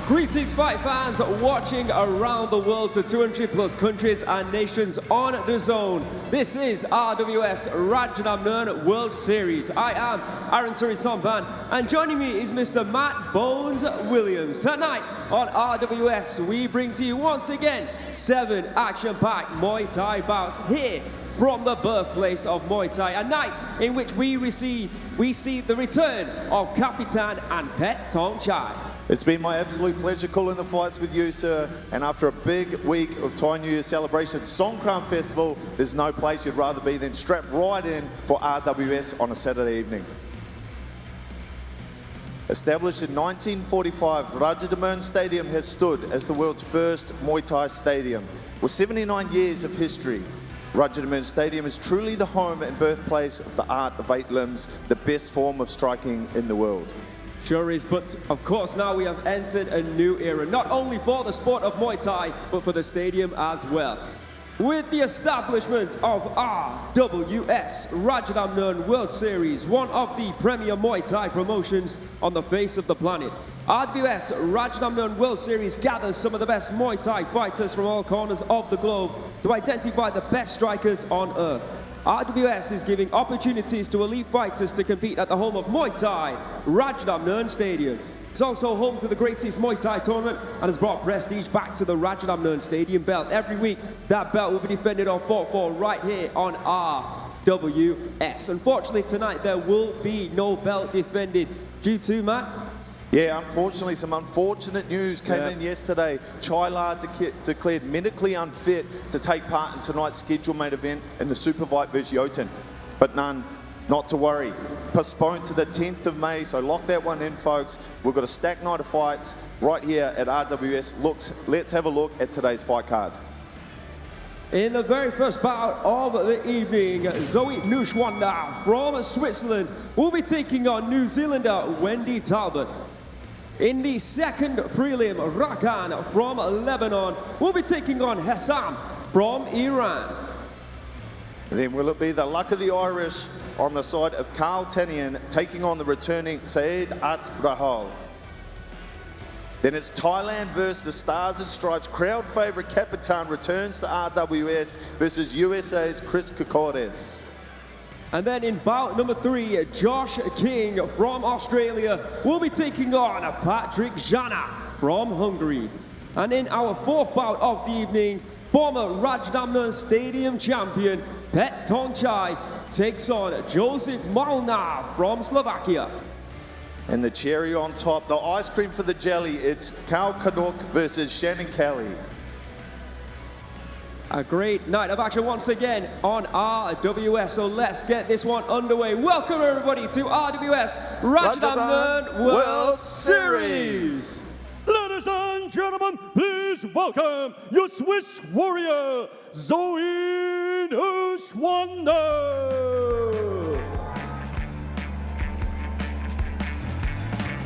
Greetings fight fans watching around the world to 200 plus countries and nations on DAZN. This is RWS Rajadamnern World Series. I am Aaron Surisamban and joining me is Mr. Matt Bones Williams. Tonight on RWS we bring to you once again 7 action-packed Muay Thai bouts here from the birthplace of Muay Thai, a night in which we see the return of Capitan and Petthongchai. It's been my absolute pleasure calling the fights with you, sir. And after a big week of Thai New Year celebration, Songkran Festival, there's no place you'd rather be than strapped right in for RWS on a Saturday evening. Established in 1945, Rajadamnern Stadium has stood as the world's first Muay Thai stadium. With 79 years of history, Rajadamnern Stadium is truly the home and birthplace of the art of 8 limbs, the best form of striking in the world. Sure is, but of course now we have entered a new era, not only for the sport of Muay Thai, but for the stadium as well. With the establishment of RWS Rajadamnern World Series, one of the premier Muay Thai promotions on the face of the planet, RWS Rajadamnern World Series gathers some of the best Muay Thai fighters from all corners of the globe to identify the best strikers on earth. RWS is giving opportunities to elite fighters to compete at the home of Muay Thai, Rajadamnern Stadium. It's also home to the greatest Muay Thai tournament and has brought prestige back to the Rajadamnern Stadium belt. Every week, that belt will be defended or fought for right here on RWS. Unfortunately, tonight there will be no belt defended due to, Matt? Yeah, unfortunately, some unfortunate news came in yesterday. Chai declared medically unfit to take part in tonight's scheduled main event in the Superfight vs Jozef. But not to worry. Postponed to the 10th of May, so lock that one in, folks. We've got a stacked night of fights right here at RWS. Let's have a look at today's fight card. In the very first bout of the evening, Neuschwander from Switzerland will be taking on New Zealander Wendy Talbot. In the second prelim, Rakan from Lebanon will be taking on Hesam from Iran. Then will it be the luck of the Irish on the side of Karl Tannian taking on the returning Raho. Then it's Thailand versus the Stars and Stripes crowd favourite Capitan returns to RWS versus USA's Cocores. And then in bout number 3, Josh King from Australia will be taking on Patrik Szana from Hungary. And in our 4th bout of the evening, former Rajadamnern Stadium champion Petthongchai takes on Jozef Molnar from Slovakia. And the cherry on top, the ice cream for the jelly, it's Kaokanok versus Shannon. A great night of action once again on RWS, so let's get this one underway. Welcome everybody to RWS Rajadamnern World Series. Ladies and gentlemen, please welcome your Swiss warrior, Neuschwander.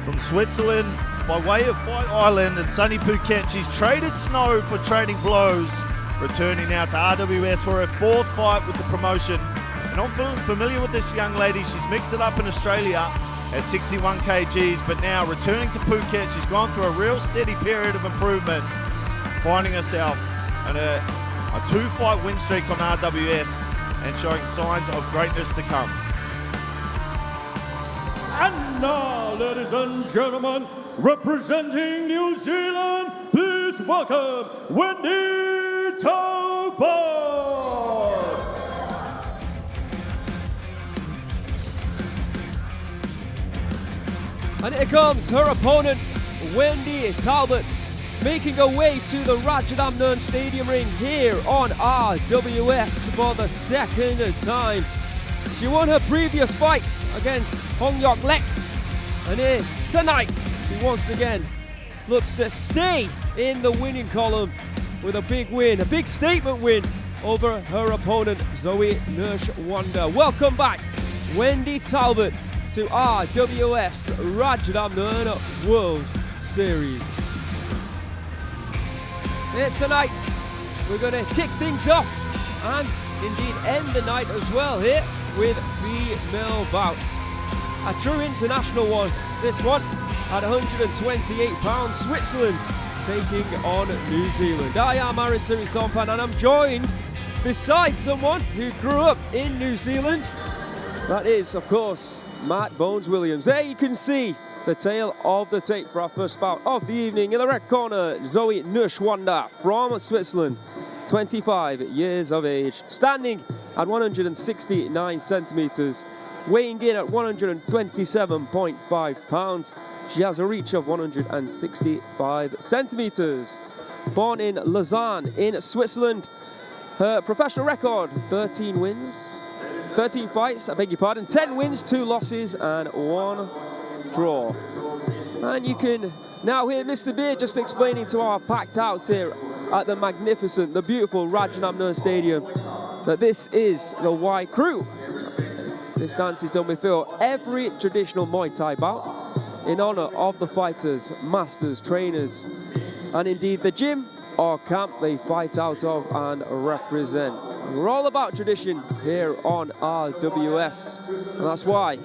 From Switzerland, by way of Fight Island and sunny Phuket, she's traded snow for trading blows. Returning now to RWS for her 4th fight with the promotion. And I'm familiar with this young lady. She's mixed it up in Australia at 61 kgs, but now returning to Phuket, she's gone through a real steady period of improvement, finding herself in a 2-fight win streak on RWS and showing signs of greatness to come. And now, ladies and gentlemen, representing New Zealand, please welcome Wendy Talbot. And here comes her opponent, Wendy Talbot, making her way to the Rajadamnern Stadium ring here on RWS for the 2nd time. She won her previous fight against 𝐓𝐇𝐈𝐒, and here tonight she once again looks to stay in the winning column with a big win, a big statement win over her opponent, Neuschwander. Welcome back, Wendy Talbot, to RWS Rajadamnern World Series. Here tonight, we're going to kick things off and indeed end the night as well here with female bouts. A true international one, this one. at 128 pounds, Switzerland taking on New Zealand. I am Aaron Siri-Sompan, and I'm joined beside someone who grew up in New Zealand. That is, of course, Matt Bones Williams. There you can see the tail of the tape for our first bout of the evening. In the red corner, Zoe Neuschwander from Switzerland, 25 years of age, standing at 169 centimeters, weighing in at 127.5 pounds. She has a reach of 165 centimeters. Born in Lausanne in Switzerland, her professional record, 13 fights, 10 wins, 2 losses, and 1 draw. And you can now hear Mr. Beer just explaining to our packed house here at the magnificent, the beautiful Rajadamnern Stadium that this is the 𝐌𝐔𝐀𝐘𝐓𝐇𝐈𝐒. This dance is done before every traditional Muay Thai bout in honor of the fighters, masters, trainers, and indeed the gym or camp they fight out of and represent. We're all about tradition here on RWS, and that's why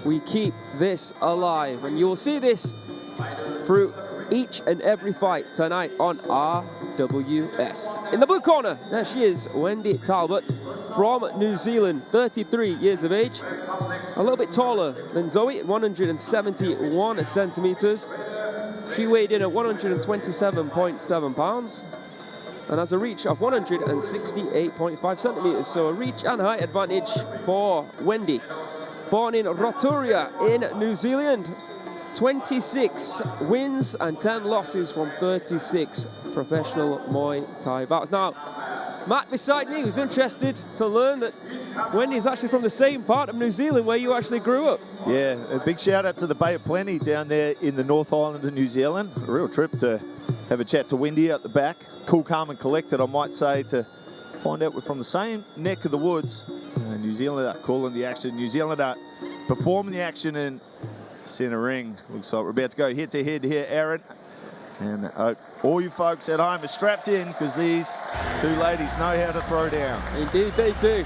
we keep this alive. And you'll see this through each and every fight tonight on RWS. In the blue corner, there she is, Wendy Talbot from New Zealand, 33 years of age. A little bit taller than Zoe, at 171 centimeters. She weighed in at 127.7 pounds and has a reach of 168.5 centimeters. So a reach and height advantage for Wendy. Born in Rotorua in New Zealand, 26 wins and 10 losses from 36 professional Muay Thai bouts. Now, Matt beside me was interested to learn that Wendy's actually from the same part of New Zealand where you actually grew up. Yeah, a big shout out to the Bay of Plenty down there in the North Island of New Zealand. A real trip to have a chat to Wendy out the back. Cool, calm and collected, I might say, to find out we're from the same neck of the woods. New Zealand are calling the action. New Zealand are performing the action in center ring. Looks like we're about to go head to head here, Aaron. And all you folks at home are strapped in because these two ladies know how to throw down. Indeed they do.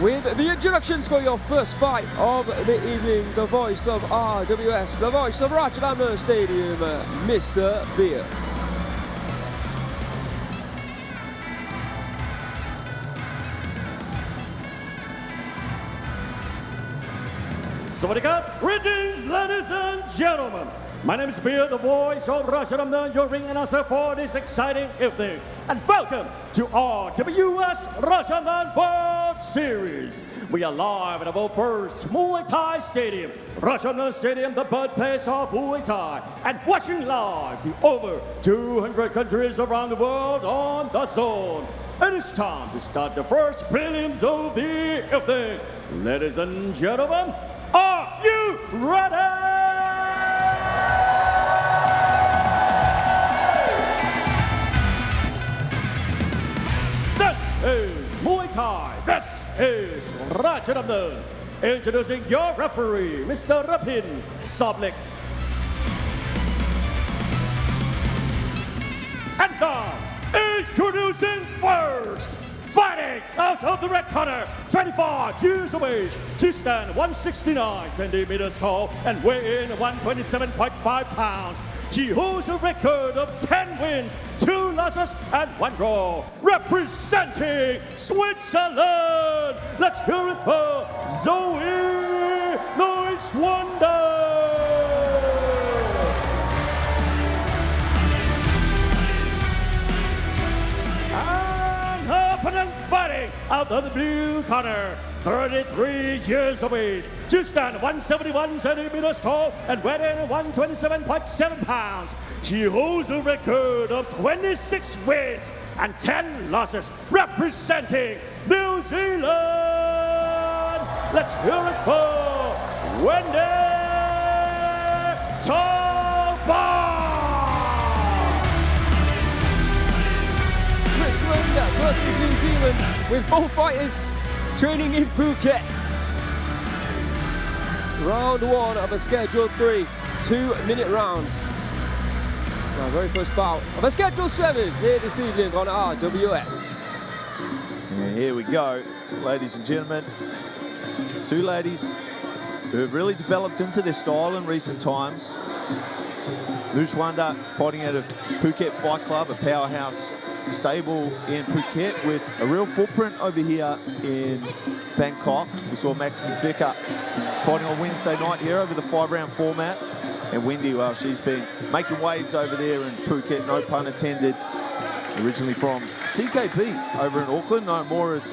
With the introductions for your first fight of the evening, the voice of RWS, the voice of Rajadamnern Stadium, Mr. Beer. Sawadee, greetings, ladies and gentlemen. My name is Beer, the voice of Rajadamnern, your ring announcer for this exciting evening. And welcome to RWS Rajadamnern World Series. We are live at our first Muay Thai Stadium, Rajadamnern Stadium, the birthplace of Muay Thai, and watching live to over 200 countries around the world on the DAZN. It is time to start the first prelims of the evening. Ladies and gentlemen, are you ready? This is Muay Thai. This is Rajadamnern. Introducing your referee, Mr. Rapin Sablik. And now, introducing first, fighting out of the red corner, 25 years of age, she stands 169 centimeters tall and weigh in 127.5 pounds. She holds a record of 10 wins, 2 losses, and 1 draw. Representing Switzerland, let's hear it for Zoe Neuschwander. Fighting out of the blue corner, 33 years of age, to stand 171 centimeters tall and weigh in 127.7 pounds. She holds a record of 26 wins and 10 losses, representing New Zealand. Let's hear it for Wendy Talbot. Switzerland versus New Zealand, with both fighters training in Phuket. Round 1 of a scheduled 3 2-minute rounds. Our very first bout of a scheduled 7 here this evening on RWS. And here we go, ladies and gentlemen. Two ladies who have really developed into their style in recent times. Neuschwander fighting out of Phuket Fight Club, a powerhouse stable in Phuket with a real footprint over here in Bangkok. We saw Max McVicker fighting on Wednesday night here over the 5-round format. And Wendy, well, she's been making waves over there in Phuket, no pun intended. Originally from CKP over in Auckland, known more as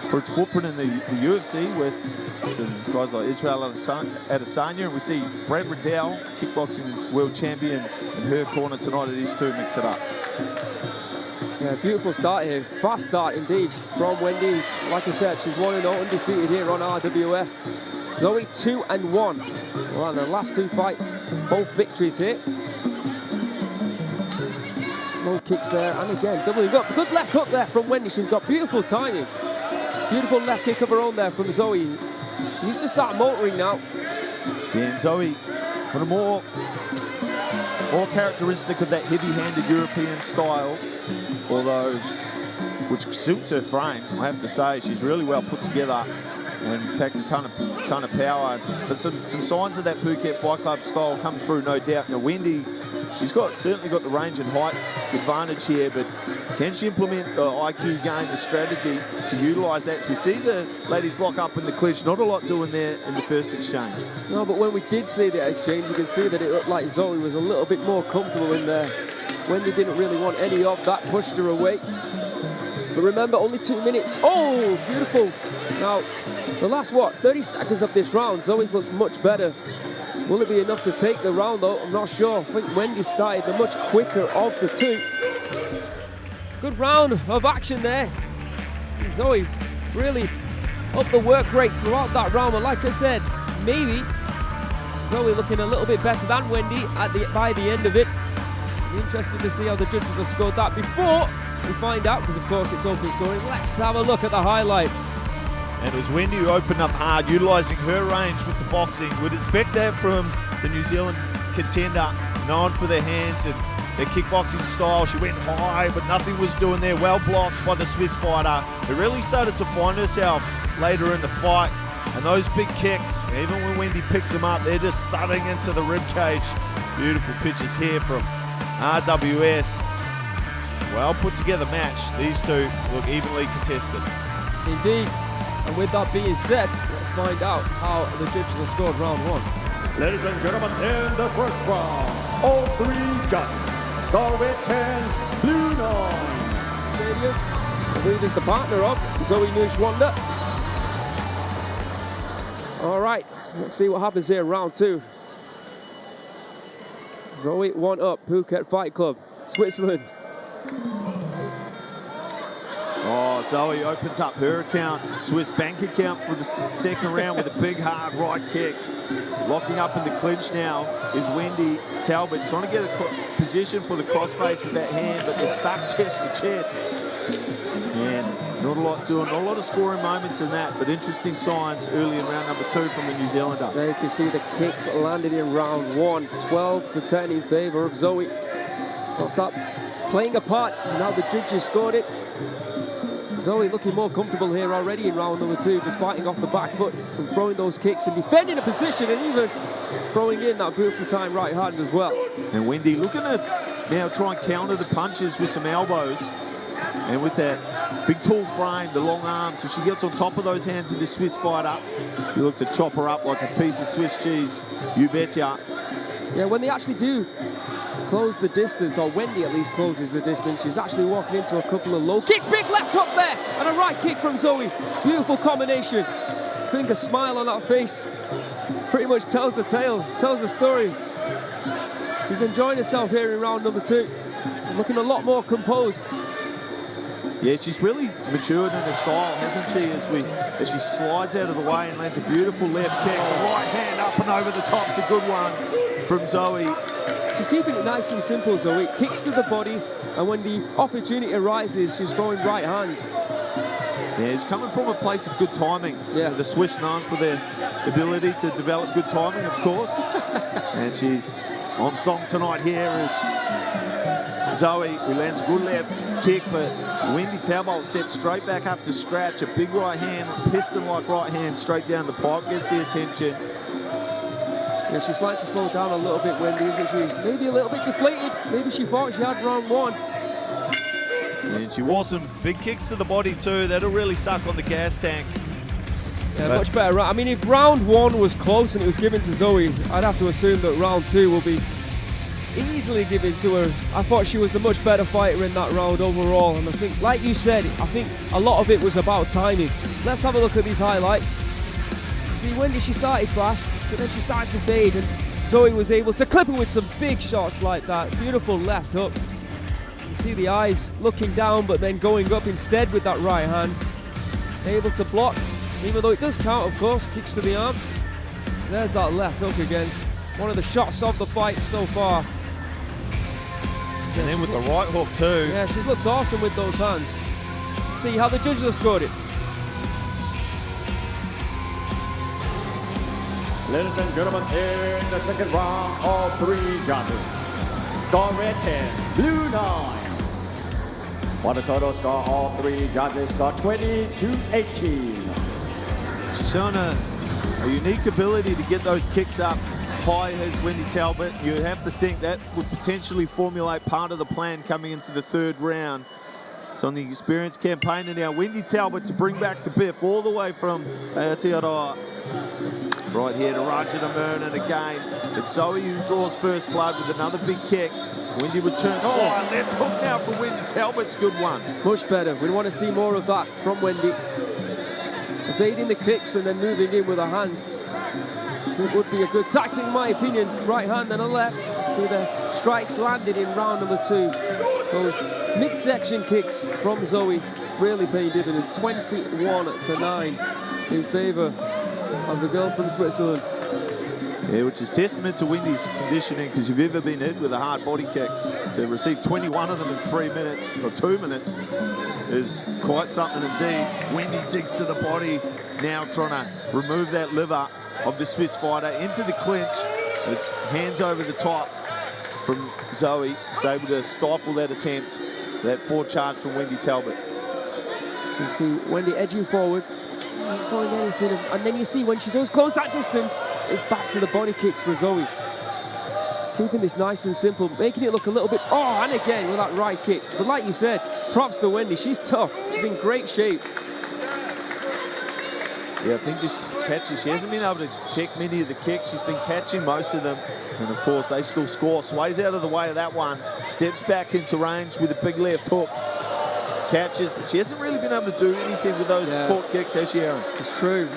for its footprint in the UFC with some guys like Israel Adesanya. And we see Brad Riddell, kickboxing world champion, in her corner tonight as these two mix it up. Yeah, beautiful start here. Fast start indeed from Wendy. Like I said, she's 1-0 undefeated here on RWS. Zoe 2-1. Well, in the last 2 fights, both victories here. Low kicks there, and again, doubling up. Good left hook there from Wendy. She's got beautiful timing. Beautiful left kick of her own there from Zoe. Needs to start motoring now. Yeah, and Zoe, but a more characteristic of that heavy-handed European style, although which suits her frame. I have to say, she's really well put together and packs a ton of power. But some signs of that Phuket Fight Club style come through, no doubt. Now Wendy, she's certainly got the range and height advantage here, but can she implement the IQ game, the strategy to utilise that? So we see the ladies lock up in the clinch, not a lot doing there in the first exchange. No, but when we did see the exchange, you can see that it looked like Zoe was a little bit more comfortable in there. Wendy didn't really want any of that, pushed her away. But remember, only 2 minutes. Oh, beautiful. Now, the last, 30 seconds of this round, Zoe's looks much better. Will it be enough to take the round, though? I'm not sure. I think Wendy started the much quicker of the two. Good round of action there. Zoe really upped the work rate throughout that round. But like I said, maybe Zoe looking a little bit better than Wendy by the end of it. Be interested to see how the judges have scored that before we find out, because of course it's open scoring. Let's have a look at the highlights. And it was Wendy who opened up hard, utilising her range with the boxing. We'd expect that from the New Zealand contender, known for their hands and their kickboxing style. She went high, but nothing was doing there. Well blocked by the Swiss fighter, who really started to find herself later in the fight. And those big kicks, even when Wendy picks them up, they're just thudding into the rib cage. Beautiful pitches here from RWS. Well put together match. These two look evenly contested. Indeed. And with that being said, let's find out how the judges have scored round 1. Ladies and gentlemen, in the first round, all 3 judges start with 10, blue 9. Stadium, I believe is the partner of Zoe Neuschwander. All right, let's see what happens here, round 2. Zoe 1 up, Phuket Fight Club, Switzerland. Oh, Zoe opens up her account, Swiss bank account for the second round with a big hard right kick. Locking up in the clinch now is Wendy. Talbot trying to get a position for the crossface with that hand, but they're stuck chest to chest. And not a lot of scoring moments in that, but interesting signs early in round number 2 from the New Zealander. There you can see the kicks landed in round 1, 12-10 in favour of Zoe. Don't stop playing a part, now the judges scored it. Zoe looking more comfortable here already in round number 2, just fighting off the back foot and throwing those kicks and defending a position and even throwing in that beautiful time right hand as well. And Wendy looking to now try and counter the punches with some elbows. And with that big tall frame, the long arms, if she gets on top of those hands of the Swiss fighter, you look to chop her up like a piece of Swiss cheese. You betcha. Yeah, when they actually do close the distance, or Wendy at least closes the distance, she's actually walking into a couple of low kicks. Big left hook there, and a right kick from Zoe. Beautiful combination. I think a smile on that face pretty much tells the tale, tells the story. She's enjoying herself here in round number 2. Looking a lot more composed. Yeah, she's really matured in her style, hasn't she? As she slides out of the way and lands a beautiful left kick. The right hand up and over the top's a good one from Zoe. She's keeping it nice and simple, Zoe. Kicks to the body, and when the opportunity arises, she's throwing right hands. Yeah, it's coming from a place of good timing. Yeah. The Swiss known for their ability to develop good timing, of course. And she's on song tonight here as Zoe, who lands a good left kick, but Wendy Talbot steps straight back up to scratch. A big right hand, piston-like right hand, straight down the pipe, gets the attention. Yeah, she's slightly to slow down a little bit, Wendy, isn't she? Maybe a little bit deflated. Maybe she thought she had round one. And she wore some big kicks to the body too. That'll really suck on the gas tank. Yeah, much better. I mean, if round one was close and it was given to Zoe, I'd have to assume that round two will be easily given to her. I thought she was the much better fighter in that round overall. And I think, like you said, I think a lot of it was about timing. Let's have a look at these highlights. See, Wendy, she started fast, but then she started to fade, and Zoe was able to clip her with some big shots like that. Beautiful left hook. You see the eyes looking down, but then going up instead with that right hand. Able to block, even though it does count, of course, kicks to the arm. There's that left hook again. One of the shots of the fight so far. And then with the right hook too. Yeah, she's looked awesome with those hands. Let's see how the judges have scored it. Ladies and gentlemen, in the second round, all three judges. Score red 10, blue 9. For the total score, all three judges got 20-18. Szana, a unique ability to get those kicks up high has Wendy Talbot. You have to think that would potentially formulate part of the plan coming into the third round. It's on the experienced campaigner now. Wendy Talbot to bring back the biff all the way from Aotearoa. Right here to Rajadamnern, and again, it's Zoe who draws first blood with another big kick. Wendy returns. Oh, left hook now for Wendy Talbot's good one. Much better. We want to see more of that from Wendy. Evading the kicks and then moving in with her hands. So it would be a good tactic in my opinion. Right hand and a left. So the strikes landed in round number 2. Those midsection kicks from Zoe really paying dividends. 21-9 in favour of the girl from Switzerland. Yeah, which is testament to Wendy's conditioning, because if you've ever been hit with a hard body kick, to receive 21 of them in 3 minutes, or 2 minutes, is quite something indeed. Wendy digs to the body, now trying to remove that liver of the Swiss fighter into the clinch. It's hands over the top from Zoe. She's able to stifle that attempt, that forward charge from Wendy Talbot. You can see Wendy edging forward, not throwing anything, and then you see when she does close that distance, it's back to the body kicks for Zoe. Keeping this nice and simple, making it look a little bit, oh, and again with that right kick. But like you said, props to Wendy, she's tough, she's in great shape. Yeah, I think just catches. She hasn't been able to check many of the kicks. She's been catching most of them. And of course, they still score. Sways out of the way of that one. Steps back into range with a big left hook. Catches, but she hasn't really been able to do anything with those court kicks, has she, Aaron? It's true.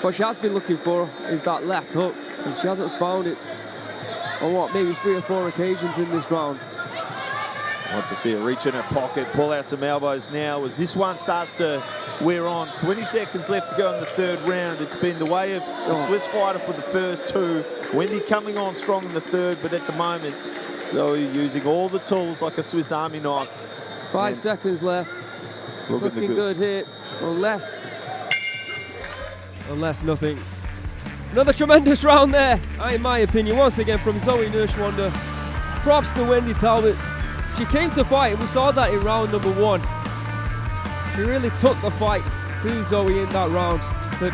What she has been looking for is that left hook, and she hasn't found it on what, maybe 3 or 4 occasions in this round. I want to see her reach in her pocket, pull out some elbows now as this one starts to wear on. 20 seconds left to go in the third round. It's been the way of the Swiss fighter for the first 2. Wendy coming on strong in the third, but at the moment, Zoe using all the tools like a Swiss Army knife. 5 seconds left. Looking good here, unless nothing. Another tremendous round there, in my opinion, once again from Zoe Neuschwander. Props to Wendy Talbot. She came to fight, and we saw that in round number 1. She really took the fight to Zoe in that round. But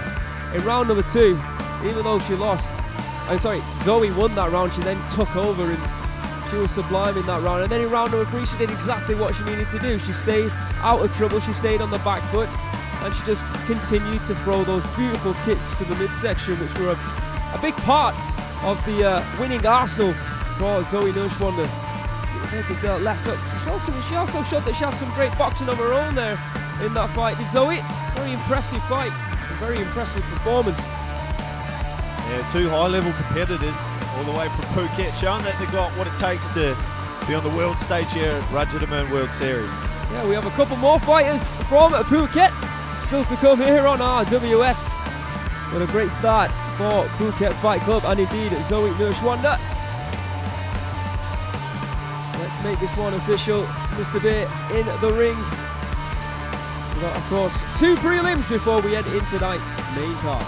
in round number 2, even though she lost, Zoe won that round, she then took over and she was sublime in that round. And then in round number 3, she did exactly what she needed to do. She stayed out of trouble, she stayed on the back foot, and she just continued to throw those beautiful kicks to the midsection, which were a big part of the winning arsenal for Zoe Neuschwander. There's that left hook. She also showed that she had some great boxing of her own there in that fight. Did Zoe? Very impressive fight, a very impressive performance. Yeah, 2 high-level competitors all the way from Phuket, showing that they've got what it takes to be on the world stage here at Rajadamnern World Series. Yeah, we have a couple more fighters from Phuket still to come here on RWS. What a great start for Phuket Fight Club and indeed Zoe Neuschwander. Let's make this one official. Mr. Beer in the ring. We've got, of course, 2 prelims before we head into tonight's main card.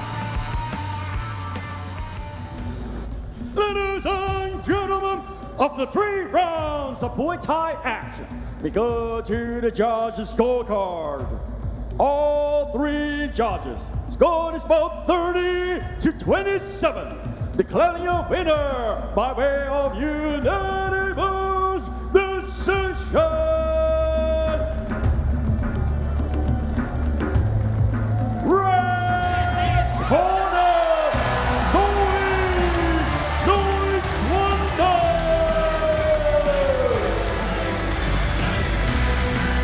Ladies and gentlemen, of the 3 rounds of Muay Thai action, we go to the judges' scorecard. All 3 judges scored is bout 30-27, declaring a winner by way of unanimous decision. Red corner, Neuschwander.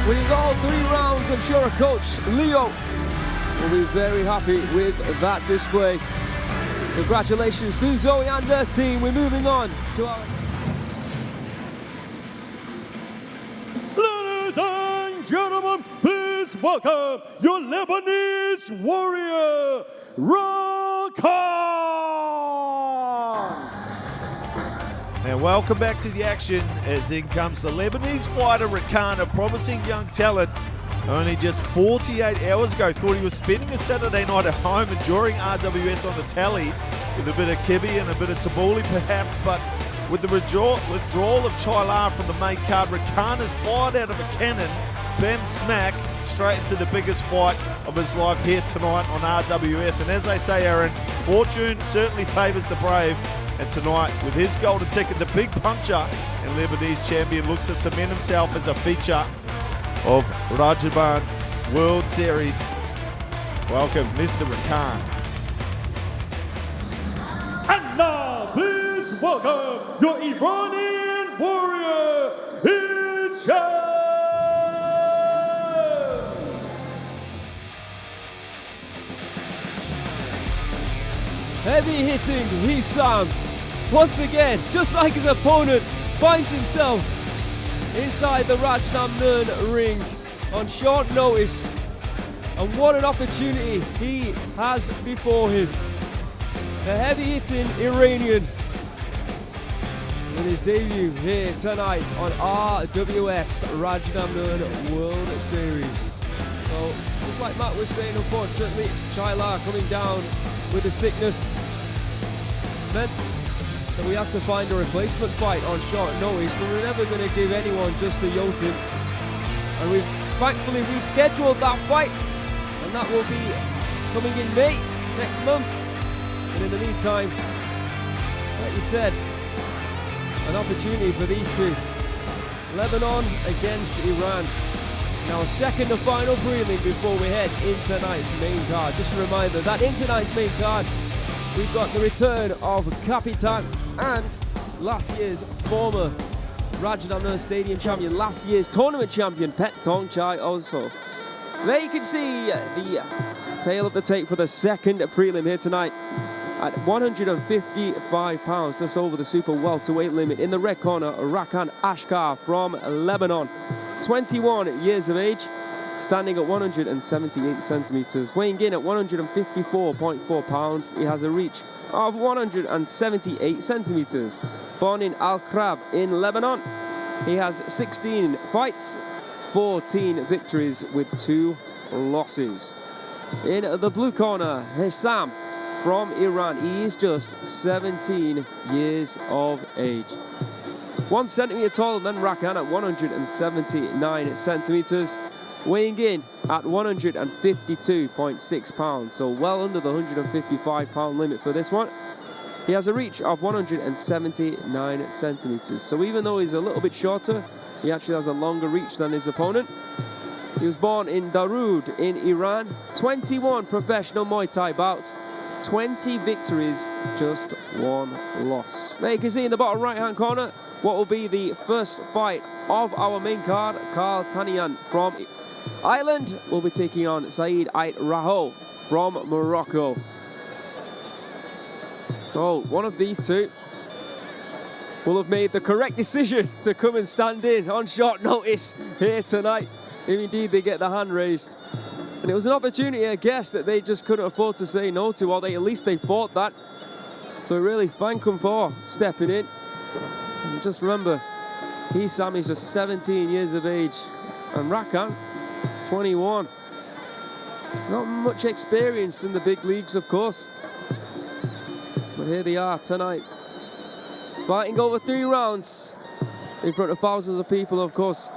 Winning all 3 rounds, I'm sure Coach Leo will be very happy with that display. Congratulations to Zoe and her team. We're moving on to our... Ladies and gentlemen, please welcome your Lebanese warrior, Rakan. And welcome back to the action as in comes the Lebanese fighter Rakan, a promising young talent. Only just 48 hours ago, thought he was spending a Saturday night at home enjoying RWS on the tally with a bit of kibbe and a bit of tabbouleh perhaps, but with the withdrawal of Chai from the main card, Rakan is fired out of a cannon, bam smack, straight into the biggest fight of his life here tonight on RWS. And as they say, Aaron, fortune certainly favours the brave. And tonight, with his golden ticket, the big puncher and Lebanese champion looks to cement himself as a feature of Rajadamnern World Series. Welcome, Mr. Rakan. And now, please welcome your Iranian warrior, Hesam. Heavy hitting Hesam. Once again, just like his opponent, finds himself inside the Rajadamnern ring on short notice. And what an opportunity he has before him. The heavy hitting Iranian in his debut here tonight on RWS Rajadamnern World Series. So, just like Matt was saying, unfortunately, Chai coming down with the sickness meant that we had to find a replacement fight on short notice. We were never going to give anyone just a Yotin, and we've thankfully rescheduled that fight, and that will be coming in May next month. And in the meantime, like you said, an opportunity for these two. Lebanon against Iran. Now, second and final prelim before we head in tonight's main card. Just a reminder that in tonight's main card, we've got the return of Capitan and last year's former Rajadamnern Stadium champion, last year's tournament champion, Petthongchai also. There you can see the tail of the tape for the second prelim here tonight at 155 pounds, just over the super welterweight limit. In the red corner, Rakan Ashkar from Lebanon, 21 years of age, standing at 178 centimeters, weighing in at 154.4 pounds. He has a reach of 178 centimeters. Born in Al-Krab in Lebanon, he has 16 fights, 14 victories with 2 losses. In the blue corner, Hesam from Iran. He is just 17 years of age. 1 centimeter taller than Rakan at 179 centimeters, weighing in at 152.6 pounds, so well under the 155 pound limit for this one. He has a reach of 179 centimeters, so even though he's a little bit shorter, he actually has a longer reach than his opponent. He was born in Darood in Iran, 21 professional Muay Thai bouts, 20 victories, just 1 loss. There you can see in the bottom right hand corner what will be the first fight of our main card. Karl Tannian from Ireland will be taking on Raho from Morocco. So one of these two will have made the correct decision to come and stand in on short notice here tonight, if indeed they get the hand raised. And it was an opportunity, I guess, that they just couldn't afford to say no to, or at least they fought that. So I really thank them for stepping in. And just remember, Hesam is just 17 years of age, and Rakan, 21. Not much experience in the big leagues, of course. But here they are tonight, Fighting over 3 rounds in front of thousands of people, of course.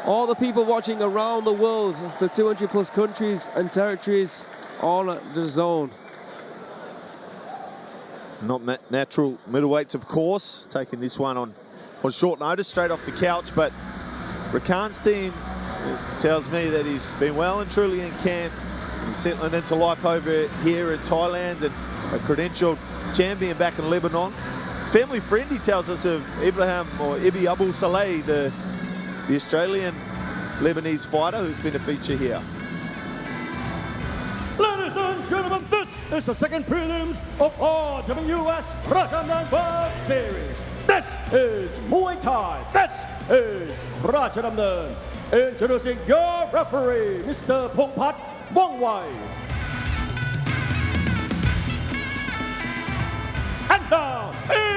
All the people watching around the world, to 200 plus countries and territories on DAZN. Not natural middleweights, of course, taking this one on short notice, straight off the couch, but Rakan's team tells me that he's been well and truly in camp. He's settling into life over here in Thailand and a credentialed champion back in Lebanon. Family friend, he tells us, of Ibrahim or Ibi Abu Saleh, the Australian Lebanese fighter who's been a feature here. Ladies and gentlemen, this is the second prelims of RWS Rajadamnern World Series. This is Muay Thai. This is Rajadamnern. Introducing your referee, Mr. Phongpat Wongwai. And now,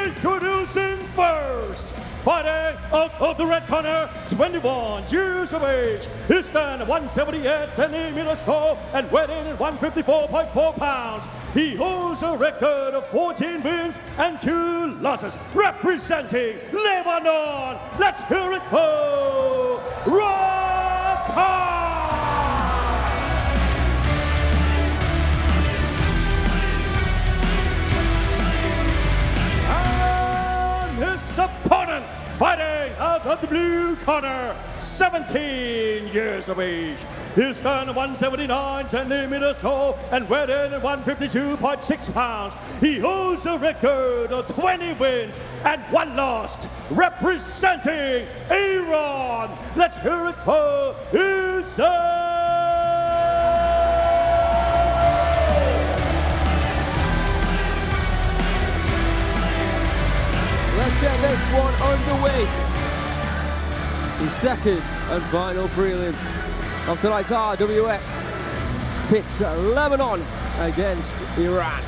introducing first, fighting out of the red corner, 21 years of age. He stands 178 centimeters tall and weighing in 154.4 pounds. He holds a record of 14 wins and 2 losses, representing Lebanon. Let's hear it for Rakan! His opponent, fighting out of the blue corner, 17 years of age. He stands 179 centimeters tall and weighing in at 152.6 pounds. He holds a record of 20 wins and 1 loss, representing Iran. Let's hear it for Hesam! Let's get this one underway. The second and final prelim of tonight's RWS pits Lebanon against Iran.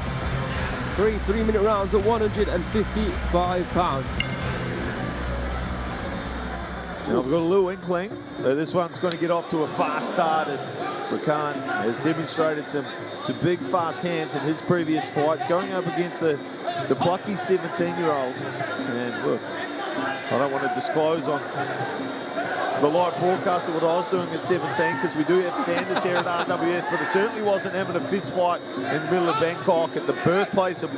3 3-minute rounds at 155 pounds. Now we've got a little inkling that this one's going to get off to a fast start, as Rakan has demonstrated some big fast hands in his previous fights, going up against the plucky 17-year-old. And look, I don't want to disclose on the live broadcast of what I was doing at 17, because we do have standards here at RWS, but it certainly wasn't having a fist fight in the middle of Bangkok at the birthplace of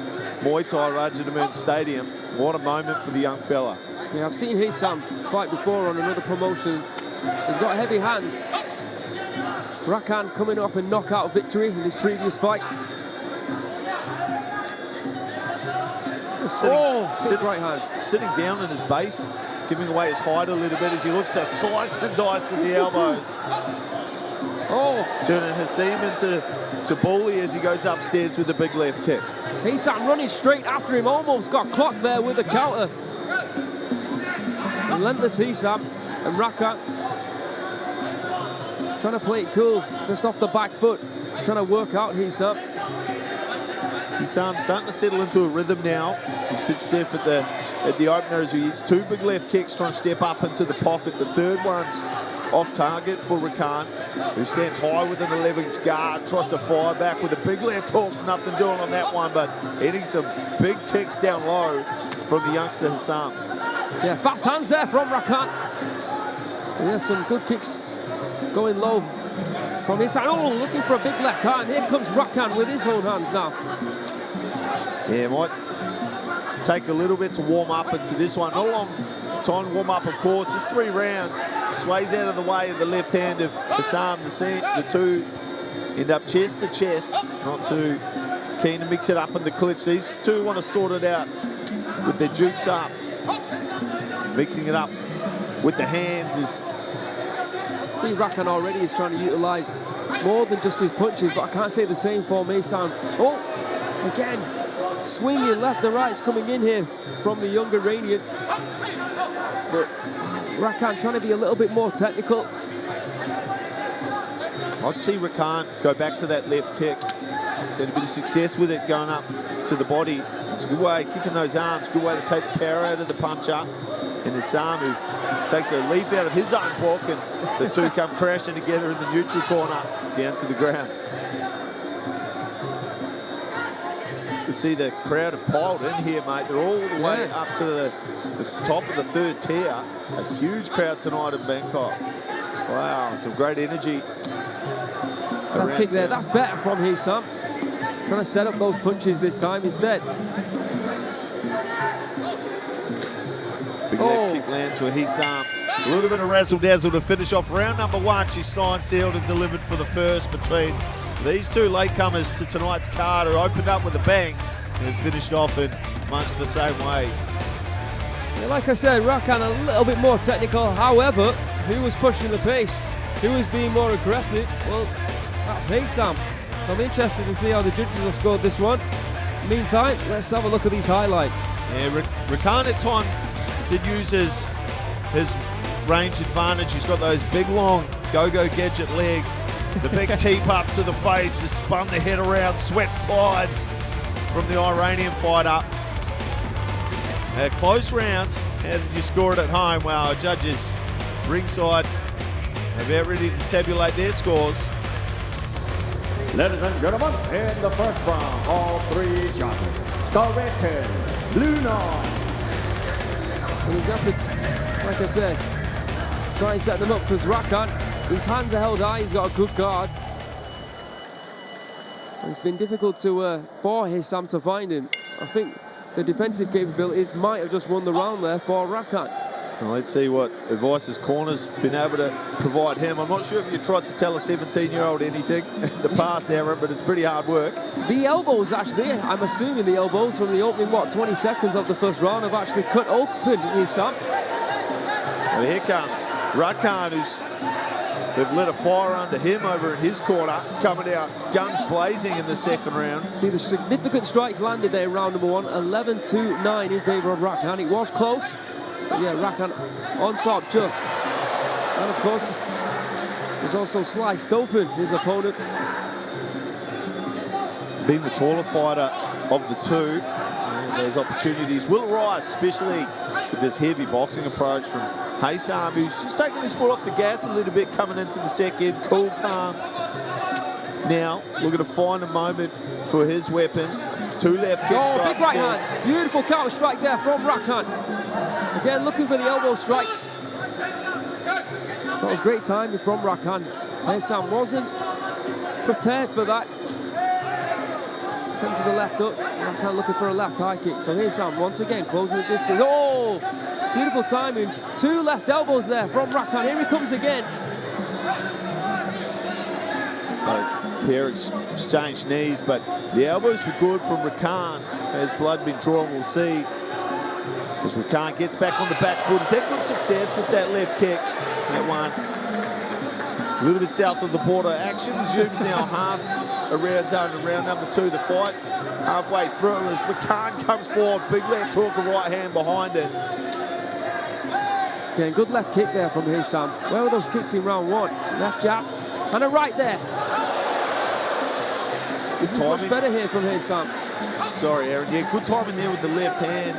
Muay Thai, Rajadamnern Stadium. What a moment for the young fella. Yeah, I've seen Hesam fight before on another promotion. He's got heavy hands. Rakan coming off a knockout victory in his previous fight. Sitting right hand. Sitting down in his base, giving away his height a little bit as he looks to slice and dice with the elbows. Turning Hesam into bully as he goes upstairs with a big left kick. Hesam running straight after him, almost got clocked there with a counter. Relentless Hesam, and Rakan trying to play it cool, just off the back foot, trying to work out Hesam. Hesam's starting to settle into a rhythm now. He's a bit stiff at the opener as he hits 2 big left kicks, trying to step up into the pocket. The third one's off target for Rakan, who stands high with an 11th guard, tries to fire back with a big left hook. Nothing doing on that one, but hitting some big kicks down low from the youngster Hesam. Yeah, fast hands there from Rakan. Yeah, some good kicks going low from Hesam. Oh, looking for a big left hand. Here comes Rakan with his own hands now. Yeah, might take a little bit to warm up into this one. Not a long time to warm up, of course. It's 3 rounds. Sways out of the way of the left hand of Hesam. The two end up chest to chest. Not too keen to mix it up in the clinch. These two want to sort it out with their jukes up. Mixing it up with the hands is... See, Rakan already is trying to utilise more than just his punches, but I can't say the same for Hesam. Oh, again, swinging left and right's coming in here from the young Iranian. But Rakan trying to be a little bit more technical. I'd see Rakan go back to that left kick. He's had a bit of success with it going up to the body. It's a good way, kicking those arms, good way to take the power out of the puncher. And Hesam, who takes a leap out of his own book, and the two come crashing together in the neutral corner, down to the ground. could see the crowd have piled in here, mate. They're all the way up to the top of the third tier. A huge crowd tonight in Bangkok. Wow, some great energy. That kick there, that's better from Hesam. Trying to set up those punches this time instead. Big left kick lands for Hesam. A little bit of razzle-dazzle to finish off round number 1. She's signed, sealed and delivered for the first between these two latecomers to tonight's card, who opened up with a bang and finished off in much the same way. Yeah, like I said, Rakan a little bit more technical. However, who was pushing the pace? Who was being more aggressive? Well, that's Hesam. So I'm interested to see how the judges have scored this one. Meantime, let's have a look at these highlights. Yeah, Rakan at times did use his range advantage. He's got those big, long go-go gadget legs. The big teep up to the face has spun the head around. Sweat flied from the Iranian fighter. A close round, and you score it at home. Wow, judges ringside are about ready to tabulate their scores. Ladies and gentlemen, in the first round, all 3 judges. Star rated, Lunar. And we've got to, like I said, try and set them up, because Rakan, his hands are held high, he's got a good guard. And it's been difficult to for Hesam to find him. I think the defensive capabilities might have just won the round there for Rakan. Well, let's see what 𝐓𝐿's corner's been able to provide him. I'm not sure if you tried to tell a 17-year-old anything in the past, Aaron, but it's pretty hard work. The elbows, actually, I'm assuming the elbows from the opening, 20 seconds of the first round have actually cut open Hesam. Well, here comes Rakan, they've lit a fire under him over in his corner, coming out guns blazing in the second round. See the significant strikes landed there in round number 1, 11-9 in favour of Rakan. It was close, but yeah, Rakan on top just. And of course, he's also sliced open his opponent. Being the taller fighter of the two, those opportunities will arise, especially with this heavy boxing approach from Hesam, who's just taking his foot off the gas a little bit coming into the second. Cool, calm. Now, looking to find a moment for his weapons. 2 left kick strikes. Big right hand. Beautiful counter strike there from Rakan. Again, looking for the elbow strikes. That was great timing from Rakan. Hesam wasn't prepared for that. Sent to the left up. Rakan looking for a left high kick. So Hesam once again closing the distance. Oh! Beautiful timing. 2 left elbows there from Rakan. Here he comes again. Pair exchanged knees, but the elbows were good from Rakan. As blood been drawn, we'll see. As Rakan gets back on the back foot, he's had good success with that left kick. That one a little bit south of the border. Action resumes now, half around done in round number 2 the fight. Halfway through as Rakan comes forward, big left hook, a right hand behind it. Again, good left kick there from Hesam. Where were those kicks in round 1? Left jab and a right there. This is much better here from Hesam. Sorry, Aaron. Yeah, good timing there with the left hand.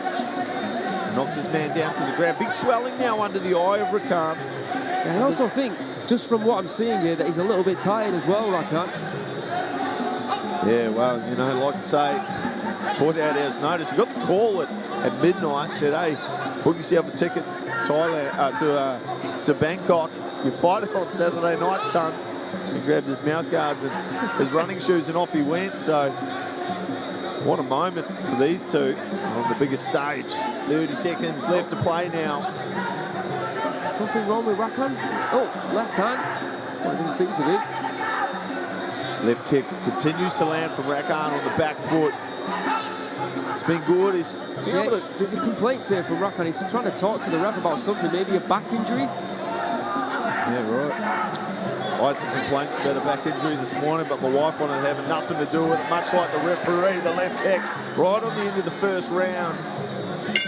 Knocks his man down to the ground. Big swelling now under the eye of Rakan. And I also think, just from what I'm seeing here, that he's a little bit tired as well, Rakan. Yeah, well, you know, like I say, 48 hours notice. He got the call at midnight. Said, hey, book yourself a ticket to Bangkok. You fight it on Saturday night, son. He grabbed his mouth guards and his running shoes and off he went. So, what a moment for these two on the biggest stage. 30 seconds left to play now. Something wrong with Rakan? Oh, left hand. Well, it doesn't seem to be. Left kick continues to land from Rakan on the back foot. It's been good. There's a complaint here from Rakan. He's trying to talk to the ref about something, maybe a back injury. Yeah, right. I had some complaints about a back injury this morning, but my wife wanted to have nothing to do with it, much like the referee. The left kick right on the end of the first round.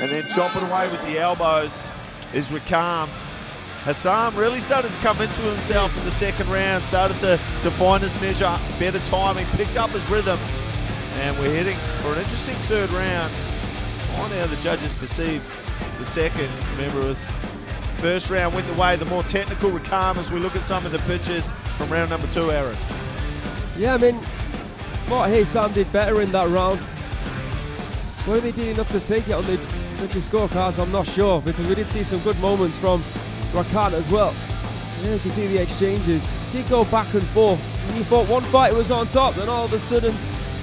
And then chopping away with the elbows is Rakan. Hesam really started to come into himself in the second round, started to find his measure, better timing, picked up his rhythm. And we're heading for an interesting third round. On how the judges perceive the second. Remember, it was first round went the way the more technical Rakan as we look at some of the pictures from round number 2, Aaron. Yeah, I mean, what Hesam did better in that round. Whether they did enough to take it on the judges' scorecards, I'm not sure, because we did see some good moments from Rakan as well. Yeah, you can see the exchanges. It did go back and forth. And you thought one fighter was on top, then all of a sudden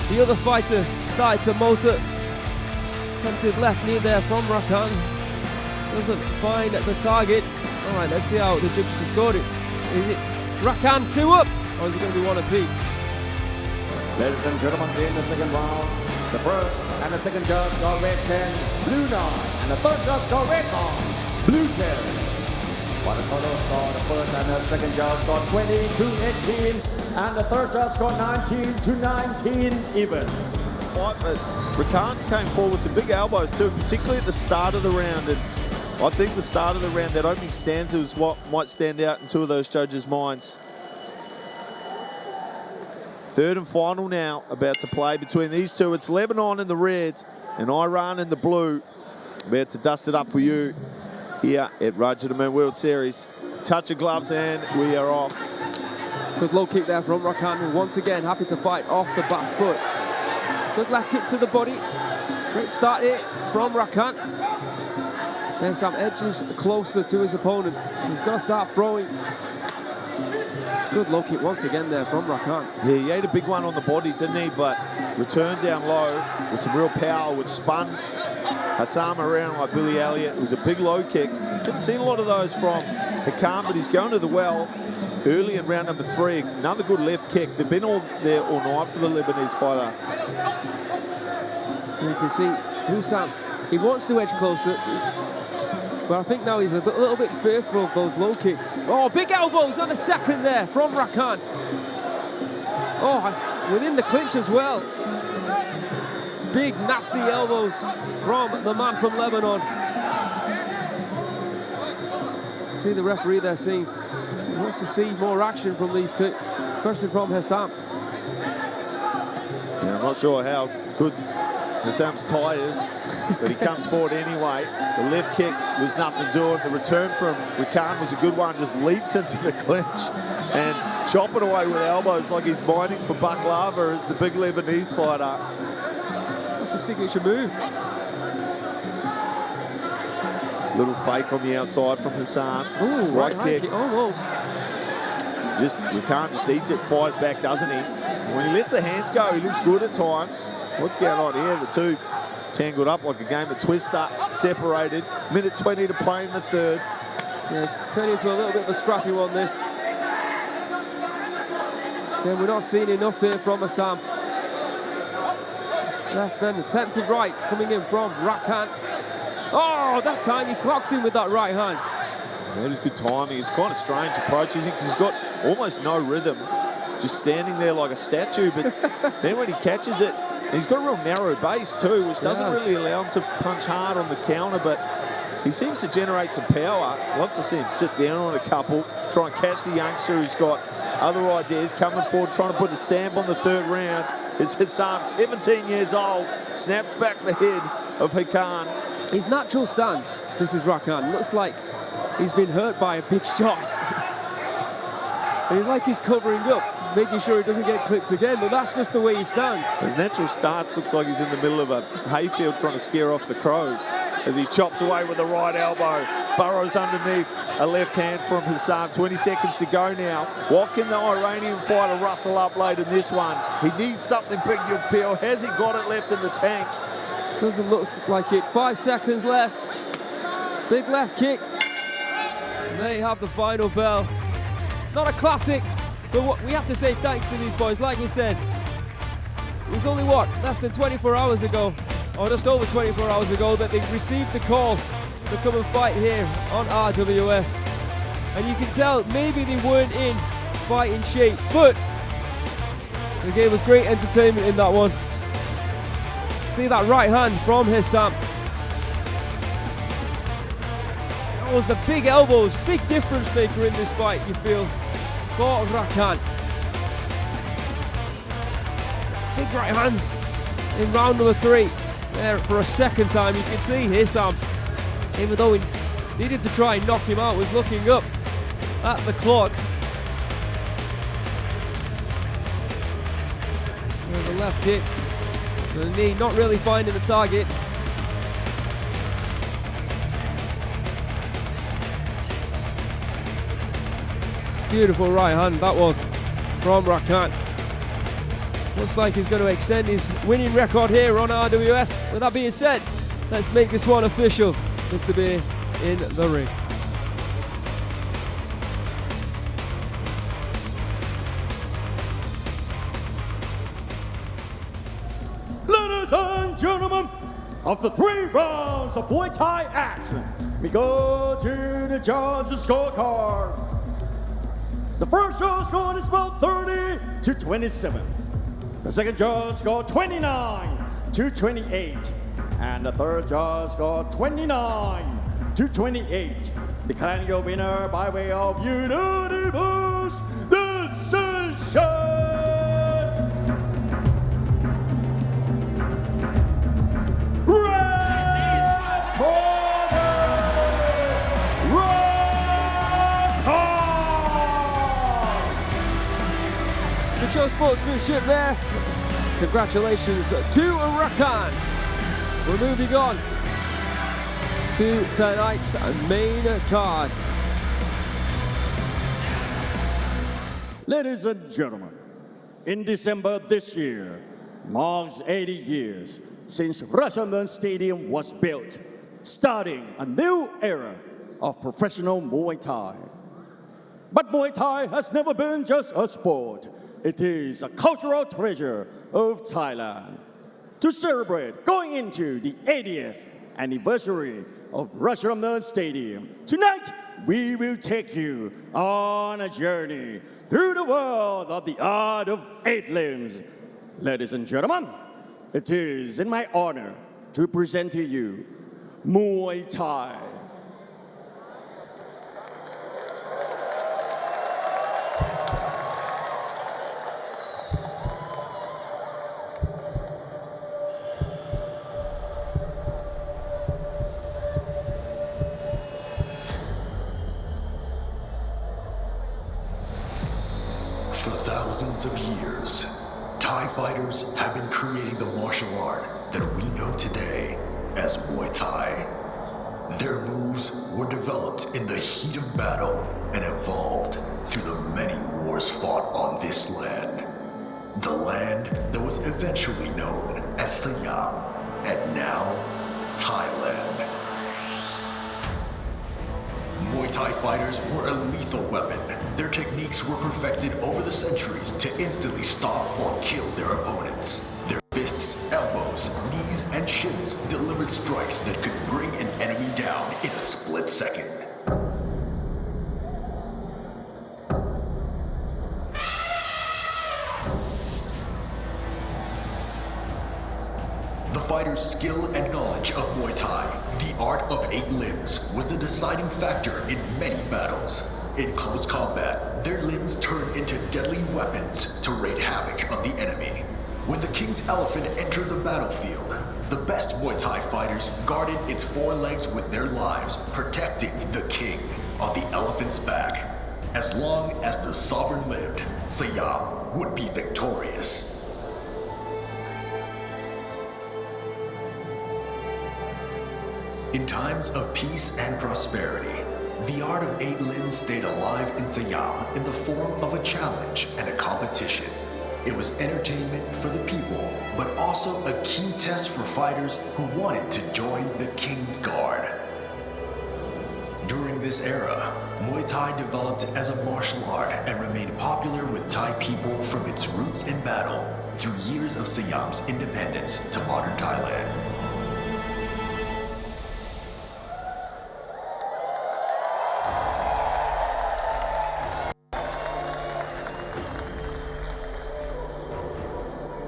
the other fighter started to motor. Attempted left knee there from Rakan. Doesn't find the target. All right, let's see how the judges have scored it. Is it Rakan 2 up, or is it going to be 1 apiece? Ladies and gentlemen, in the second round, the first and the second judge got red 10, blue 9, and the third judge got red 9, blue 10. While the total score, the first and the second judge scored 20-18, and the third judge scored 19-19 even. But Rakan came forward with some big elbows too, particularly at the start of the round. And I think the start of the round, that opening stanza is what might stand out in 2 of those judges' minds. Third and final now, about to play between these two. It's Lebanon in the red and Iran in the blue. About to dust it up for you here at Rajadamnern World Series. Touch of gloves and we are off. Good low kick there from Rakan, who once again happy to fight off the back foot. Good left kick to the body. Great start here from Rakan. Hesam edges closer to his opponent. He's got to start throwing. Good low kick once again there from Rakan. Yeah, he ate a big one on the body, didn't he? But returned down low with some real power, which spun Hesam around like Billy Elliott. It was a big low kick. Haven't seen a lot of those from Rakan, but he's going to the well early in round number 3. Another good left kick. They've been all there all night for the Lebanese fighter. You can see Hesam, he wants to edge closer, but I think now he's a little bit fearful of those low kicks. Oh, big elbows on the second there from Rakan. Oh, within the clinch as well. Big, nasty elbows from the man from Lebanon. See the referee there saying he wants to see more action from these two, especially from Hesam. Yeah, I'm not sure how good Hesam's tie is, but he comes forward anyway. The left kick was nothing doing. The return from Rakan was a good one, just leaps into the clinch and chopping away with elbows like he's mining for baklava as the big Lebanese fighter. That's the signature move. Little fake on the outside from Hesam. Ooh, right kick. Almost. Just Rakan just eats it, fires back, doesn't he? When he lets the hands go, he looks good at times. What's going on here? The two tangled up like a game of Twister, separated. Minute 20 to play in the third. Yeah, it's turning into a little bit of a scrappy one, this. Again, we're not seeing enough here from Hesam. Left then, attempted right, coming in from Rakan. Oh, that time he clocks in with that right hand. That is good timing. It's kind of strange approach, isn't it? Because he's got almost no rhythm, just standing there like a statue. But then when he catches it, and he's got a real narrow base too, which doesn't really allow him to punch hard on the counter, but he seems to generate some power. I'd love to see him sit down on a couple, try and catch the youngster who's got other ideas, coming forward, trying to put a stamp on the third round. It's Hesam, 17 years old, snaps back the head of Rakan. His natural stance, this is Rakan, looks like he's been hurt by a big shot. And he's like he's covering up, making sure he doesn't get clipped again, but that's just the way he stands. His natural stance looks like he's in the middle of a hayfield trying to scare off the crows as he chops away with the right elbow, burrows underneath a left hand from Hesam. 20 seconds to go now. What can the Iranian fighter rustle up late in this one? He needs something big, you'll feel. Has he got it left in the tank? Doesn't look like it. 5 seconds left. Big left kick. And there you have the final bell. Not a classic, but what we have to say thanks to these boys. Like we said, it was only less than 24 hours ago, or just over 24 hours ago, that they received the call to come and fight here on RWS. And you can tell maybe they weren't in fighting shape, but they gave us great entertainment in that one. See that right hand from Hesam. That was the big elbows, big difference maker in this fight, you feel, for Rakan. Big right hands in round number 3. There for a second time, you can see Hesam, even though he needed to try and knock him out, was looking up at the clock. There's a left kick. The knee not really finding the target. Beautiful right hand that was from Rakan. Looks like he's going to extend his winning record here on RWS. With that being said, let's make this one official. Mr. B in the ring. Ladies and gentlemen, after 3 rounds of Muay Thai action, we go to the judges' scorecard. The first judge scored is about 30 to 27. The second judge scored 29 to 28. And the third judge scored 29 to 28. Declaring your winner by way of unanimous decision. Good show of sportsmanship there. Congratulations to Rakan. We're moving on to tonight's main card. Ladies and gentlemen, in December this year marks 80 years since Rajadamnern Stadium was built, starting a new era of professional Muay Thai. But Muay Thai has never been just a sport. It is a cultural treasure of Thailand. To celebrate going into the 80th anniversary of Rajadamnern Stadium, tonight we will take you on a journey through the world of the art of 8 limbs. Ladies and gentlemen, it is in my honor to present to you Muay Thai. For thousands of years, Thai fighters have been creating the martial art that we know today as Muay Thai. Their moves were developed in the heat of battle and evolved through the many wars fought on this land. The land that was eventually known as Siam, and now Thailand. Muay Thai fighters were a lethal weapon. Their techniques were perfected over the centuries to instantly stop or kill their opponents. Their fists, elbows, knees, and shins delivered strikes that could bring an enemy down in a split second. The fighter's skill and knowledge of Muay Thai, the art of 8 limbs, was the deciding factor in many battles. In close combat, their limbs turned into deadly weapons to wreak havoc on the enemy. When the king's elephant entered the battlefield, the best Muay Thai fighters guarded its 4 legs with their lives, protecting the king on the elephant's back. As long as the sovereign lived, Siam would be victorious. In times of peace and prosperity, the art of 8 limbs stayed alive in Siam in the form of a challenge and a competition. It was entertainment for the people, but also a key test for fighters who wanted to join the King's Guard. During this era, Muay Thai developed as a martial art and remained popular with Thai people from its roots in battle through years of Siam's independence to modern Thailand.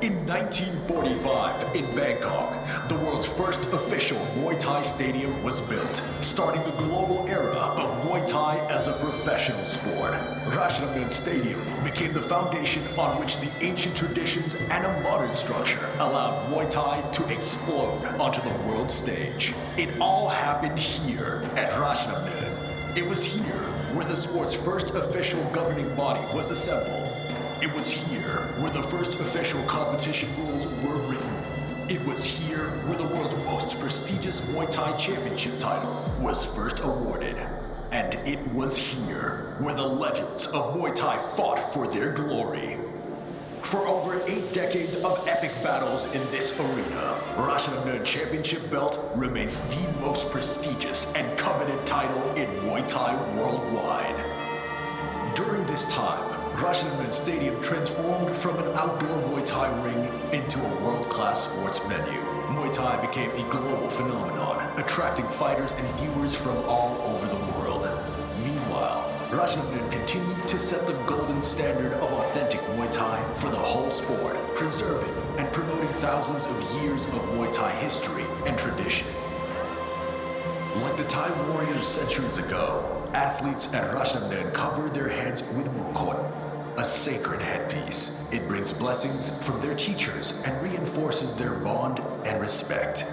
In 1945, in Bangkok, the world's first official Muay Thai stadium was built, starting the global era of Muay Thai as a professional sport. Rajadamnern Stadium became the foundation on which the ancient traditions and a modern structure allowed Muay Thai to explode onto the world stage. It all happened here at Rajadamnern. It was here where the sport's first official governing body was assembled. It was here where the first official competition rules were written. It was here where the world's most prestigious Muay Thai championship title was first awarded. And it was here where the legends of Muay Thai fought for their glory. For over 8 decades of epic battles in this arena, Rajadamnern Championship belt remains the most prestigious and coveted title in Muay Thai worldwide. During this time, Rajadamnern Stadium transformed from an outdoor Muay Thai ring into a world-class sports venue. Muay Thai became a global phenomenon, attracting fighters and viewers from all over the world. Meanwhile, Rajadamnern continued to set the golden standard of authentic Muay Thai for the whole sport, preserving and promoting thousands of years of Muay Thai history and tradition. Like the Thai warriors centuries ago, athletes at Rajadamnern cover their heads with mukot, a sacred headpiece. It brings blessings from their teachers and reinforces their bond and respect.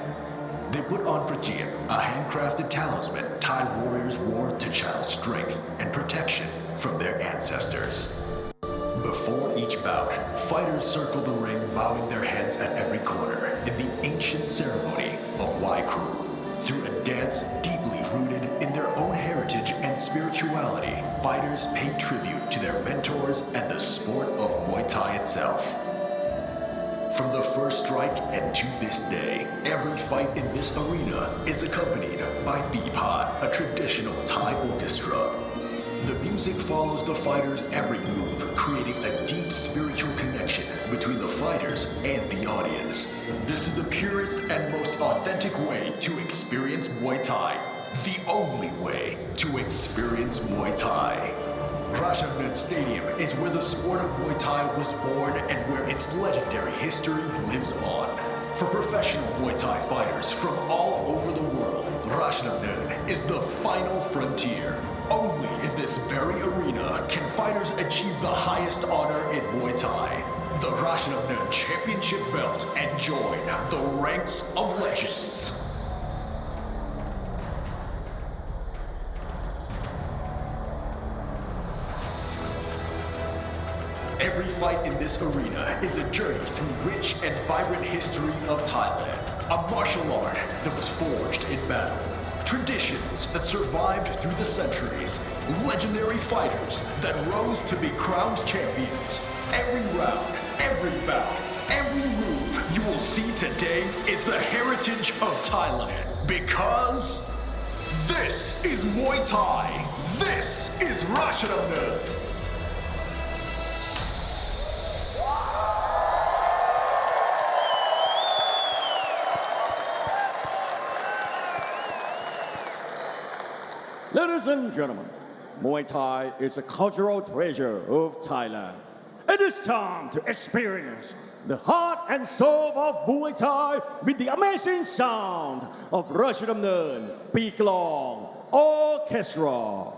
They put on prajit, a handcrafted talisman Thai warriors wore to channel strength and protection from their ancestors. Before each bout, fighters circle the ring, bowing their heads at every corner in the ancient ceremony of 𝐌𝐔𝐀𝐘𝐓𝐇𝐈𝐒. Through a dance deeply rooted in their own heritage and spirituality, fighters pay tribute to their mentors and the sport of Muay Thai itself. From the first strike and to this day, every fight in this arena is accompanied by 𝐓𝐇𝐈𝐒, a traditional Thai orchestra. The music follows the fighters' every move, creating a deep spiritual connection between the fighters and the audience. This is the purest and most authentic way to experience Muay Thai. The only way to experience Muay Thai. Rajadamnern Stadium is where the sport of Muay Thai was born and where its legendary history lives on. For professional Muay Thai fighters from all over the world, Rajadamnern is the final frontier. Only in this very arena can fighters achieve the highest honor in Muay Thai, the Rajadamnern Championship belt, and join the ranks of legends. Every fight in this arena is a journey through rich and vibrant history of Thailand, a martial art that was forged in battle. Traditions that survived through the centuries, legendary fighters that rose to be crowned champions. Every round, every bout, every move you will see today is the heritage of Thailand. Because this is Muay Thai. This is Rajadamnern. Ladies and gentlemen, Muay Thai is a cultural treasure of Thailand. It is time to experience the heart and soul of Muay Thai with the amazing sound of Rajadamnern Big Long Orchestra.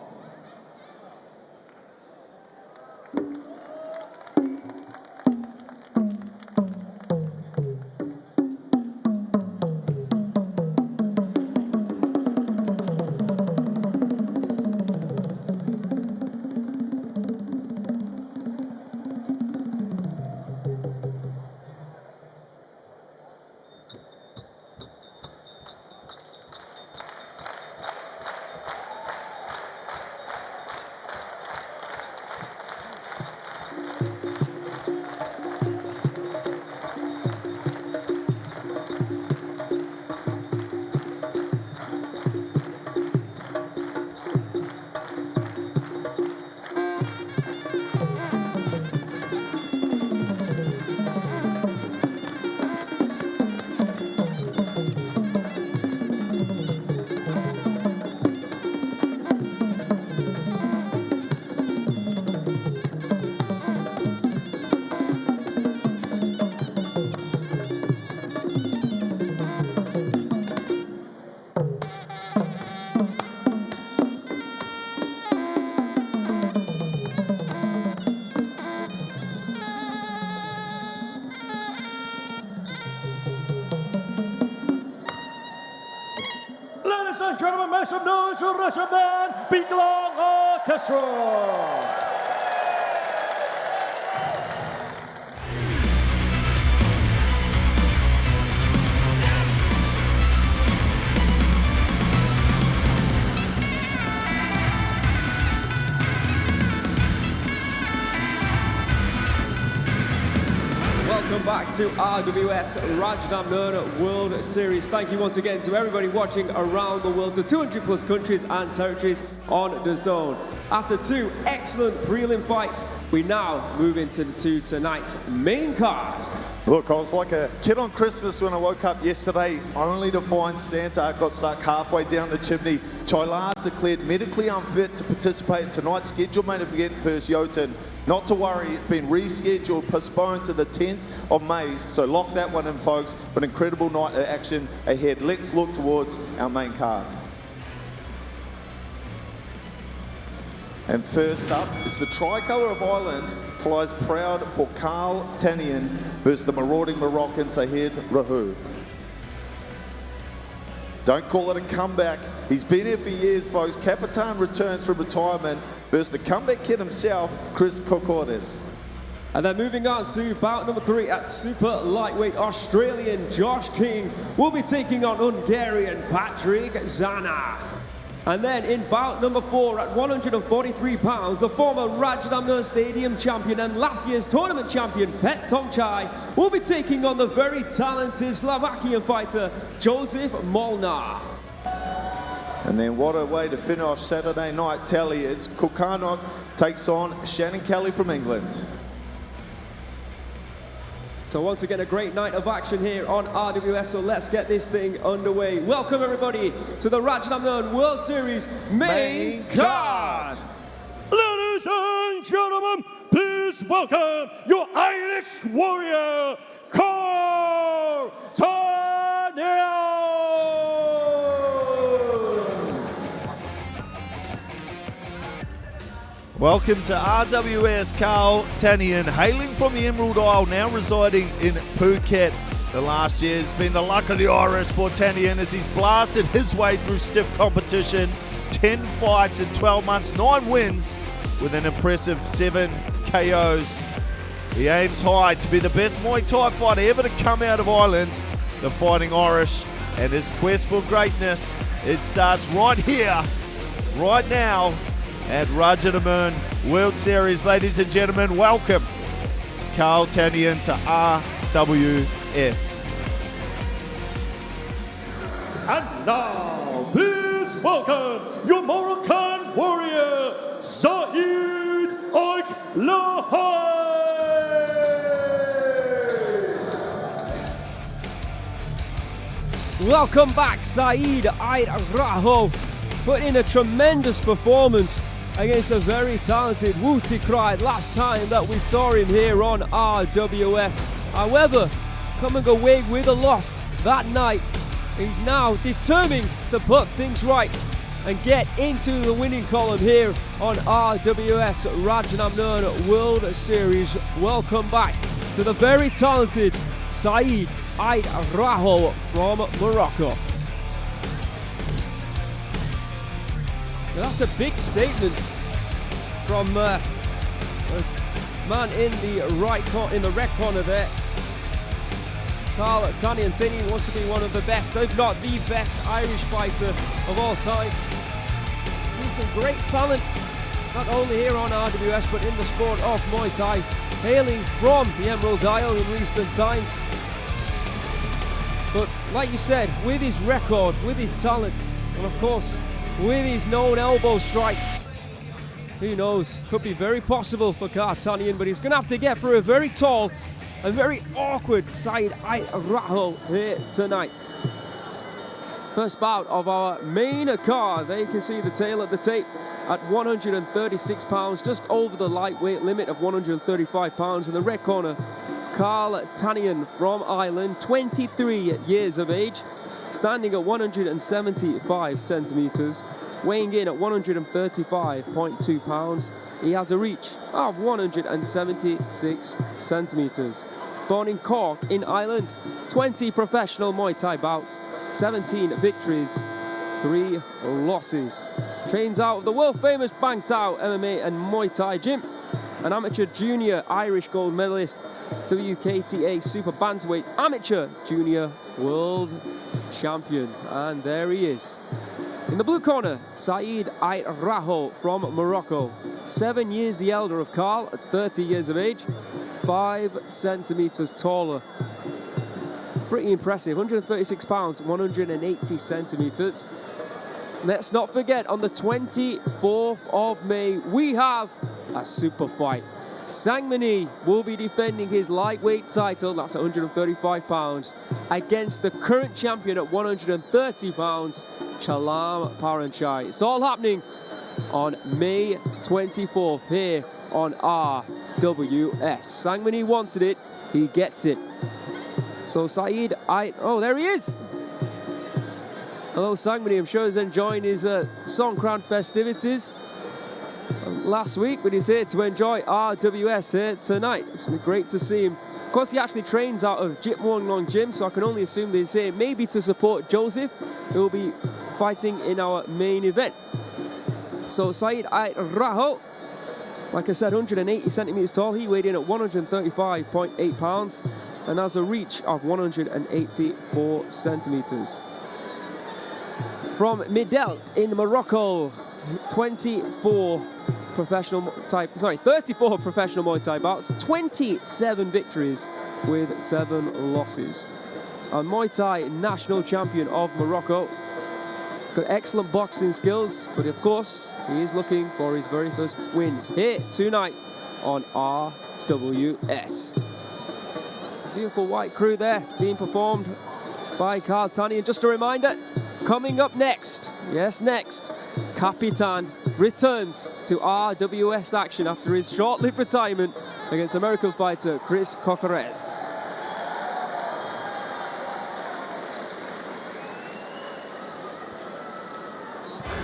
Ladies and gentlemen, make some noise for Rajadamnern Big Long Orchestra. welcome back to RWS Rajadamnern World Series. Thank you once again to everybody watching around the world, to 200 plus countries and territories on DAZN. After two excellent prelim fights, we now move into tonight's main card. Look, I was like a kid on Christmas when I woke up yesterday, only to find Santa got stuck halfway down the chimney. Chilard declared medically unfit to participate in tonight's scheduled main event versus 𝐓𝐇𝐈𝐒. Not to worry, it's been rescheduled, postponed to the 10th of May, so lock that one in, folks. But incredible night of action ahead. Let's look towards our main card. And first up is the tricolour of Ireland, flies proud for Karl Tannian versus the marauding Moroccan Raho. Don't call it a comeback. He's been here for years, folks. Capitan returns from retirement versus the comeback kid himself, Cocores. And then moving on to bout number 3 at super lightweight, Australian Josh King will be taking on Hungarian Patrik Szana. And then in bout number 4 at 143 pounds, the former Rajadamnern Stadium champion and last year's tournament champion Petthongchai will be taking on the very talented Slovakian fighter Jozef Molnar. And then what a way to finish off Saturday night tally. It's Kaokanok takes on Shannon from England. So once again, a great night of action here on RWS, so let's get this thing underway. Welcome everybody to the Rajadamnern World Series main card. Ladies and gentlemen, please welcome your Irish warrior, Karl Tannian. Welcome to RWS Karl Tannian, hailing from the Emerald Isle, now residing in Phuket. The last year has been the luck of the Irish for Tannian as he's blasted his way through stiff competition. 10 fights in 12 months, 9 wins with an impressive 7 KOs. He aims high to be the best Muay Thai fighter ever to come out of Ireland, the Fighting Irish, and his quest for greatness, it starts right here, right now, at Rajadamnern World Series. Ladies and gentlemen, welcome Karl Tannian to RWS. And now, please welcome your Moroccan warrior, 𝐓𝐿𝐒. Welcome back, 𝐓𝐿𝐒. Put in a tremendous performance against a very talented 𝐓𝐇𝐈𝐒 last time that we saw him here on RWS. However, coming away with a loss that night, he's now determined to put things right and get into the winning column here on RWS Rajadamnern World Series. Welcome back to the very talented 𝐓𝐿𝐒 from Morocco. Now that's a big statement from a man in the red corner there. Karl Tannian saying he wants to be one of the best, if not the best Irish fighter of all time. He's some great talent, not only here on RWS, but in the sport of Muay Thai, hailing from the Emerald Isle in recent times. But like you said, with his record, with his talent, and of course, with his known elbow strikes, who knows, could be very possible for Karl Tannian, but he's going to have to get through a very tall and very awkward 𝐓𝐿𝐒 here tonight. First bout of our main card. There you can see the tail of the tape at 136 pounds, just over the lightweight limit of 135 pounds. In the red corner, Karl Tannian from Ireland, 23 years of age, standing at 175 centimeters, weighing in at 135.2 pounds. He has a reach of 176 centimeters. Born in Cork in Ireland, 20 professional Muay Thai bouts, 17 victories, 3 losses. Trains out of the world famous Bang Tao MMA and Muay Thai gym. An amateur junior Irish gold medalist, 𝐷𝐀𝐃𝐈 super bantamweight amateur junior world champion. And there he is. In the blue corner, 𝐓𝐿𝐒 from Morocco. 7 years the elder of Karl at 30 years of age. 5 centimeters taller. Pretty impressive. 136 pounds, 180 centimeters. Let's not forget, on the 24th of May, we have a super fight. Sangmani will be defending his lightweight title, that's 135 pounds, against the current champion at 130 pounds, Petthongchai. It's all happening on May 24th here on RWS. Sangmani wanted it, he gets it. So Saeed, oh, there he is. Hello, Sangmani. I'm sure he's enjoying his Songkran festivities last week, but he's here to enjoy RWS here tonight. It's great to see him. Of course, he actually trains out of Jit Muang Long Gym, so I can only assume that he's here maybe to support Jozef, who will be fighting in our main event. So Saeed Raho, like I said, 180 centimeters tall. He weighed in at 135.8 pounds and has a reach of 184 centimeters. From Midelt in Morocco, 34 professional Muay Thai bouts, 27 victories with 7 losses. A Muay Thai national champion of Morocco. He's got excellent boxing skills, but of course, he is looking for his very first win here tonight on RWS. Beautiful white crew there being performed by Karl Tannian. Just a reminder, coming up next, yes, next, Capitan returns to RWS action after his short-lived retirement against American fighter Chris Cocores.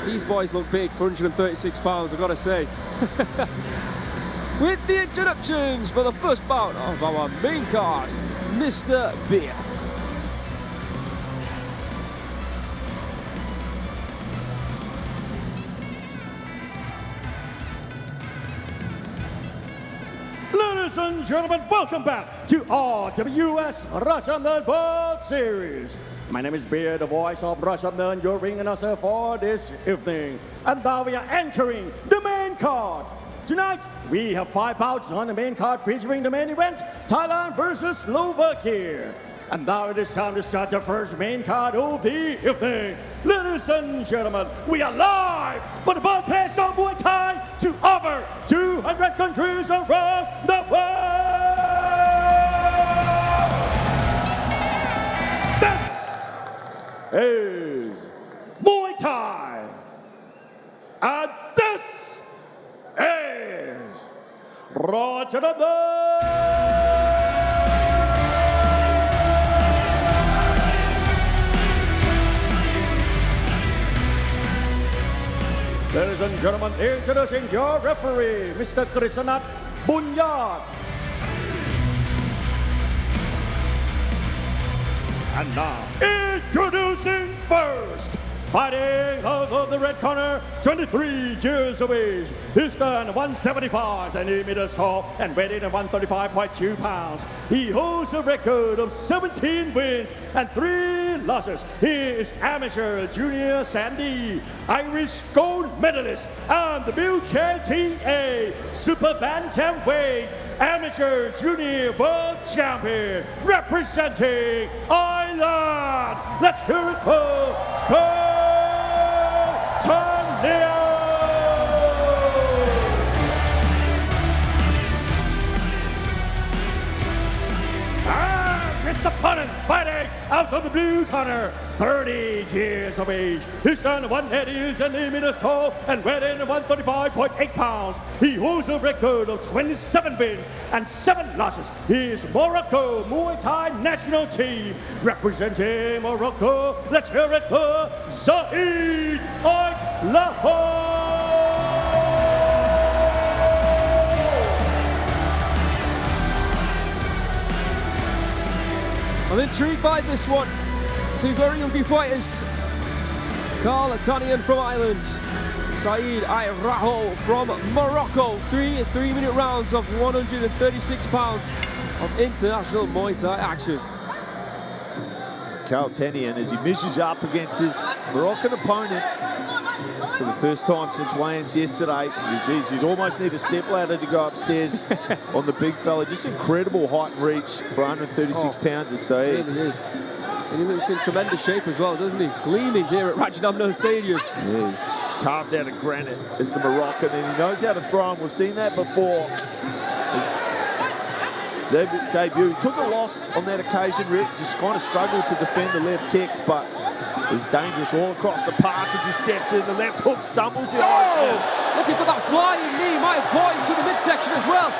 These boys look big for 136 pounds, I've got to say. With the introductions for the first bout of our main card, Mr. Beer. Ladies and gentlemen, welcome back to RWS Rajadamnern World Series. My name is Beer, the voice of Rajadamnern, your ring announcer for this evening. And now we are entering the main card. Tonight, we have 5 bouts on the main card featuring the main event, Thailand versus Slovakia. And now it is time to start the first main card of the evening. Ladies and gentlemen, we are live for the birthplace of Muay Thai to over 200 countries around the world. This is Muay Thai. And this is Rajadamnern. Ladies and gentlemen, introducing your referee, Mr. Krisanat Bunyad. And now, introducing first, fighting out of the red corner, 23 years of age. He stands 175 centimeters tall and weighed in at 135.2 pounds. He holds a record of 17 wins and 3 losses. He is amateur junior Sandy, Irish gold medalist, and the 𝐓𝐇𝐈𝐒 super bantamweight amateur junior world champion, representing Ireland. Let's hear it for Tannian. And his opponent fighting out of the blue corner, 30 years of age. He stands 180 centimeters tall and weighed in at 135.8 pounds. He holds a record of 27 wins and 7 losses. He is Morocco Muay Thai national team. Representing Morocco, let's hear it for Saeed Raho. I'm intrigued by this one. 2 very young fighters. Karl Tannian from Ireland, Saeed Raho from Morocco. 3 3-minute rounds of 136 pounds of international Muay Thai action. Karl Tannian, as he measures up against his Moroccan opponent for the first time since weigh-ins yesterday. Geez, you'd almost need a stepladder to go upstairs on the big fella. Just incredible height and reach for 136 pounds of Saeed. It really is. And he looks in tremendous shape as well, doesn't he? Gleaming here at Rajadamnern Stadium. Yes. Carved out of granite is the Moroccan, and he knows how to throw him. We've seen that before. His debut. He took a loss on that occasion, just kind of struggled to defend the left kicks, but is dangerous all across the park as he steps in. The left hook stumbles the Irishman. Looking for that flying knee, might have caught into the midsection as well.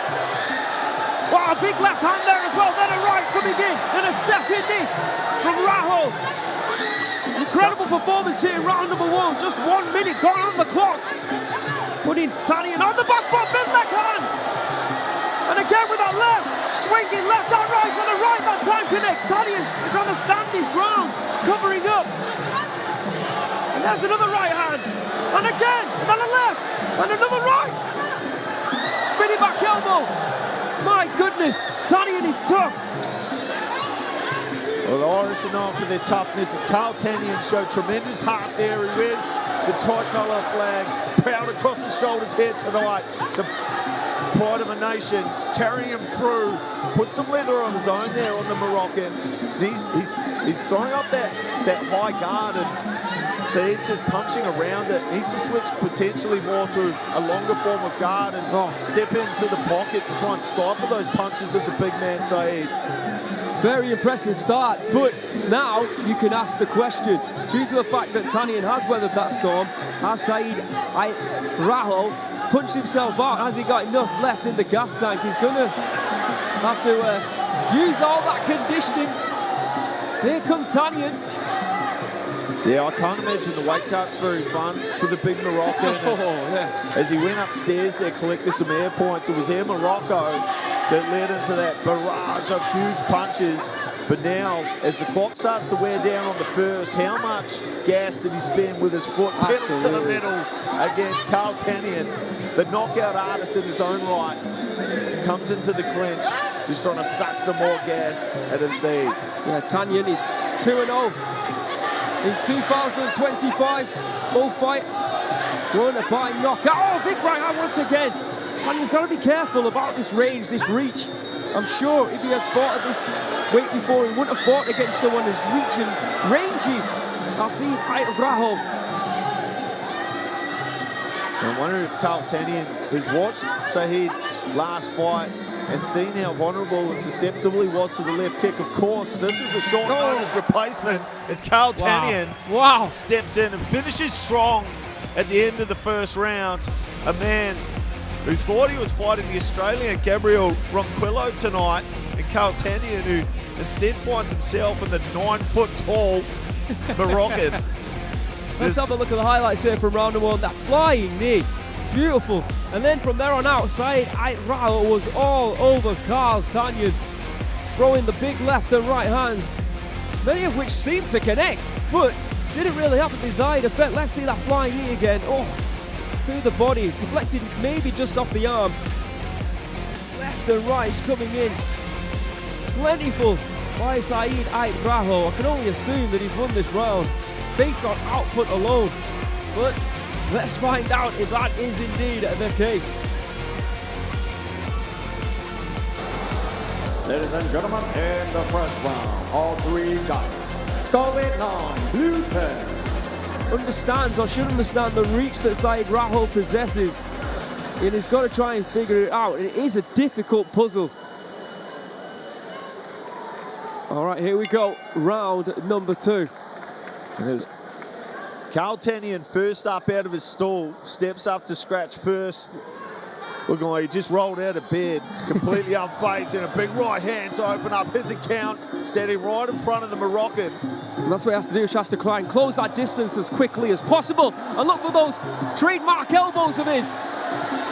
Wow, big left hand there as well, then a right coming in, then a step-in knee from Raho. Incredible performance here in round number 1, just 1 minute gone on the clock. Putting Tannian on the back foot, mid left hand. And again with that left, swinging left and right, and the right that time connects. Tannian's going to stand his ground, covering up. And there's another right hand, and again, and a left, and another right. Spinning back elbow. My goodness, Tannian is tough. Well, the Irish are known for their toughness, and Karl Tannian showed tremendous heart there. He wears the tricolour flag proud across his shoulders here tonight. The pride of a nation, carrying him through, put some leather on his own there on the Moroccan. He's throwing up that high guard, and so he's just punching around it. He needs to switch potentially more to a longer form of guard and step into the pocket to try and stifle those punches of the big man Saeed. Very impressive start, but now you can ask the question, due to the fact that Tannian has weathered that storm, has Raho punched himself out? Has he got enough left in the gas tank? He's going to have to use all that conditioning. Here comes Tannian. Yeah, I can't imagine the weight cut's very fun for the big Moroccan. As he went upstairs there, collected some air points. It was Air Morocco that led into that barrage of huge punches. But now, as the clock starts to wear down on the first, how much gas did he spend with his foot pedal to the middle against Karl Tannian, the knockout artist in his own right, comes into the clinch, just trying to suck some more gas at his seed. Yeah, Tannian is 2-0 in 2025. Bullfight won by knockout. Oh, big right hand once again. Tannian's got to be careful about this range, this reach. I'm sure if he has fought at this weight before, he wouldn't have fought against someone as reach and rangy as he Raho. I wonder if Karl Tannian has watched Saeed's last fight and seen how vulnerable and susceptible he was to the left kick. Of course, this is a short notice replacement as Karl Tannian steps in and finishes strong at the end of the first round. A man who thought he was fighting the Australian Gabriel Ronquillo tonight, and Karl Tannian, who instead finds himself in the 9-foot-tall Moroccan. Let's have a look at the highlights here from round number 1. That flying knee, beautiful. And then from there on out, Raho was all over Karl Tannian, throwing the big left and right hands, many of which seemed to connect, but didn't really have the desired effect. Let's see that flying knee again. Oh, to the body, deflected maybe just off the arm. Left and right coming in. Plentiful by Raho. I can only assume that he's won this round based on output alone. But let's find out if that is indeed the case. Ladies and gentlemen, in the first round, all three guys, starting on blue 10. Understands or should understand the reach that Raho possesses, and he's got to try and figure it out. It is a difficult puzzle. All right, here we go, round number 2. And there's Karl Tannian first up out of his stall, steps up to scratch first. Looking like he just rolled out of bed, completely unfazed, and a big right hand to open up his account, standing right in front of the Moroccan. And that's what he has to do, he has to try and close that distance as quickly as possible. And look for those trademark elbows of his.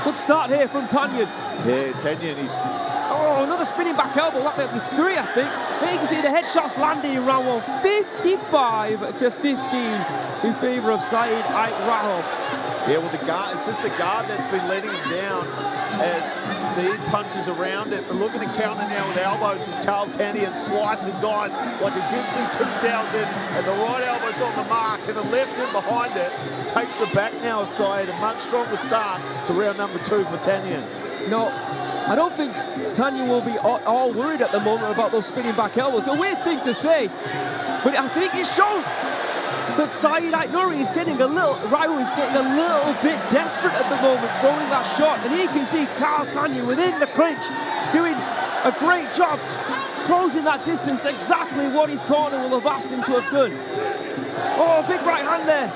Good start here from Tannian. Yeah, Tannian, he's... Oh, another spinning back elbow, that might be 3, I think. Here you can see the headshots landing in round 1, 55-15 in favor of Raho. Yeah, well, the guard, it's just the guard that's been letting him down as Saeed punches around it. But looking to counter now with elbows as Tannian slice and dice like a Gibson 2000. And the right elbow's on the mark and the left in behind it. Takes the back now aside. A much stronger start to round number 2 for Tannian. No, I don't think Tannian will be all worried at the moment about those spinning back elbows. A weird thing to say, but I think it shows that 𝐓𝐇𝐈𝐒 is getting a little, Raho is getting a little bit desperate at the moment, throwing that shot. And here you can see Tannian within the clinch doing a great job, closing that distance, exactly what his corner will have asked him to have done. Oh, big right hand there.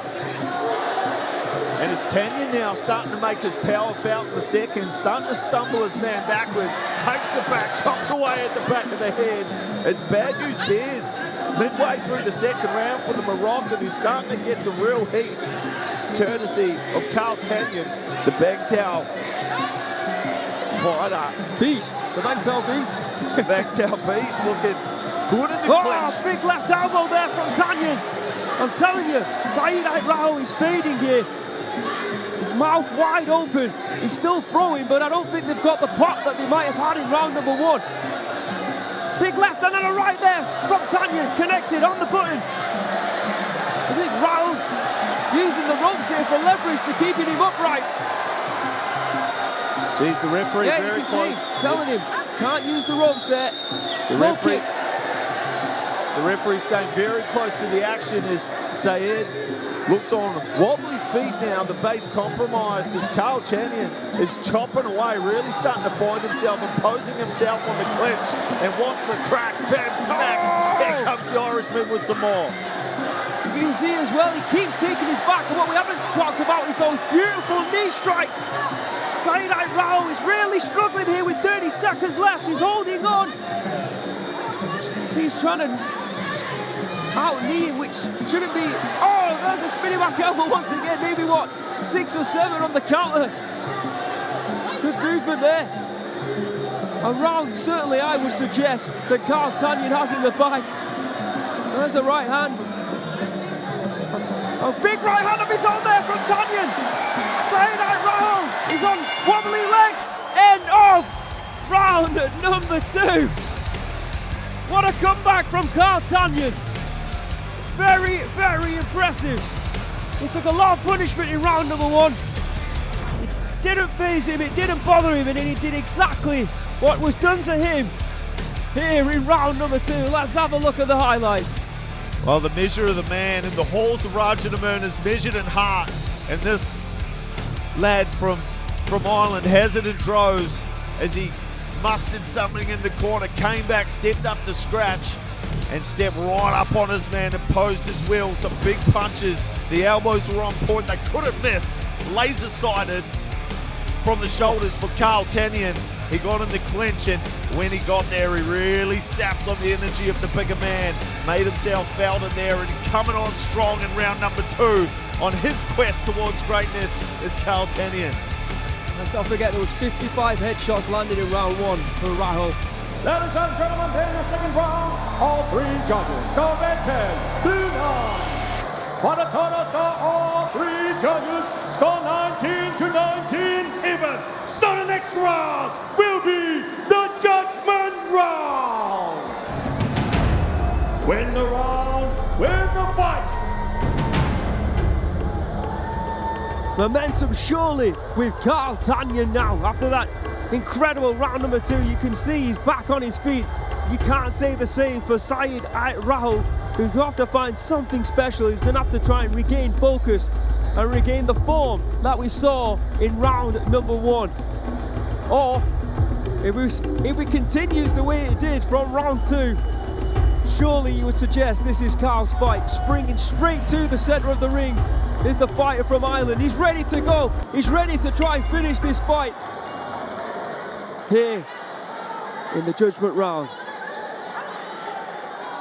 And it's Tannian now starting to make his power felt in the second, starting to stumble his man backwards, takes the back, chops away at the back of the head. It's bad news bears midway through the second round for the Moroccan, who's starting to get some real heat, courtesy of Tannian, the 𝐷𝐀𝐈𝐒 fighter. Beast, the 𝐷𝐀𝐈𝐒 beast. The 𝐷𝐀𝐈𝐒 beast looking good in the clinch. Big left elbow there from Tannian. I'm telling you, 𝐓𝐇𝐈𝐒 is fading here. Mouth wide open. He's still throwing, but I don't think they've got the pop that they might have had in round number 1. Big left and then a right there from Tannian, connected on the button. I think Raho's using the ropes here for leverage to keeping him upright. Jeez, the referee very close. Telling him, can't use the ropes there. The referee staying very close to the action as Saeed looks on wobbly feet now, the base compromised as Tannian is chopping away, really starting to find himself, imposing himself on the clinch, and wants the crack, bam, smack. Here comes the Irishman with some more. You can see as well, he keeps taking his back, and what we haven't talked about is those beautiful knee strikes. 𝐓𝐇𝐈𝐒 is really struggling here with 30 seconds left. He's holding on. See, he's trying to out-knee him, which shouldn't be. Oh, there's a spinning back elbow once again. Maybe, what, 6 or 7 on the counter. Good movement there. A round, certainly, I would suggest, that Tannian has in the bag. There's a right hand. A big right hand of his own there from Tannian. 𝐓𝐇𝐈𝐒 is on wobbly legs. End of round number 2. What a comeback from Tannian. Very, very impressive. He took a lot of punishment in round number 1. It didn't faze him, it didn't bother him, and he did exactly what was done to him here in round number 2. Let's have a look at the highlights. Well, the measure of the man in the halls of Rajadamnern is measured in heart, and this lad from Ireland has it in droves as he mustered something in the corner, came back, stepped up to scratch, and stepped right up on his man, imposed his will. Some big punches. The elbows were on point. They couldn't miss. Laser-sighted from the shoulders for Tannian. He got in the clinch, and when he got there, he really sapped on the energy of the bigger man. Made himself felt in there, and coming on strong in round number 2 on his quest towards greatness is Tannian. Let's not forget there was 55 headshots landed in round 1 for Raho. Ladies and gentlemen, in the second round, all 3 judges score 10, blue 9. For the total score, all 3 judges score 19 to 19 even. So the next round will be the judgment round. Win the round, win the fight. Momentum surely with Tannian now. After that incredible round number 2, you can see he's back on his feet. You can't say the same for Raho, who's going to have to find something special. He's going to have to try and regain focus and regain the form that we saw in round number 1. Or if it continues the way it did from round 2, surely you would suggest this is Karl's fight. Springing straight to the center of the ring is the fighter from Ireland. He's ready to go. He's ready to try and finish this fight here in the judgment round.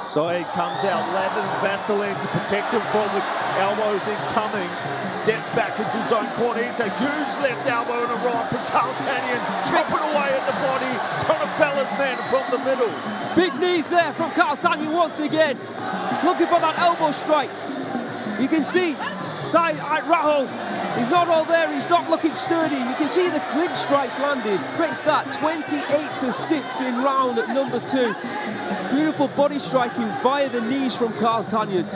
Saeed comes out, lathered in Vaseline to protect him from the elbows incoming. Steps back into his own corner. It's a huge left elbow and a right from Tannian, chopping away at the body, trying to fell his man from the middle. Big knees there from Tannian once again, looking for that elbow strike. You can see Raho He's not all there, he's not looking sturdy. You can see the clinch strikes landed. Great start, 28-6 in round number 2. Beautiful body striking via the knees from Karl Tannian.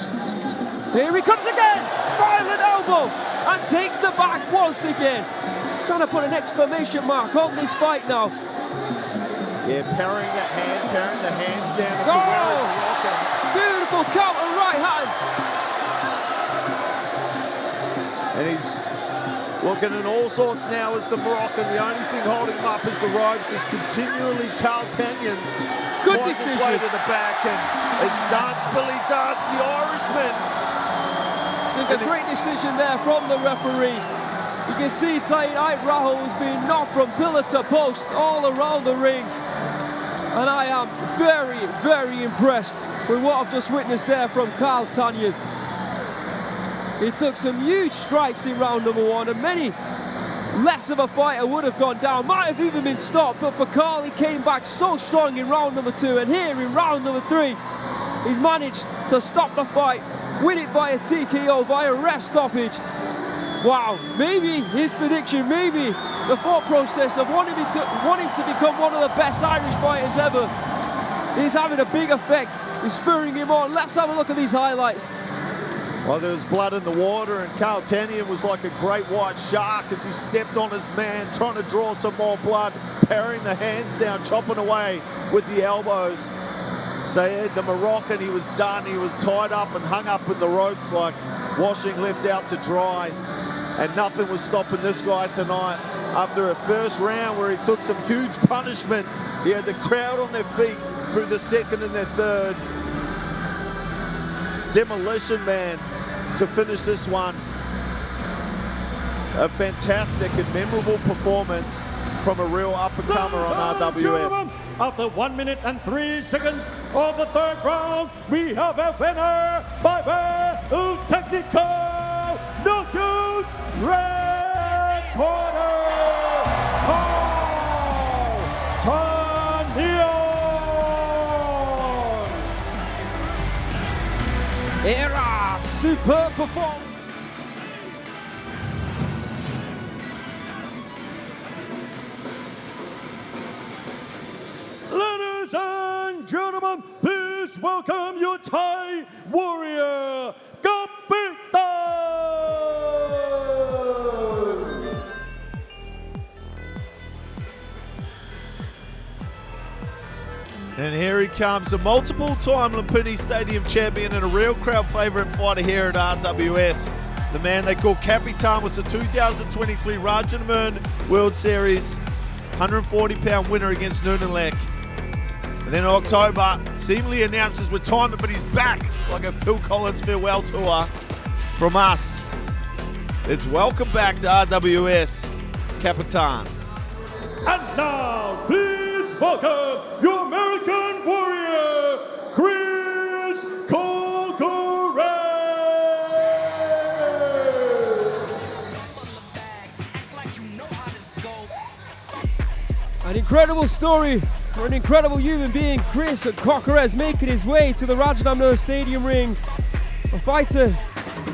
Here he comes again, violent elbow, and takes the back once again. Trying to put an exclamation mark on this fight now. Yeah, parrying the hands down. Oh! Beautiful counter right hand. And he's looking at all sorts now as the Moroccan. The only thing holding him up is the ropes. Is continually Karl Tannian. Good finds decision. his way to the back, and it's Billy Dance, the Irishman. I think a great decision there from the referee. You can see Raho has been knocked from pillar to post all around the ring. And I am very, very impressed with what I've just witnessed there from Karl Tannian. He took some huge strikes in round number 1, and many less of a fighter would have gone down, might have even been stopped, but for Karl, he came back so strong in round number 2, and here in round number 3, he's managed to stop the fight, win it by a TKO, via ref stoppage. Wow, maybe his prediction, maybe the thought process of wanting to become one of the best Irish fighters ever is having a big effect. He's spurring him on. Let's have a look at these highlights. Well, there was blood in the water, and Karl Tannian was like a great white shark as he stepped on his man, trying to draw some more blood, parrying the hands down, chopping away with the elbows. So the Moroccan, he was done. He was tied up and hung up in the ropes like washing left out to dry. And nothing was stopping this guy tonight. After a first round where he took some huge punishment, he had the crowd on their feet through the second and their third. Demolition Man to finish this one. A fantastic and memorable performance from a real up-and-comer on RWS. After 1 minute and 3 seconds of the third round, we have a winner by way of technical knockout, red corner, Tannian. Era, superb performance. Ladies and gentlemen, please welcome your Thai warrior, Capitan. And here he comes, a multiple-time Lumpini Stadium champion and a real crowd favourite fighter here at RWS. The man they call Capitan was the 2023 Rajadamnern World Series 140-pound winner against Neuschwander. And then in October, seemingly announced his retirement, but he's back like a Phil Collins farewell tour from us. It's welcome back to RWS, Capitan. And now, please welcome your American warrior, Cocores. An incredible story for an incredible human being, Chris Cocores, making his way to the Rajadamnern Stadium ring. A fighter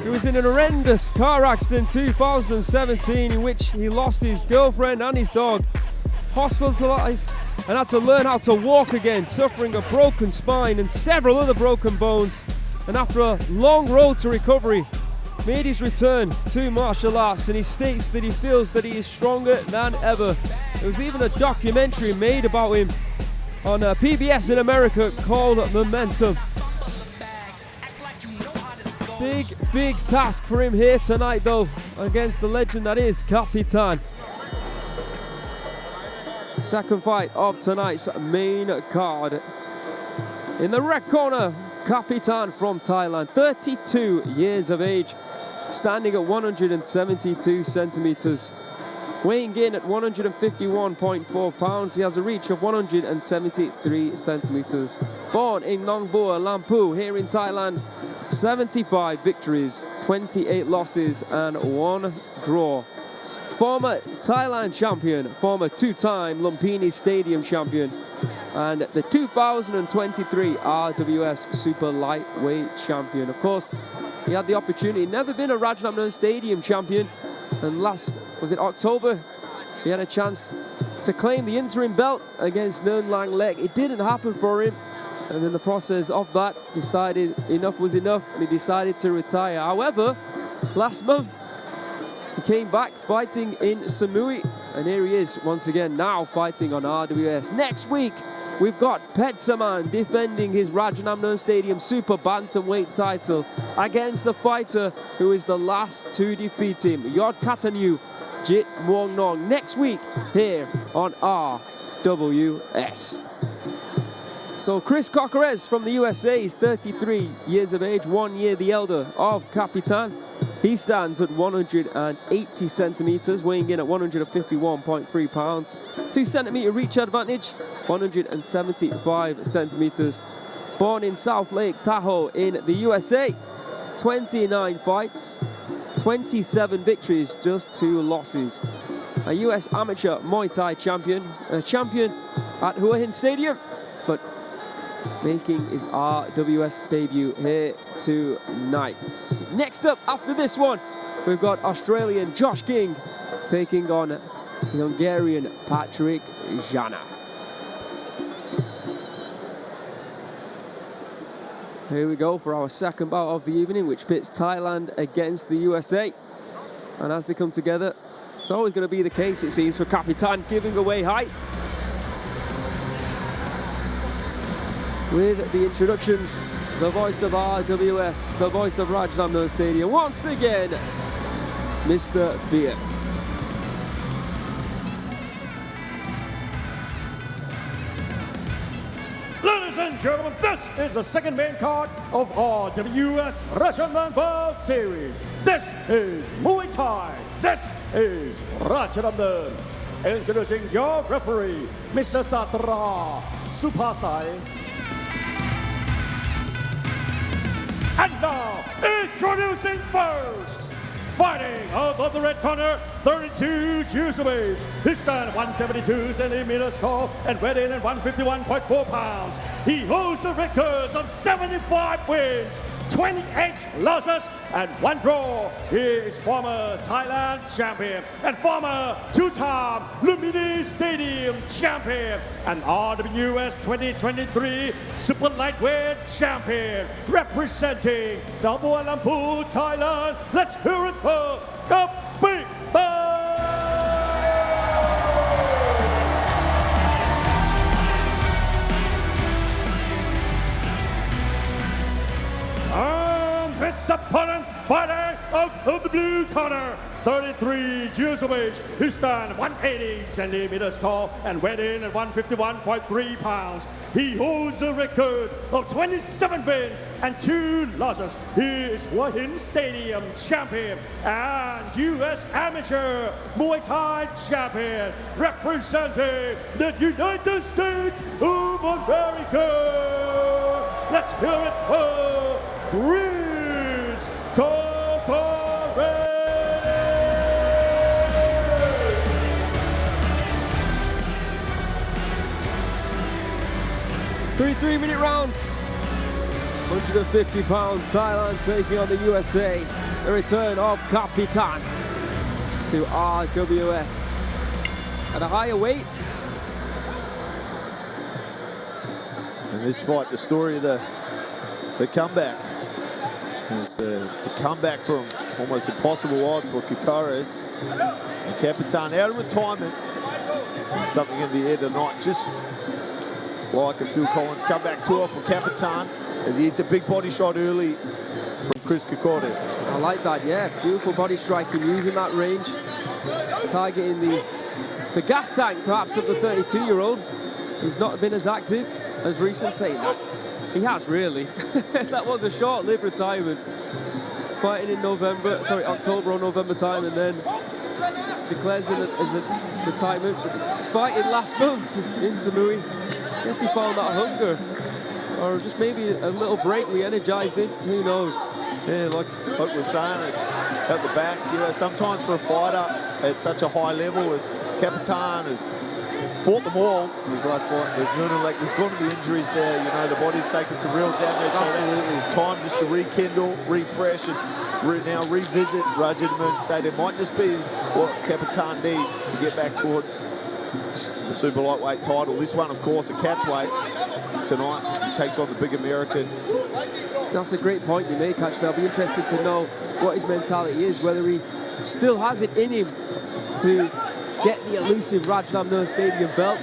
who was in an horrendous car accident in 2017 in which he lost his girlfriend and his dog, hospitalized, and had to learn how to walk again, suffering a broken spine and several other broken bones. And after a long road to recovery, made his return to martial arts, and he states that he feels that he is stronger than ever. There was even a documentary made about him on PBS in America called Momentum. Big task for him here tonight though, against the legend that is Capitan. Second fight of tonight's main card. In the red corner, Capitan from Thailand, 32 years of age, standing at 172 centimeters. Weighing in at 151.4 pounds, he has a reach of 173 centimeters. Born in Nong Bua, Lampu, here in Thailand, 75 victories, 28 losses and 1 draw. Former Thailand champion, former two-time Lumpini Stadium champion, and the 2023 RWS Super Lightweight champion. Of course, he had the opportunity, never been a Rajadamnern Stadium champion, And was it October, he had a chance to claim the interim belt against Neuschwander. It didn't happen for him. And in the process of that, decided enough was enough, and he decided to retire. However, last month, he came back fighting in Samui, and here he is once again now fighting on RWS. Next week, we've got Petthongchai defending his Rajadamnern Stadium Super Bantamweight title against the fighter who is the last to defeat him, 𝐓𝐇𝐈𝐒 Jit Muang Nong, next week here on RWS. So Chris Cocores from the USA is 33 years of age, 1 year the elder of Capitan. He stands at 180 centimeters, weighing in at 151.3 pounds. 2 centimeter reach advantage, 175 centimeters. Born in South Lake Tahoe in the USA, 29 fights, 27 victories, just 2 losses. A US amateur Muay Thai champion, a champion at Hua Hin Stadium, but making his RWS debut here tonight. Next up, after this one, we've got Australian Josh King taking on the Hungarian Patrik Szana. Here we go for our second bout of the evening, which pits Thailand against the USA. And as they come together, it's always going to be the case, it seems, for Capitan, giving away height. With the introductions, the voice of RWS, the voice of Rajadamnern Stadium, once again, Mr. Beer. Ladies and gentlemen, this is the second main card of RWS Rajadamnern Bout Series. This is Muay Thai. This is Rajadamnern. Introducing your referee, Mr. Satra Supasai. And now, introducing first, fighting out of the red corner, 32 years of age. He stands 172 centimeters tall and weighed in at 151.4 pounds. He holds a record of 75 wins, 28 losses, and 1 draw. He is former Thailand champion and former 2-time Lumpini Stadium champion and RWS 2023 Super Lightweight champion. Representing Kuala Lumpur, Thailand, let's hear it for Capitan! His opponent fighting out of the blue corner, 33 years of age. He stands 180 centimeters tall and weighed in at 151.3 pounds. He holds a record of 27 wins and 2 losses. He is Hua Hin Stadium champion and US amateur Muay Thai champion, representing the United States of America. Let's hear it for Cocores! 3-minute rounds. 150 pounds, Thailand taking on the USA. The return of Capitan to RWS at a higher weight. And this fight, the story of the comeback. It's the comeback from almost impossible odds for Cocores. And Capitan out of retirement. And something in the air tonight, just like a Phil Collins comeback tour for Capitan as he hits a big body shot early from Chris Cocores. I like that, yeah. Beautiful body striking, using that range. Targeting the gas tank, perhaps, of the 32-year-old, who's not been as active as recent. Saying that, he has really. That was a short-lived retirement. Fighting in October or November time, and then declares it as a retirement. Fighting last month in Samui. I guess he found that hunger, or just maybe a little break re-energized him. Who knows? Yeah, like we're saying at the back, you know, sometimes for a fighter at such a high level as Capitan has fought them all in his last fight. There's going to be injuries there. You know, the body's taken some real damage. Absolutely. So time just to rekindle, refresh, and now revisit Rajadamnern Stadium. Might just be what Capitan needs to get back towards the super lightweight title. This one, of course, a catchweight tonight. He takes on the big American. That's a great point you make, actually. I'll be interested to know what his mentality is, whether he still has it in him to get the elusive Rajadamnern Stadium belt.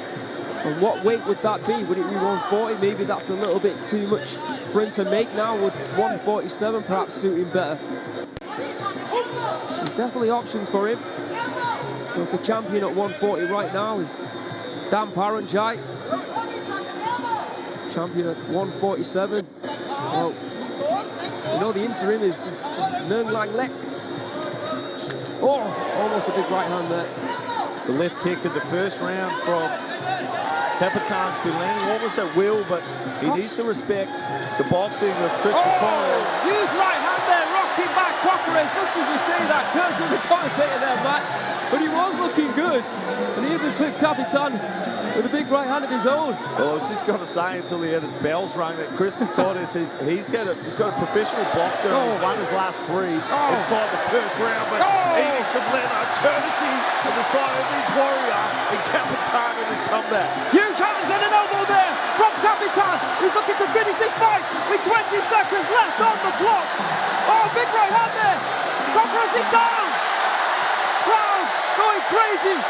And what weight would that be? Would it be 140? Maybe that's a little bit too much for him to make now. Would 147 perhaps suit him better? There's definitely options for him. So the champion at 140 right now is Petthongchai. Champion at 147. Well, you know the interim is 𝐷𝐁𝐿𝐒. Oh, almost a big right hand there. The left kick in the first round from Capitan's been landing almost at will, but he needs to respect the boxing of Cocores. Huge right hand there, rocking back Cocores, just as you say that, cursing the commentator there, Matt. But he was looking good, and he even clipped Capitan with a big right hand of his own. Well, I was just going to say until he had his bells rung that Cocores, he's got a professional boxer and he's won his last 3 inside the first round, but eating some leather, courtesy of the Siamese warrior in Capitan in his comeback. Huge hand and an elbow there from Capitan. He's looking to finish this fight with 20 seconds left on the clock. Oh, big right hand there. Cocores is down. Crowd going crazy.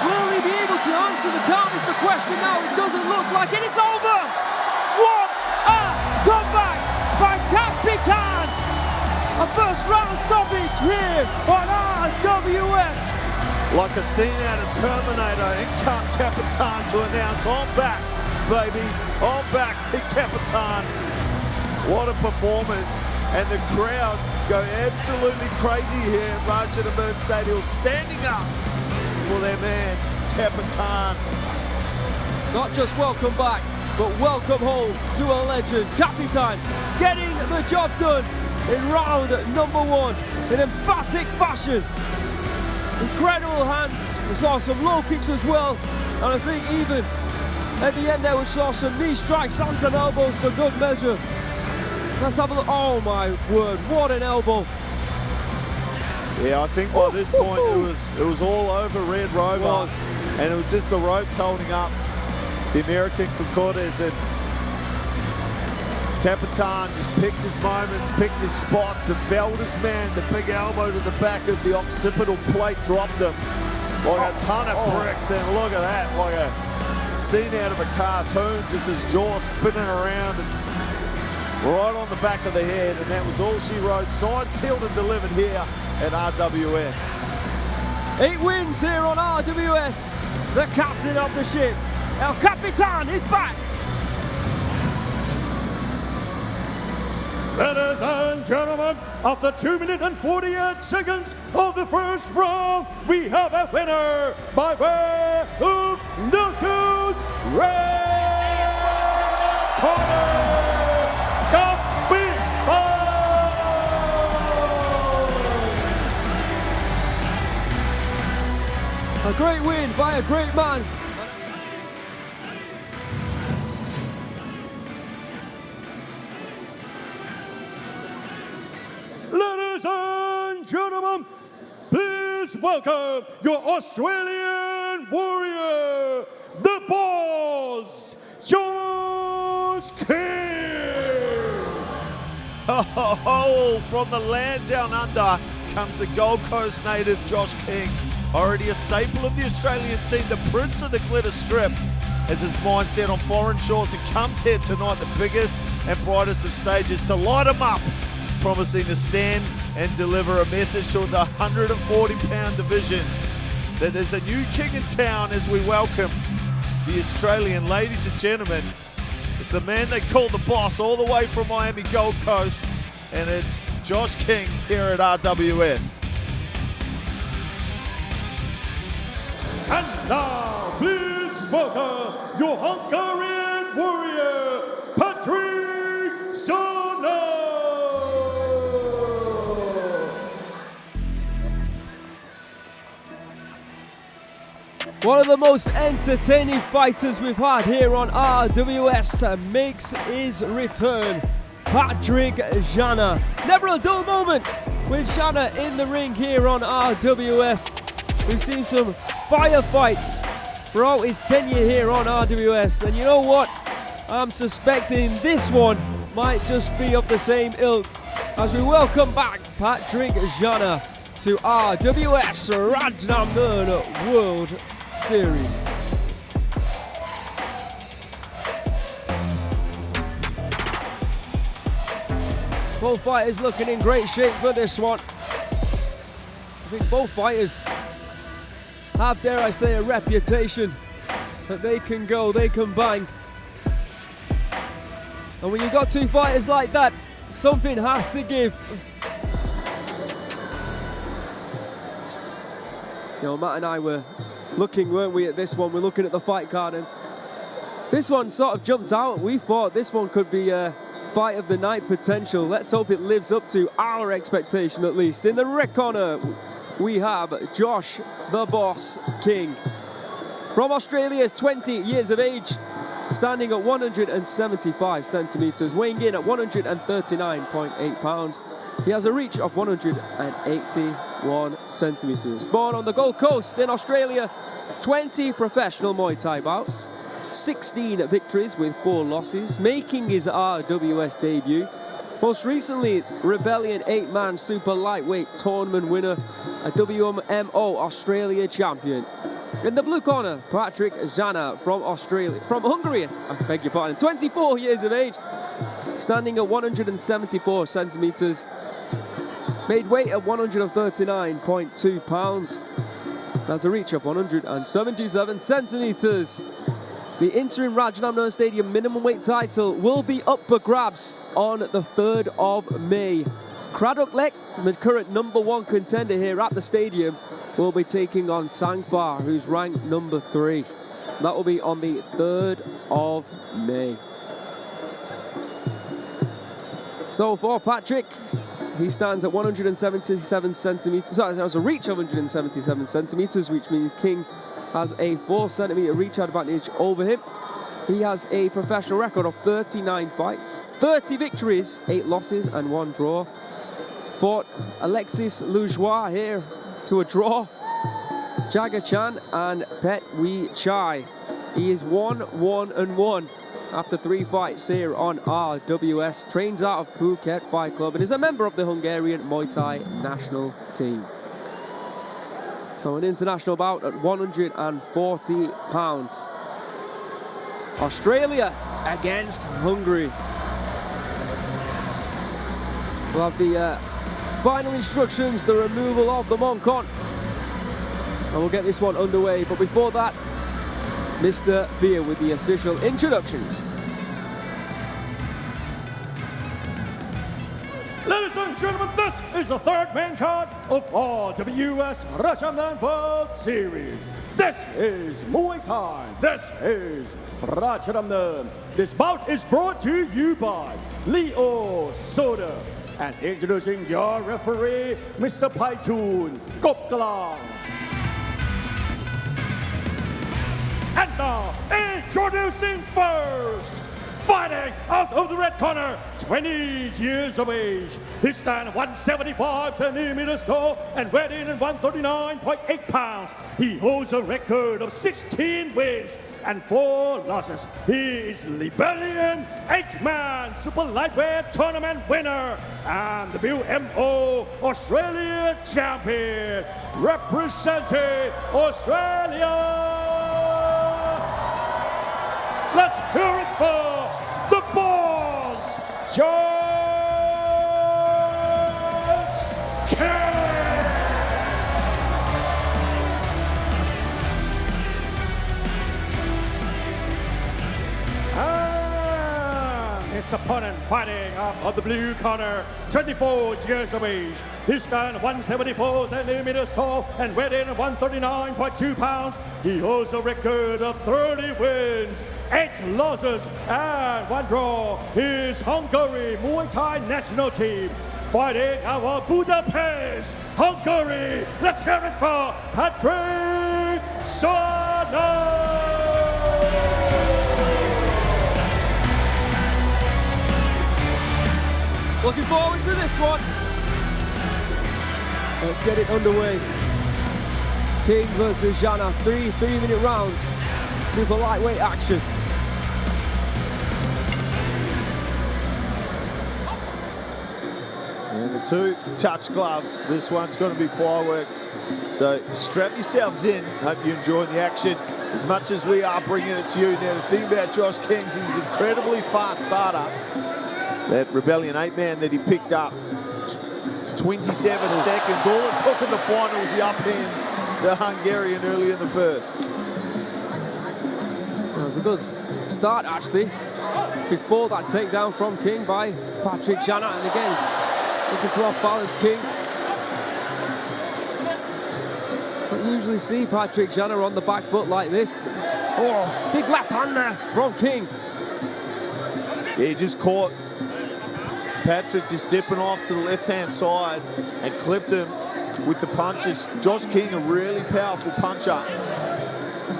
Will he be able to answer the count is the question now. It doesn't look like it. It's over. What a comeback by Capitan. A first round stoppage here on RWS. Like a scene out of Terminator, in comes Capitan to announce, I'm back, baby. I'm back, see Capitan. What a performance. And the crowd go absolutely crazy here at Rajadamnern Stadium, standing up for their man, Capitan. Not just welcome back, but welcome home to a legend. Capitan getting the job done in round number 1 in emphatic fashion. Incredible hands. We saw some low kicks as well. And I think even at the end there we saw some knee strikes and some elbows for good measure. Let's have a look. Oh my word, what an elbow. Yeah, I think by this point it was all over Red Rover, and it was just the ropes holding up the American Cocores, and Capitan just picked his moments, picked his spots, and felled his man. The big elbow to the back of the occipital plate dropped him like a ton of bricks, and look at that, like a scene out of a cartoon, just his jaw spinning around and right on the back of the head, and that was all she wrote. Signed, sealed, and delivered here at RWS. 8 wins here on RWS. The captain of the ship, El Capitan, is back. Ladies and gentlemen, after 2 minutes and 48 seconds of the first round, we have a winner by way of knockout A great win by a great man. Ladies and gentlemen, please welcome your Australian warrior, the boss, Jozef. Oh, from the land down under comes the Gold Coast native Josh King. Already a staple of the Australian scene, the prince of the glitter strip, has his mind set on foreign shores and comes here tonight, the biggest and brightest of stages, to light him up, promising to stand and deliver a message to the 140-pound division that there's a new king in town as we welcome the Australian. Ladies and gentlemen, it's the man they call the boss, all the way from Miami Gold Coast, and it's Josh King here at RWS. And now, please welcome your Hungarian warrior, Patrik Szana. One of the most entertaining fighters we've had here on RWS makes his return. Patrik Szana. Never a dull moment with Szana in the ring here on RWS. We've seen some firefights throughout his tenure here on RWS, and you know what? I'm suspecting this one might just be of the same ilk as we welcome back Patrik Szana to RWS Rajadamnern World Series. Both fighters looking in great shape for this one. I think both fighters have, dare I say, a reputation that they can go, they can bang. And when you've got two fighters like that, something has to give. You know, Matt and I were looking, weren't we, at this one? We're looking at the fight card, and this one sort of jumped out. We thought this one could be a fight of the night potential. Let's hope it lives up to our expectation, at least. In the red corner, we have Josh the Boss King. From Australia, is 20 years of age, standing at 175 centimeters, weighing in at 139.8 pounds. He has a reach of 181 centimeters. Born on the Gold Coast in Australia, 20 professional Muay Thai bouts, 16 victories with 4 losses, making his RWS debut. Most recently, Rebellion 8-man super lightweight tournament winner, a WMO Australia champion. In the blue corner, Patrik Szana from Hungary, I beg your pardon, 24 years of age, standing at 174 centimeters, made weight at 139.2 pounds. That's a reach of 177 centimeters. The interim Rajadamnern Stadium minimum weight title will be up for grabs on the 3rd of May. Kradok, the current #1 contender here at the stadium, will be taking on Sangfar, who's ranked #3. That will be on the 3rd of May. So for Patrik, he stands at 177 centimeters. Sorry, has a reach of 177 centimeters, which means King has a 4 centimeter reach advantage over him. He has a professional record of 39 fights, 30 victories, 8 losses and 1 draw. Fought Alexis Lujois here to a draw, Jagachan and Petthongchai. He is 1-1-1 after 3 fights here on RWS. Trains out of Phuket Fight Club and is a member of the Hungarian Muay Thai national team. So an international bout at 140 pounds. Australia against Hungary. We'll have the final instructions, the removal of the Moncon. And we'll get this one underway. But before that, Mr. Beer with the official introductions. Ladies and gentlemen, this is the 3rd main card of RWS Rajadamnern World Series. This is Muay Thai. This is Rajadamnern. This bout is brought to you by Leo Soda. And introducing your referee, Mr. Petthongchai. And now, introducing first, fighting out of the red corner, 20 years of age. He stands 175 centimeters tall and weighed in at 139.8 pounds. He holds a record of 16 wins and 4 losses. He is Rebellion 8-man super lightweight tournament winner and the WMO Australia champion, representing Australia. Let's hear it for the boss, Jozef. His opponent fighting up on the blue corner, 24 years of age. He stands 174 centimeters tall and weighed in at 139.2 pounds. He holds a record of 30 wins, 8 losses and 1 draw. His Hungary Muay Thai national team fighting out of Budapest, Hungary. Let's hear it for Patrik Szana. Looking forward to this one. Let's get it underway. King versus Szana, three-minute rounds. Super lightweight action. And the two touch gloves. This one's going to be fireworks. So strap yourselves in. Hope you're enjoying the action as much as we are bringing it to you. Now, the thing about Josh King's, he's an incredibly fast starter. That Rebellion 8-man that he picked up, 27 seconds. All it took in the final was the uphands, the Hungarian early in the first. That was a good start, actually, before that takedown from King by Patrik Szana. And again, looking to off-balance King. Don't usually see Patrik Szana on the back foot like this. Oh, big left hand there from King. Yeah, he just caught Patrik just dipping off to the left-hand side and clipped him with the punches. Josh King, a really powerful puncher.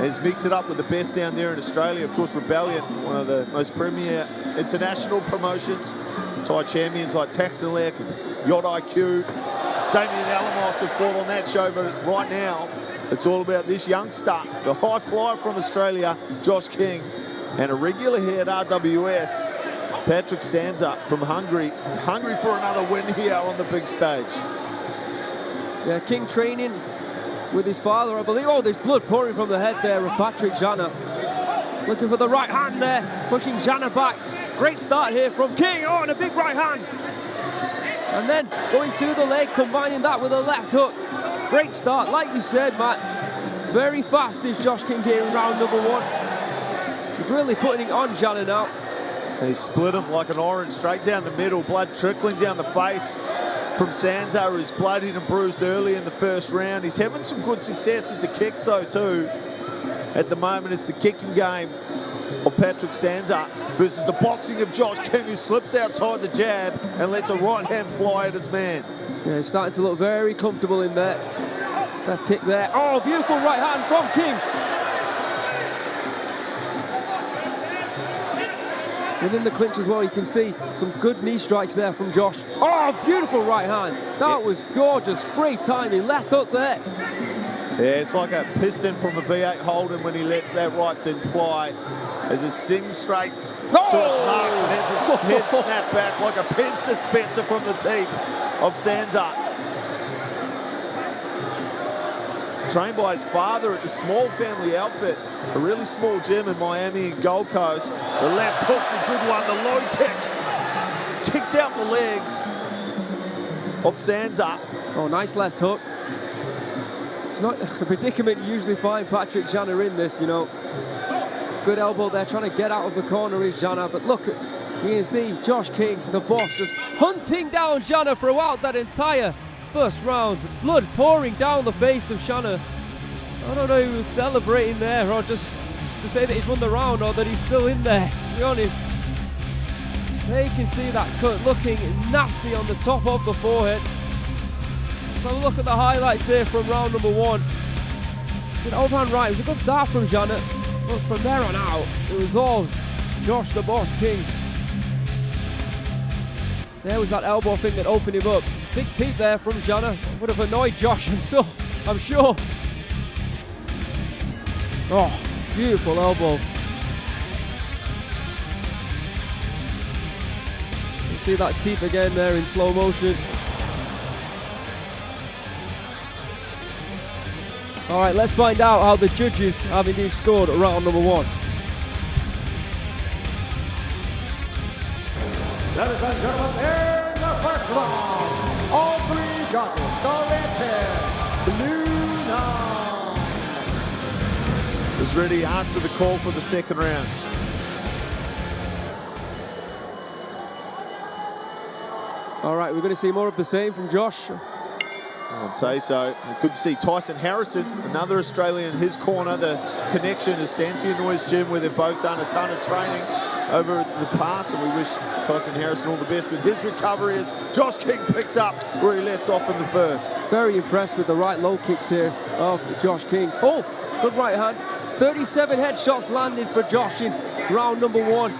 He's mixed it up with the best down there in Australia. Of course, Rebellion, one of the most premier international promotions. Thai champions like Taxilek, 𝐷𝐀𝐈𝐒, Damien Alamos have fought on that show, but right now, it's all about this youngster, the high flyer from Australia, Josh King, and a regular here at RWS, Patrik Szana from Hungary. Hungry for another win here on the big stage. Yeah, King training with his father, I believe. Oh, there's blood pouring from the head there of Patrik Szana. Looking for the right hand there, pushing Szana back. Great start here from King. Oh, and a big right hand. And then going to the leg, combining that with a left hook. Great start, like you said, Matt. Very fast is Josh King here in round number one. He's really putting it on Szana now. And he split him like an orange, straight down the middle, blood trickling down the face from Szana, who's bloodied and bruised early in the first round. He's having some good success with the kicks, though, too. At the moment, it's the kicking game of Patrik Szana versus the boxing of Josh King, who slips outside the jab and lets a right hand fly at his man. Yeah, he's starting to look very comfortable in there. Left kick there. Oh, beautiful right hand from King. Within the clinch as well, you can see some good knee strikes there from Josh. Oh, beautiful right hand. That was gorgeous. Great timing. Left hook there. Yeah, it's like a piston from a V8 Holden when he lets that right thing fly. As it sings straight to its mark and has its head snap back like a Pez dispenser from the teeth of Szana. Trained by his father at the small family outfit, a really small gym in Miami and Gold Coast. The left hook's a good one, the low kick. Kicks out the legs of Szana. Oh, nice left hook. It's not a predicament you usually find Patrik Szana in this, you know. Good elbow there, trying to get out of the corner is Szana, but look, you can see Josh King, the boss, just hunting down Szana throughout that entire first round. Blood pouring down the face of Szana. I don't know if he was celebrating there or just to say that he's won the round or that he's still in there, to be honest. There you can see that cut looking nasty on the top of the forehead. So look at the highlights here from round number one. Good overhand right, it was a good start from Szana. But from there on out, it was all Josh the Boss King. There was that elbow thing that opened him up. Big teeth there from Szana. Would have annoyed Josh, I'm sure. Oh, beautiful elbow. You see that teeth again there in slow motion. All right, let's find out how the judges have indeed scored round number one. Ladies and gentlemen, in the first round, all three judges scored 10. Blue 9. Was ready to answer the call for the second round. All right, we're going to see more of the same from Josh. I'd say so. Good to see Tyson Harrison, another Australian in his corner. The connection is Tannian's gym, where they've both done a ton of training over the past, and we wish Tyson Harrison all the best with his recovery as Josh King picks up where he left off in the first. Very impressed with the right low kicks here of Josh King. Oh, good right hand. 37 headshots landed for Josh in round number one.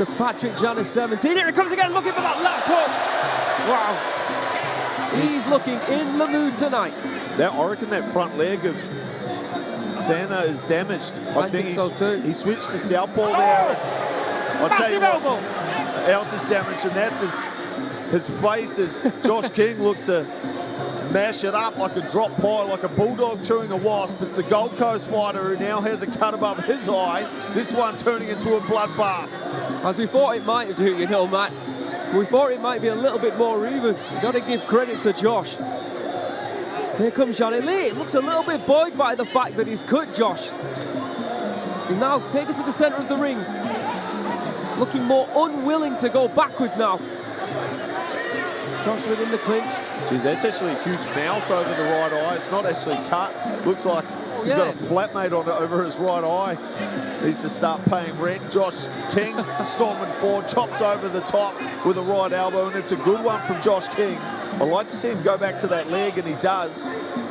to Patrik, Szana 17. Here it comes again, looking for that left hook. Wow. He's looking in the mood tonight. I reckon that front leg of Szana is damaged. I think so too. He switched to southpaw there. I'll tell you Massive what elbow. else is damaged, and that's his face as Josh King looks to mash it up like a drop pie, like a bulldog chewing a wasp. It's the Gold Coast fighter who now has a cut above his eye. This one turning into a bloodbath. As we thought it might do, you know, Matt. We thought it might be a little bit more even. Got to give credit to Josh. Here comes Shannon. It looks a little bit buoyed by the fact that he's cut Josh. He's now taken to the center of the ring. Looking more unwilling to go backwards now. Josh within the clinch. Geez, that's actually a huge mouse over the right eye. It's not actually cut. Looks like he's got a flatmate on it over his right eye. Needs to start paying rent. Josh King storming forward, chops over the top with a right elbow, and it's a good one from Josh King. I'd like to see him go back to that leg, and he does.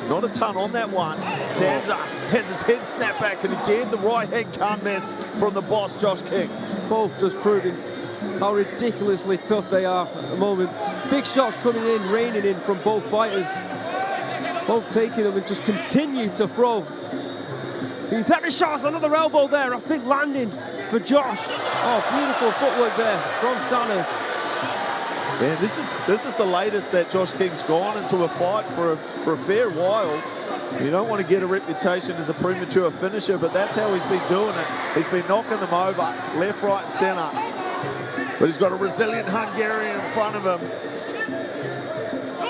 Not a ton on that one. Szana has his head snapped back, and again, the right hand can't miss from the boss, Josh King. Both just proving how ridiculously tough they are at the moment. Big shots coming in, raining in from both fighters. Both taking them and just continue to throw. These heavy shots, another elbow there, I think landing for Josh. Oh, beautiful footwork there from Szana. Yeah, this is the latest that Josh King's gone into a fight for a fair while. You don't want to get a reputation as a premature finisher, but that's how he's been doing it. He's been knocking them over, left, right, and center. But he's got a resilient Hungarian in front of him.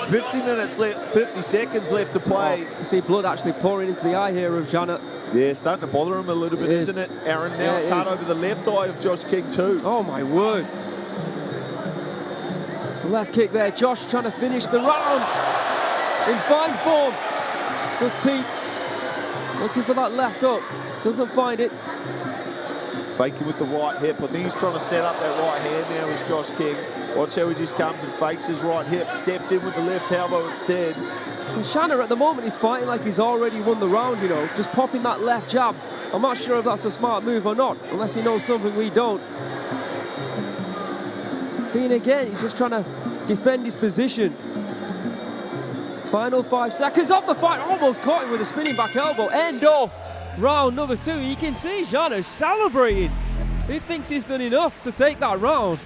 50 minutes left, 50 seconds left to play. You can see blood actually pouring into the eye here of Szana. Yeah, starting to bother him a little bit, isn't it? Aaron now cut over the left eye of Josh King too. Oh my word. Left kick there, Josh trying to finish the round in fine form. Good teep, looking for that left hook, doesn't find it. Faking with the right hip. I think he's trying to set up that right hand now as Josh King. Watch how he just comes and fakes his right hip, steps in with the left elbow instead. And Szana at the moment is fighting like he's already won the round, you know, just popping that left jab. I'm not sure if that's a smart move or not, unless he knows something we don't. Seeing again, he's just trying to defend his position. Final 5 seconds of the fight, almost caught him with a spinning back elbow. End of round number 2. You can see Szana celebrating. He thinks he's done enough to take that round.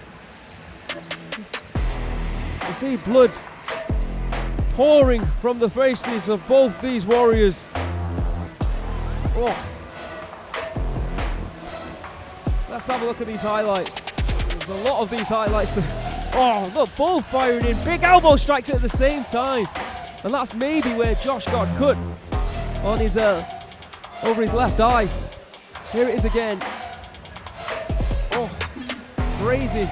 You see blood pouring from the faces of both these warriors. Oh. Let's have a look at these highlights. There's a lot of these highlights. Oh, look, both firing in. Big elbow strikes at the same time. And that's maybe where Josh got cut on his, over his left eye. Here it is again. Oh, crazy.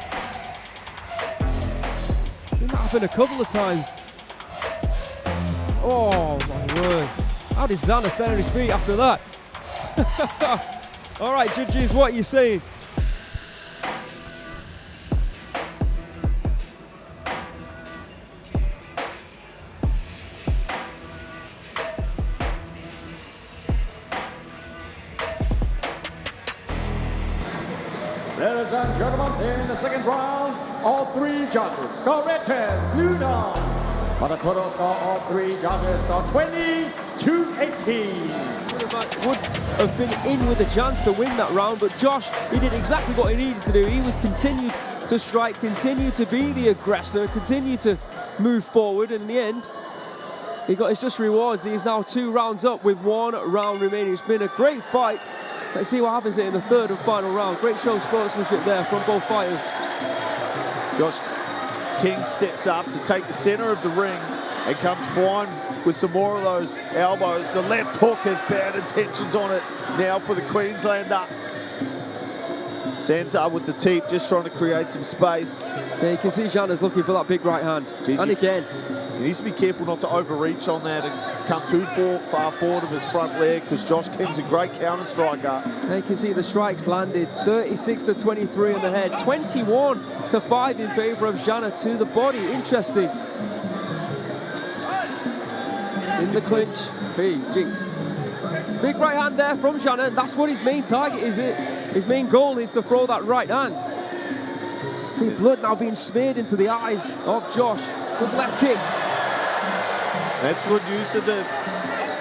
That happened a couple of times. Oh my word. How did Szana stand on his feet after that? All right, judges, what are you saying? Ladies and gentlemen, in the second round, all 3 judges got written, blue down. For the total score, all 3 judges got 20-18. Would have been in with a chance to win that round, but Josh, he did exactly what he needed to do. He was continued to strike, continued to be the aggressor, continued to move forward, and in the end, he got his just rewards. He is now 2 rounds up with 1 round remaining. It's been a great fight. Let's see what happens here in the 3rd and final round. Great show of sportsmanship there from both fighters. Josh King steps up to take the center of the ring and comes flying with some more of those elbows. The left hook has bad intentions on it now for the Queenslander. Szana with the teep, just trying to create some space. Yeah, you can see Szana's looking for that big right hand. Jeez, and again. He needs to be careful not to overreach on that and come too far forward of his front leg, because Josh King's a great counter striker. You can see the strikes landed. 36-23 on the head. 21-5 in favor of Szana to the body. Interesting. In the clinch. Hey, jinx. Big right hand there from Szana, and that's what his main target is. His main goal is to throw that right hand. See blood now being smeared into the eyes of Josh. Good left kick. That's good use of the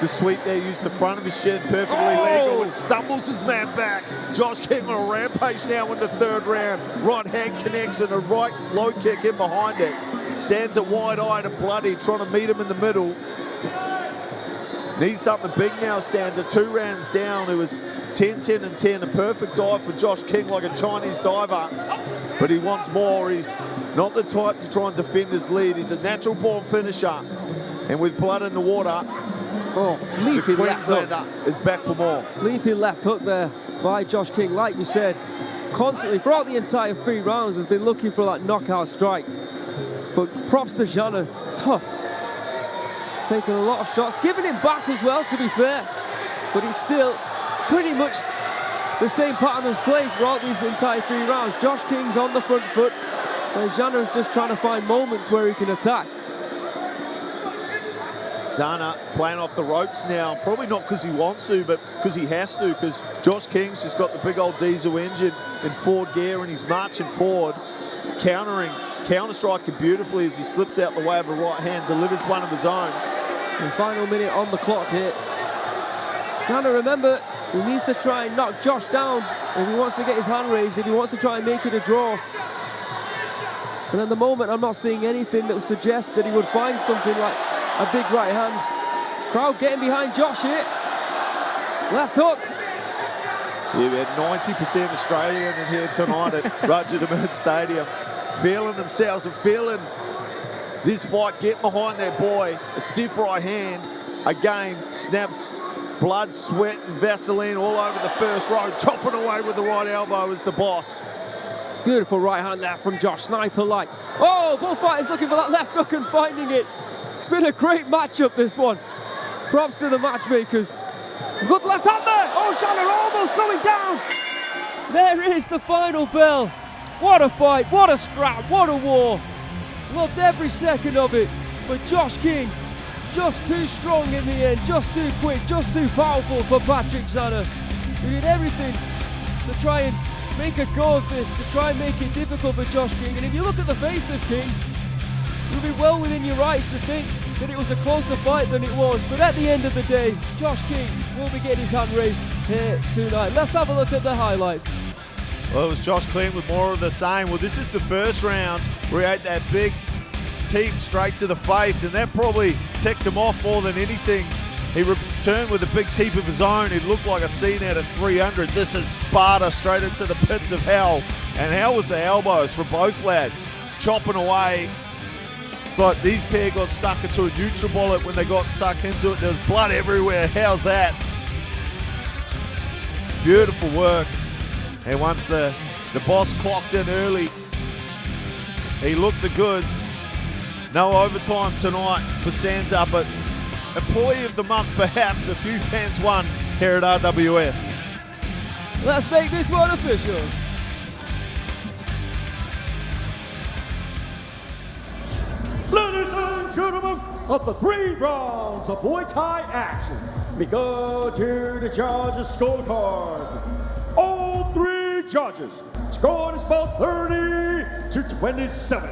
sweep there. Used the front of his shin perfectly legal and stumbles his man back. Josh King on a rampage now in the third round. Right hand connects and a right low kick in behind it. Stands it wide-eyed and bloody, trying to meet him in the middle. Needs something big now, Stanza. 2 rounds down. It was 10, 10, and 10. A perfect dive for Josh King, like a Chinese diver. But he wants more. He's not the type to try and defend his lead. He's a natural-born finisher. And with blood in the water, leaping the left hook. Queenslander is back for more. Leaping left hook there by Josh King. Like you said, constantly throughout the entire 3 rounds has been looking for that knockout strike. But props to Szana, tough. Taking a lot of shots, giving him back as well, to be fair. But he's still pretty much the same pattern as played throughout these entire 3 rounds. Josh King's on the front foot, and Szana's just trying to find moments where he can attack. Szana playing off the ropes now, probably not because he wants to, but because he has to, because Josh King's just got the big old diesel engine in forward gear and he's marching forward, counter-striking beautifully as he slips out the way of a right hand, delivers one of his own. And final minute on the clock here. Szana, remember, he needs to try and knock Josh down if he wants to get his hand raised, if he wants to try and make it a draw. But at the moment, I'm not seeing anything that would suggest that he would find something like a big right hand. Crowd getting behind Josh here. Left hook. Yeah, we had 90% Australian in here tonight at Rajadamnern Stadium, feeling themselves and feeling this fight, getting behind their boy. A stiff right hand, again, snaps blood, sweat, and Vaseline all over the first row, chopping away with the right elbow as the boss. Beautiful right hand there from Josh, sniper-like. Oh, both fighters looking for that left hook and finding it. It's been a great matchup, this one. Props to the matchmakers. Good left hand there. Oh, Shannon almost going down. There is the final bell. What a fight, what a scrap, what a war. Loved every second of it. But Josh King, just too strong in the end, just too quick, just too powerful for Patrik Szana. He did everything to try and make a go of this, to try and make it difficult for Josh King. And if you look at the face of King, you'll be well within your rights to think that it was a closer fight than it was. But at the end of the day, Josh King will be getting his hand raised here tonight. Let's have a look at the highlights. Well, it was Josh King with more of the same. Well, this is the first round where he had that big teep straight to the face, and that probably ticked him off more than anything. He returned with a big teep of his own. It looked like a scene out of 300. This is Sparta straight into the pits of hell. And how was the elbows for both lads? Chopping away. It's like these pair got stuck into a NutriBullet when they got stuck into it. There was blood everywhere. How's that? Beautiful work. And once the boss clocked in early, he looked the goods. No overtime tonight for Sansa, but Employee of the Month perhaps. A few fans won here at RWS. Let's make this one official. Ladies and gentlemen, of the 3 rounds of Muay Thai action, we go to the judges' scorecard. All 3 judges scored is about 30 to 27.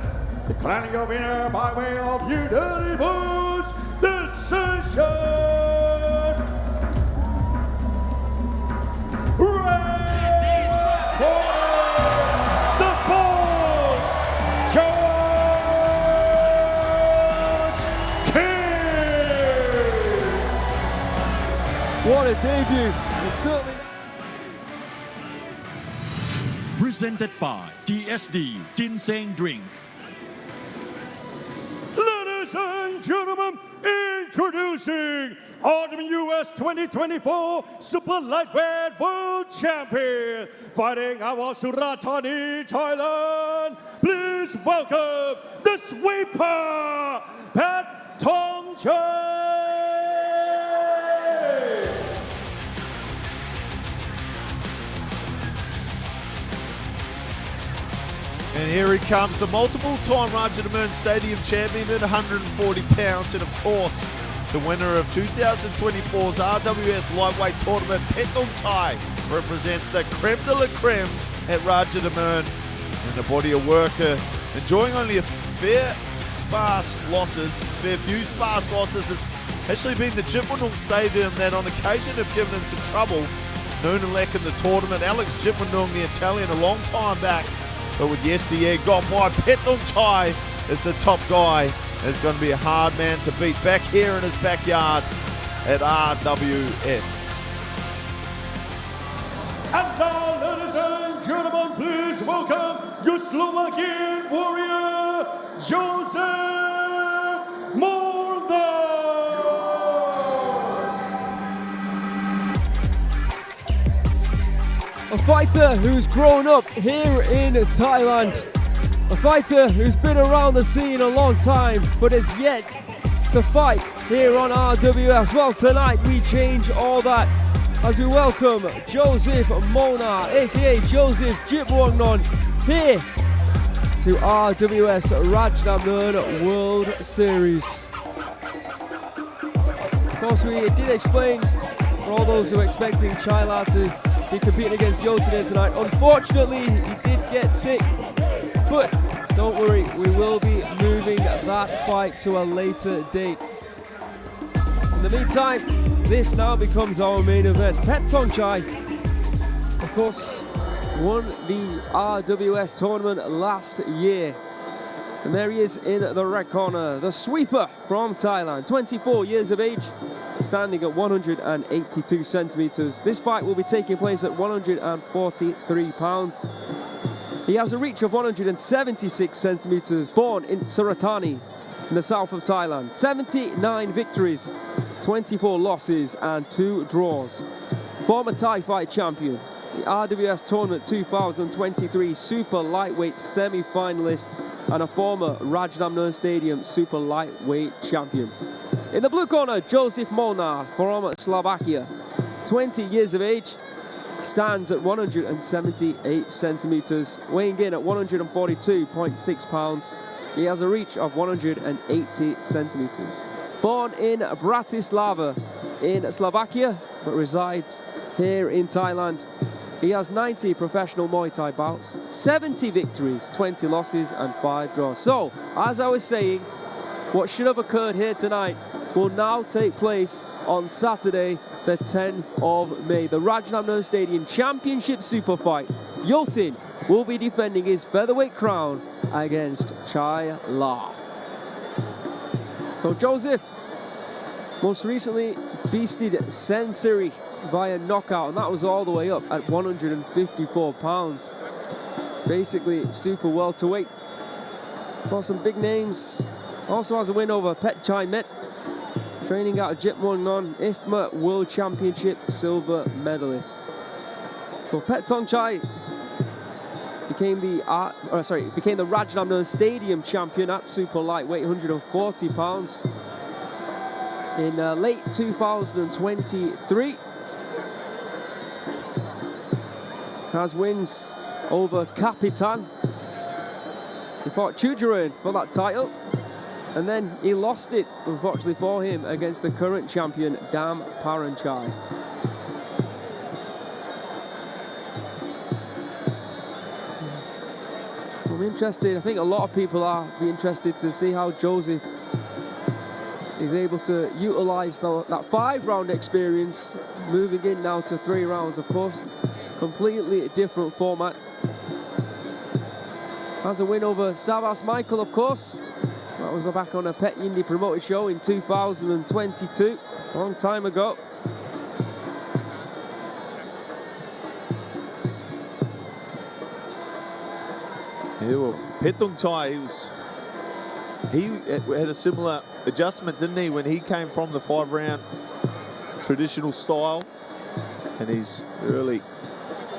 Declaring your winner by way of unanimous decision. Red for the boss, Josh King. What a debut. It's certainly presented by DSD Ginseng Drink. Ladies and gentlemen, introducing RWS 2024 Super Lightweight World Champion, fighting out of Surat Thani, Thailand. Please welcome the sweeper, Petthongchai. And here he comes, the multiple-time Rajadamnern Stadium champion at 140 pounds, and of course, the winner of 2024's RWS Lightweight Tournament, Petthongchai, represents the creme de la creme at Rajadamnern. in the body of work, enjoying only a fair few sparse losses. It's actually been the Jitwanung Stadium that on occasion have given him some trouble. Nunalek in the tournament, Alex Jitwanung, the Italian, a long time back, but with yesteryear got by. Petthongchai is the top guy. It's going to be a hard man to beat back here in his backyard at RWS. And now, ladies and gentlemen, please welcome your Slovakian warrior, Jozef Molnar. A fighter who's grown up here in Thailand. A fighter who's been around the scene a long time, but has yet to fight here on RWS. Well, tonight we change all that as we welcome Jozef Molnar, aka Jozef Jitwanung, here to RWS Rajadamnern World Series. Of course, we did explain for all those who are expecting Chila to be competing against 𝐓𝐇𝐈𝐒 tonight. Unfortunately, he did get sick, but don't worry, we will be moving that fight to a later date. In the meantime, this now becomes our main event. Petthongchai, of course, won the RWS tournament last year. And there he is in the red corner, the sweeper from Thailand, 24 years of age, standing at 182 centimeters. This fight will be taking place at 143 pounds. He has a reach of 176 centimeters, born in Suratthani, in the south of Thailand. 79 victories, 24 losses and 2 draws. Former Thai fight champion, the RWS Tournament 2023 super lightweight semi-finalist, and a former Rajadamnern Stadium super lightweight champion. In the blue corner, Jozef Molnar from Slovakia, 20 years of age, stands at 178 centimeters, weighing in at 142.6 pounds. He has a reach of 180 centimeters. Born in Bratislava in Slovakia, but resides here in Thailand. He has 90 professional Muay Thai bouts, 70 victories, 20 losses and 5 draws. So, as I was saying, what should have occurred here tonight will now take place on Saturday, the 10th of May. The Rajadamnern Stadium Championship Super Fight. 𝐓𝐇𝐈𝐒 will be defending his featherweight crown against Chila. So Jozef most recently beasted Sensiri via knockout, and that was all the way up at 154 pounds. Basically super welterweight. Got some big names. Also has a win over Petchthongchai, training out of Jitwanung, 𝐓𝐇𝐈𝐒 World Championship silver medalist. So Petthongchai became the Rajadamnern Stadium champion at super lightweight, 140 pounds in late 2023. Has wins over Capitan. He fought Chujaran for that title, and then he lost it, unfortunately for him, against the current champion, Petthongchai. So I'm interested, I think a lot of people are interested to see how Jozef is able to utilize that 5-round experience, moving in now to 3 rounds, of course. Completely different format. Has a win over Savas Michael, of course. That was back on a Pet Indie promoted show in 2022, a long time ago. Yeah, well, Petthongchai, he had a similar adjustment, didn't he, when he came from the 5-round traditional style, and he's really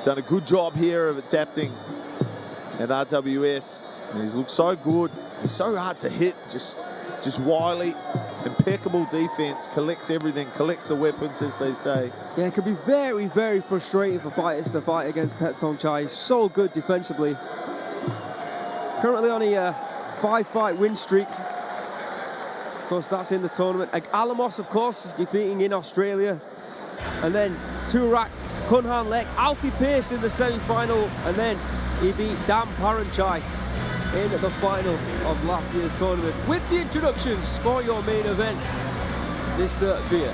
done a good job here of adapting at RWS, and he's looked so good. He's so hard to hit, just wily, impeccable defense, collects everything, collects the weapons, as they say. Yeah, it can be very, very frustrating for fighters to fight against Petthongchai. He's so good defensively. Currently on a 5-fight win streak. Of course, that's in the tournament. Alamos, of course, defeating in Australia. And then Turak, Kunhan Lek, Alfie Pearce in the semi-final. And then He beat Petthongchai in the final of last year's tournament. With the introductions for your main event, Mr. Beer.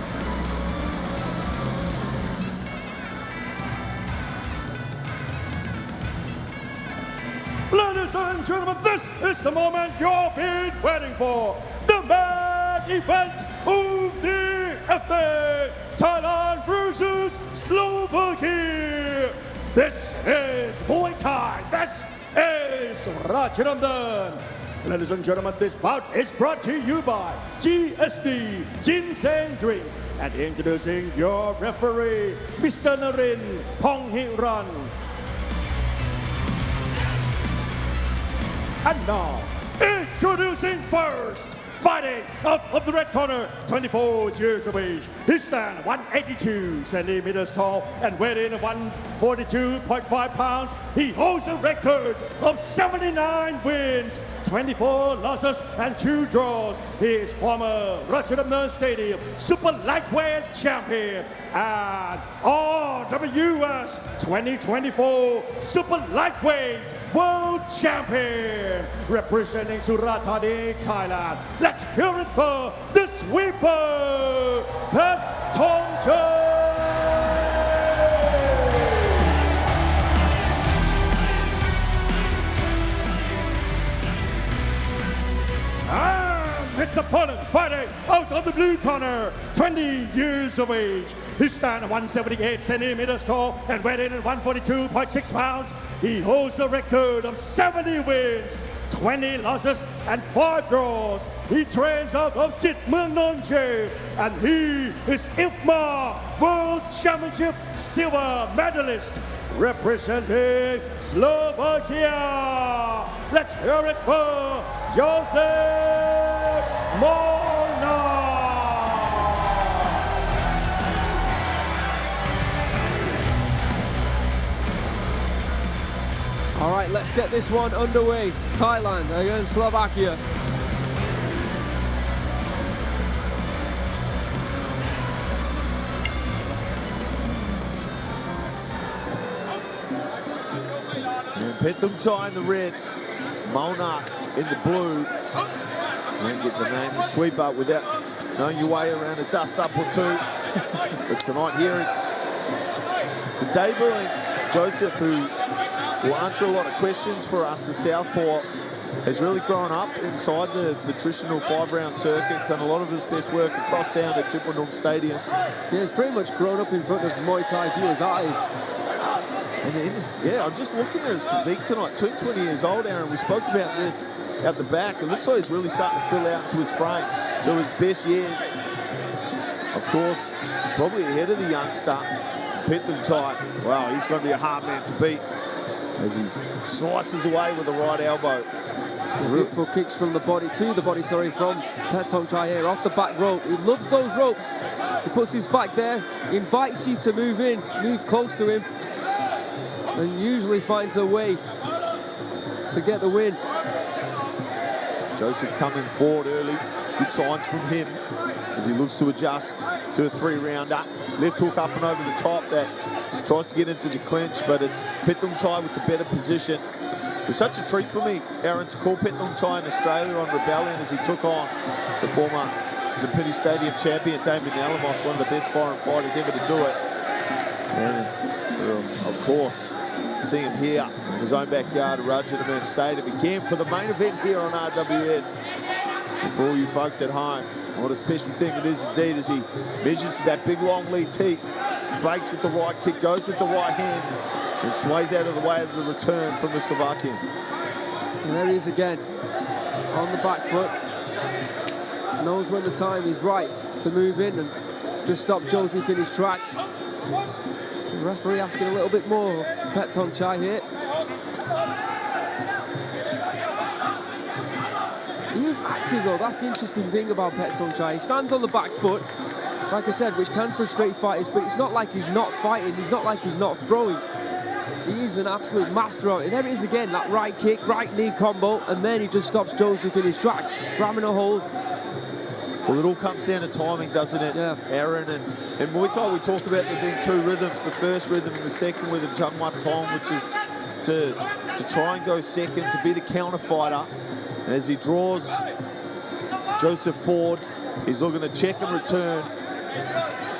Ladies and gentlemen, this is the moment you've been waiting for. The main event of the 𝐓𝐇𝐈𝐒, Thailand versus Slovakia. This is Muay Thai. This is Rajadamnern. Ladies and gentlemen, this bout is brought to you by GSD Ginseng Drink. And introducing your referee, Mr. Narin Ponghiran. And now, introducing first, fighting out of the red corner, 24 years of age. He stands 182 centimeters tall and weighs in 142.5 pounds. He holds a record of 79 wins, 24 losses and 2 draws. He is former Rajadamnern Stadium super lightweight champion and RWS 2024 super lightweight world champion, representing Surat Thani, Thailand. Let's hear it for the sweeper, Petthongchai. And his opponent fighting out of the blue corner, 20 years of age. He stands 178 centimeters tall and weighs in at 142.6 pounds. He holds a record of 70 wins, 20 losses and 5 draws. He trains out of Chit Muang Nonche, and he is 𝐓𝐇𝐈𝐒 World Championship silver medalist, representing Slovakia. Let's hear it for Jozef Molnar. All right, let's get this one underway. Thailand against Slovakia. And Petthongchai in the red, Molnar in the blue. Don't get the name of sweep up without knowing your way around a dust up or two. But tonight here it's the debuting Jozef, who will answer a lot of questions for us. The southpaw has really grown up inside the traditional 5-round circuit, done a lot of his best work across town at Chipwandong Stadium. Yeah, he's pretty much grown up in front of Muay Thai viewers' eyes. And then, yeah, I'm just looking at his physique tonight. 20 years old, Aaron. We spoke about this at the back. It looks like he's really starting to fill out into his frame. So his best years, of course, probably ahead of the youngster, Petthongchai. Wow, he's going to be a hard man to beat as he slices away with the right elbow. Beautiful kicks from the body, from Petthongchai here, off the back rope. He loves those ropes. He puts his back there, invites you to move in, move close to him, and usually finds a way to get the win. Jozef coming forward early. Good signs from him as he looks to adjust to a 3-rounder. Left hook up and over the top that tries to get into the clinch, but it's Petthongchai with the better position. It was such a treat for me, Aaron, to call Petthongchai in Australia on Rebellion as he took on the former Limpini Stadium champion, Damien Alamos, one of the best foreign fighters ever to do it. And, of course, seeing him here in his own backyard at Rajadamnern Stadium again for the main event here on RWS. And for all you folks at home, what a special thing it is indeed as he measures that big long lead teep, fakes with the right kick, goes with the right hand, and sways out of the way of the return from the Slovakian. And there he is again, on the back foot. Knows when the time is right to move in and just stop Jozef in his tracks. The referee asking a little bit more of Petthongchai here. He is active though, that's the interesting thing about Petthongchai. He stands on the back foot, like I said, which can frustrate fighters, but it's not like he's not fighting, it's not like he's not throwing. He is an absolute master of it. And there it is again, that right kick, right knee combo, and then he just stops Jozef in his tracks, grabbing a hold. Well, it all comes down to timing, doesn't it, Yeah. Aaron? And in Muay Thai, we talk about there being two rhythms, the first rhythm and the second rhythm, Jung Mat Tong, which is to try and go second, to be the counter fighter. And as he draws Jozef forward, he's looking to check and return.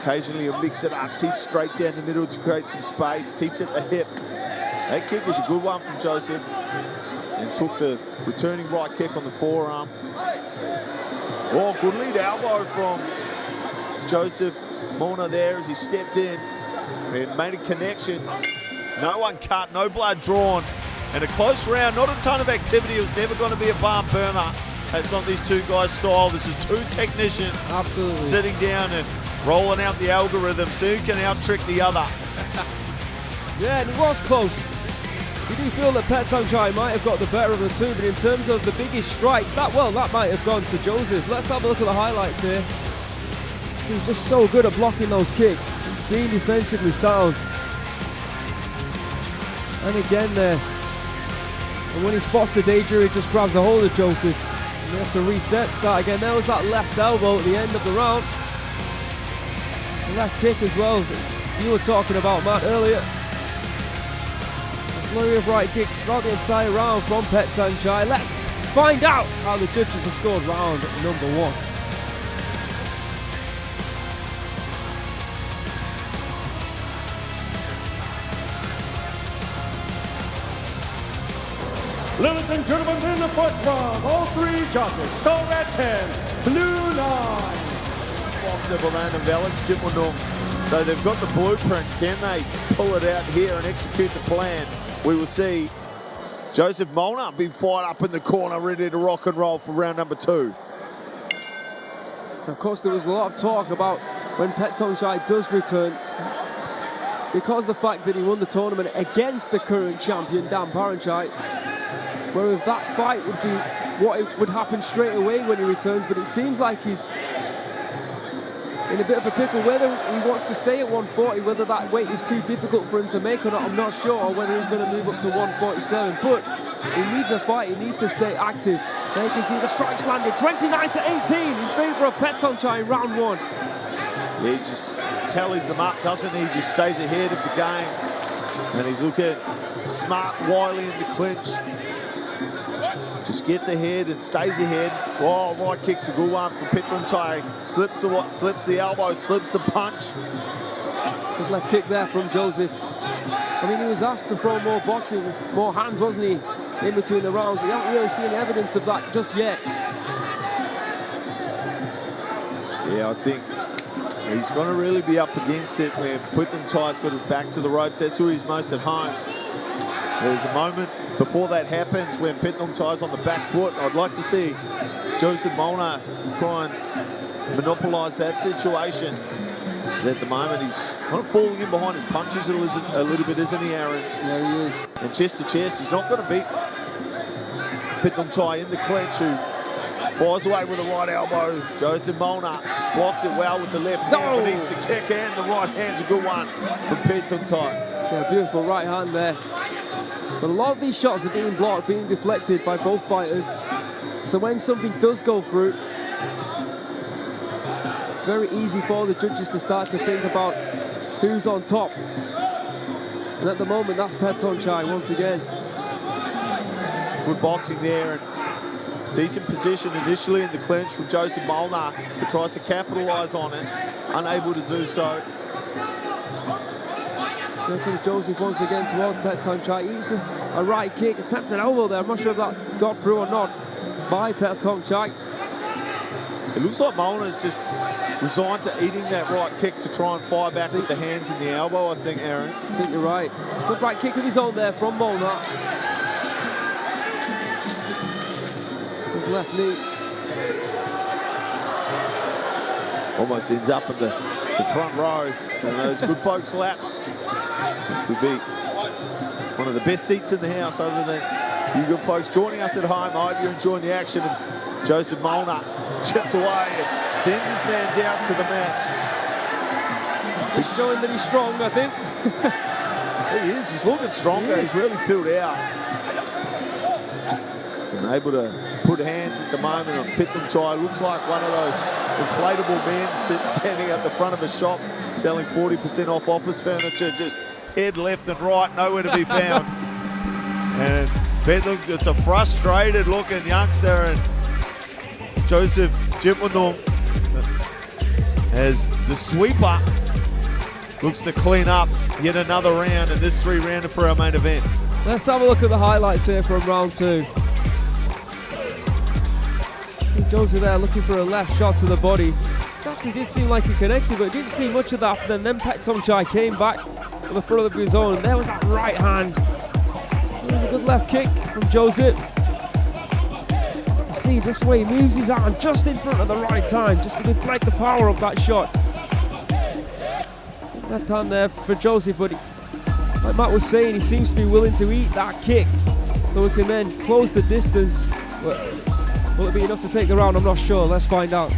Occasionally he'll mix it up, teep straight down the middle to create some space, teeps at the hip. That kick was a good one from Jozef, and took the returning right kick on the forearm. Oh, good lead elbow from Jozef Molnar there as he stepped in and made a connection. No one cut, no blood drawn, and a close round, not a ton of activity. It was never going to be a barn burner. That's not these two guys' style. This is two technicians Absolutely. sitting down and rolling out the algorithm so who can out-trick the other. Yeah, and it was close. You do feel that Petthongchai might have got the better of the two, but in terms of the biggest strikes, that might have gone to Jozef. Let's have a look at the highlights here. He's just so good at blocking those kicks, being defensively sound. And again there, and when he spots the danger, he just grabs a hold of Jozef. And he has to reset, start again. There was that left elbow at the end of the round. The left kick as well, you were talking about, Matt, earlier. Flurry of right kicks throughout the entire round from Petthongchai. Let's find out how the judges have scored round number 1. Ladies and gentlemen, in the first round, all three judges score at 10, blue 9. Boxer Bolan and Alex Jitmanung. So they've got the blueprint. Can they pull it out here and execute the plan? We will see Jozef Molnar being fired up in the corner, ready to rock and roll for round number 2. Of course, there was a lot of talk about when Petthongchai does return, because the fact that he won the tournament against the current champion, Dan Paranchai, where if that fight would be what it would happen straight away when he returns, but it seems like he's in a bit of a pickle, whether he wants to stay at 140, whether that weight is too difficult for him to make or not, I'm not sure, or whether he's going to move up to 147, but he needs a fight, he needs to stay active. There you can see the strikes landed, 29-18 in favour of Petthongchai in round 1. Yeah, he just tallies them up, doesn't he? He just stays ahead of the game. And he's looking smart, wily in the clinch. Just gets ahead and stays ahead. Oh, right kick's a good one from Petthongchai. Slips the elbow, slips the punch. Good left kick there from Jozef. I mean, he was asked to throw more boxing, more hands, wasn't he, in between the rounds? We haven't really seen evidence of that just yet. Yeah, I think he's going to really be up against it when Petthongchai's got his back to the ropes. That's where he's most at home. There's a moment before that happens when Petthongchai's on the back foot. I'd like to see Jozef Molnar try and monopolise that situation. At the moment, he's kind of falling in behind his punches a little bit, isn't he, Aaron? There he is. And chest to chest, he's not going to beat Petthongchai in the clinch, who fires away with the right elbow. Jozef Molnar blocks it well with the left hand, but he's the kick and the right hand's a good one from Petthongchai. Yeah, beautiful right hand there. But a lot of these shots are being blocked, being deflected by both fighters. So when something does go through, it's very easy for the judges to start to think about who's on top. And at the moment, that's Petthongchai once again. Good boxing there, and decent position initially in the clinch from Jozef Molnar, who tries to capitalise on it, unable to do so. Here comes Jozef once again towards Petthongchai. Eats a right kick, attempts an elbow there. I'm not sure if that got through or not by Petthongchai. It looks like Molnar's just resigned to eating that right kick to try and fire back with the hands and the elbow, I think, Aaron. I think you're right. Good right kick of his own there from Molnar. Good left knee. Almost ends up in the front row. And those good folks laps, which would be one of the best seats in the house other than you good folks joining us at home. I hope you're enjoying the action. And Jozef Molnar chips away and sends his man down to the mat. He's showing that he's strong, I think. He is. He's looking stronger. He's really filled out. and able to put hands at the moment on Petthongchai. Looks like one of those inflatable men standing at the front of a shop selling 40% off office furniture, just head left and right, nowhere to be found. And it's a frustrated looking youngster, and Jozef Jipmanum as the sweeper looks to clean up yet another round in this 3-rounder for our main event. Let's have a look at the highlights here from round 2. Jozef there looking for a left shot to the body. It actually did seem like he connected, but it didn't see much of that. And then Petthongchai came back to the front of his own, and there was that right hand. There's a good left kick from Jozef. See this way, he moves his arm just in front at the right time, just to deflect the power of that shot. Left hand there for Jozef, but like Matt was saying, he seems to be willing to eat that kick, so we can then close the distance. But will it be enough to take the round? I'm not sure. Let's find out.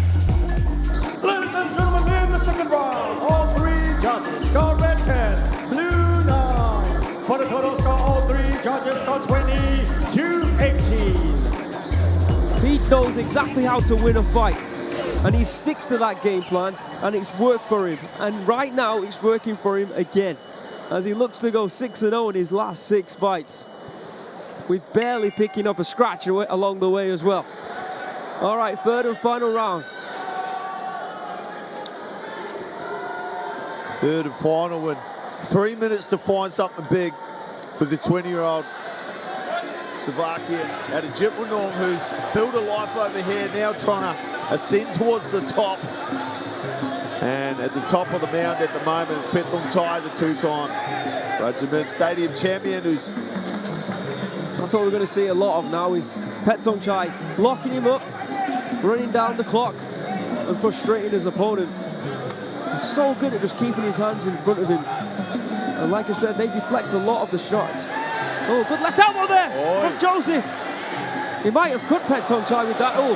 Ladies and gentlemen, in the second round, all 3 judges score red 10, blue 9. For the total score, all 3 judges score 20-18. He knows exactly how to win a fight, and he sticks to that game plan, and it's worked for him. And right now, it's working for him again, as he looks to go 6-0 in his last 6 fights, with barely picking up a scratch along the way as well. All right, 3rd and final round. 3rd and final, and 3 minutes to find something big for the 20-year-old Slovakian out of Jipmanum, who's built a life over here, now trying to ascend towards the top. And at the top of the mound at the moment is Petthongchai, the 2-time Rajadamnern Stadium champion, who's... That's what we're going to see a lot of now, is Petthongchai locking him up, running down the clock and frustrating his opponent. He's so good at just keeping his hands in front of him. And like I said, they deflect a lot of the shots. Oh, good left elbow there from Jozef. He might have cut Petthongchai with that. Oh.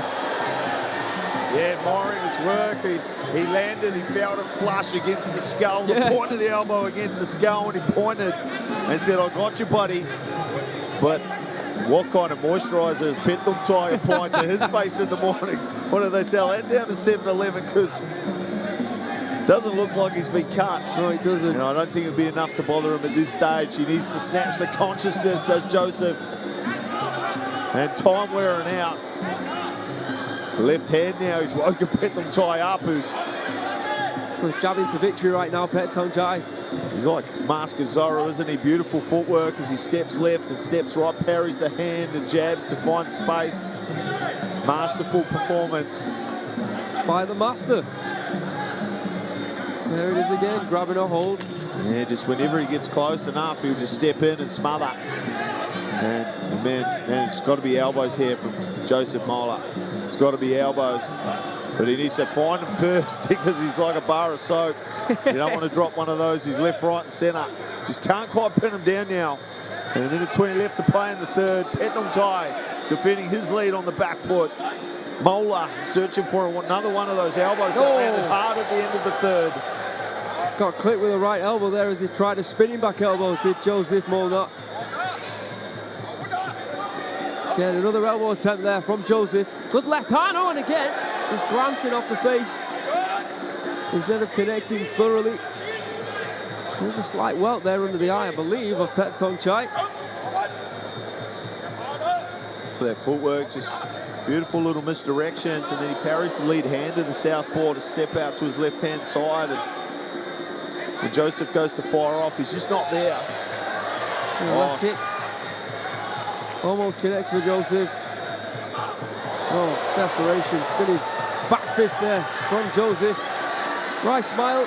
Yeah, admiring his work. He landed, he felt it flush against the skull, the point of the elbow against the skull, and he pointed and said, I got you, buddy. But what kind of moisturiser is Petthongchai applying to his face in the mornings? What do they sell that down to 7-Eleven? Because it doesn't look like he's been cut. No, he doesn't. And I don't think it'll be enough to bother him at this stage. He needs to snatch the consciousness, does Jozef. And time wearing out. Left hand now, he's woken Petthongchai up, who's... So jabbing to victory right now, Petthongchai. He's like Mask of Zorro, isn't he? Beautiful footwork as he steps left and steps right, parries the hand and jabs to find space. Masterful performance. By the master. There it is again, grabbing a hold. Yeah, just whenever he gets close enough, he'll just step in and smother. And man, it's got to be elbows here from Jozef Molnar. It's got to be elbows. But he needs to find him first because he's like a bar of soap. You don't want to drop one of those. He's left, right, and centre. Just can't quite pin him down now. And a minute 20 left to play in the 3rd. Petthongchai defending his lead on the back foot. Molnar searching for another one of those elbows that landed hard at the end of the 3rd. Got clipped with the right elbow there as he tried a spinning back elbow, did Jozef Molnar. Again, another elbow attempt there from Jozef. Good left hand on again. Just glancing off the face instead of connecting thoroughly. There's a slight welt there under the eye, I believe, of Petthongchai. Their footwork, just beautiful little misdirections, and then he parries the lead hand to the southpaw to step out to his left-hand side. And when Jozef goes to fire off, he's just not there. Left kick. Almost connects with Jozef. Oh, desperation, spinning back fist there from Jozef. Right smile.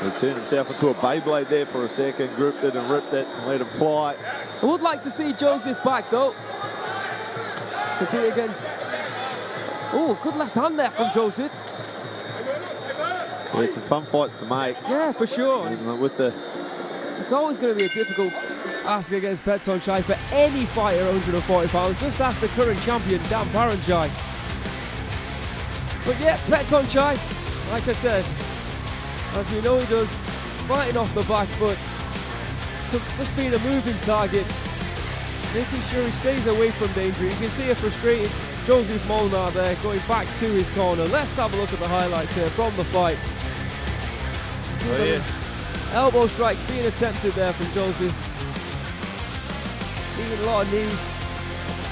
He turned himself into a Beyblade there for a second, gripped it and ripped it and let him fly. I would like to see Jozef back though. Compete against... Oh, good left hand there from Jozef. Yeah, some fun fights to make. Yeah, for sure. With the... It's always going to be a difficult ask against Petthongchai for any fighter 140 pounds. Just ask the current champion, 𝐷𝐀𝐈𝐒. But yeah, Petthongchai, like I said, as we know he does, fighting off the back foot, just being a moving target. making sure he stays away from danger. You can see a frustrated Jozef Molnar there going back to his corner. Let's have a look at the highlights here from the fight. Oh, yeah. Elbow strikes being attempted there from Jozef. Leaving a lot of knees.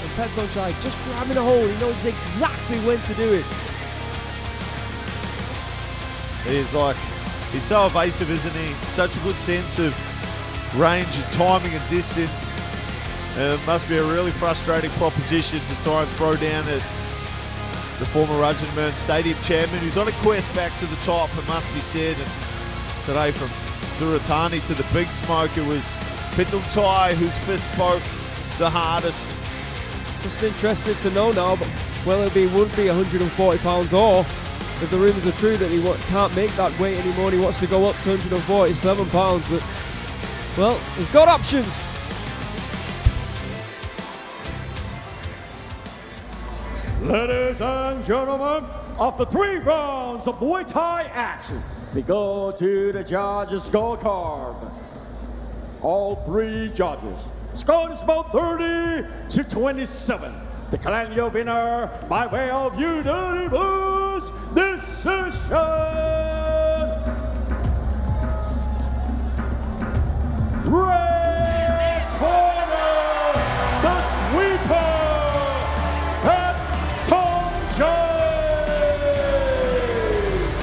And Petthongchai just grabbing a hold. He knows exactly when to do it. He's so evasive, isn't he? Such a good sense of range and timing and distance. It must be a really frustrating proposition to try and throw down at the former Rajadamnern Stadium champion, who's on a quest back to the top, it must be said. And today from Suratani to the big smoke, it was Petthongchai whose fist spoke the hardest. Just interested to know now, but whether it would be 140 pounds or if the rumours are true that he can't make that weight anymore and he wants to go up to 147 pounds. But, well, he's got options. Ladies and gentlemen, after 3 rounds of Muay Thai action, we go to the judges' scorecard. All 3 judges scored is about 30 to 27. Declaring your winner by way of unanimous decision. Red corner, the sweeper, Petthongchai.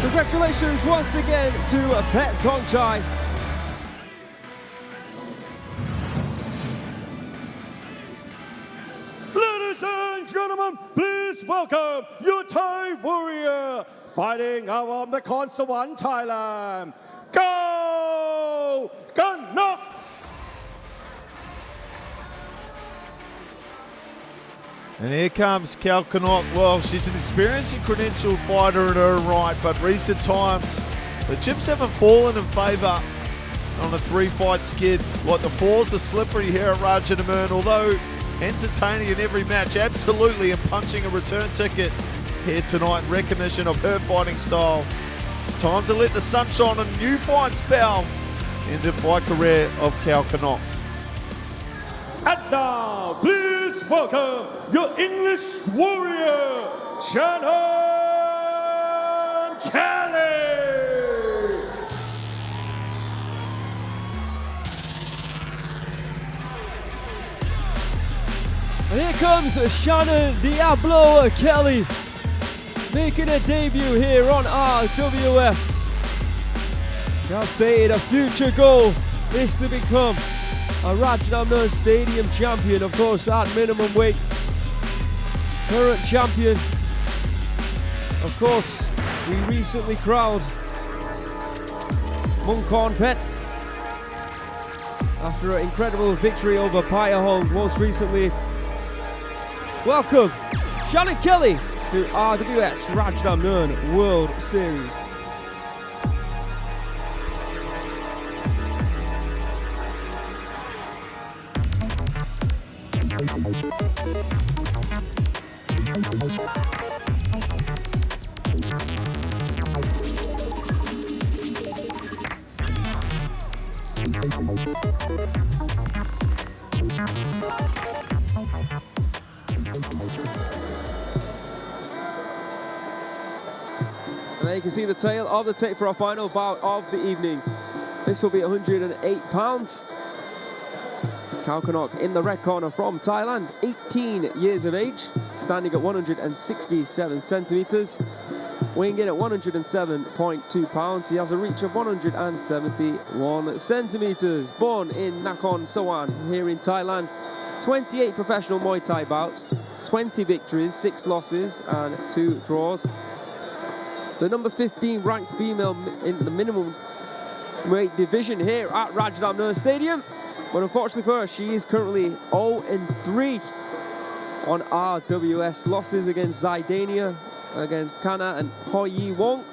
Congratulations once again to Petthongchai. Ladies and gentlemen, please welcome your Thai warrior fighting out of the Konsawan, Thailand, Kaokanok. And here comes Kaokanok. Well, she's an experienced and credentialed fighter in her own right, but recent times the chips haven't fallen in favour on a 3-fight skid. Like the 4s are slippery here at Rajadamnern, although entertaining in every match, absolutely, and punching a return ticket here tonight in recognition of her fighting style. It's time to let the sun shine on a new fight spell in the fight career of Kaokanok. And now, please welcome your English warrior, Shannon Kelly. And here comes Shannon Diablo Kelly, making a debut here on RWS. She has stated a future goal is to become a Rajadamnern Stadium champion, of course, at minimum weight. Current champion. Of course, we recently crowned Munkon Pet after an incredible victory over Petthongchai most recently. Welcome, Shannon Kelly, to RWS Rajadamnern World Series. And there you can see the tail of the tape for our final bout of the evening. This will be 108 pounds. Kaokanok in the red corner from Thailand, 18 years of age, standing at 167 centimeters, weighing in at 107.2 pounds. He has a reach of 171 centimeters. Born in Nakhon Sawan here in Thailand. 28 professional Muay Thai bouts, 20 victories, 6 losses and 2 draws. The number 15 ranked female in the minimum weight division here at Rajadamnern Stadium. But unfortunately for her, she is currently 0-3 on RWS. Losses against Zidania, against Kana and Hoi Wong.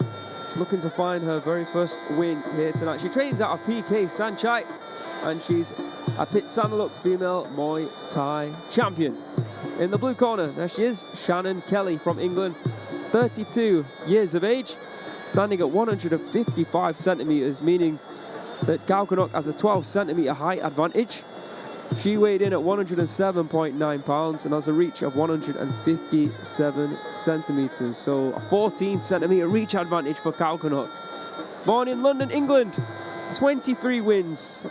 She's looking to find her very first win here tonight. She trains out of PK Sanchai, and she's a Pitsanaluk female Muay Thai champion. In the blue corner, there she is, Shannon Kelly from England, 32 years of age, standing at 155 centimeters, meaning that Kaokanok has a 12 centimeter height advantage. She weighed in at 107.9 pounds and has a reach of 157 centimeters. So a 14 centimeter reach advantage for Kaokanok. Born in London, England, 23 wins,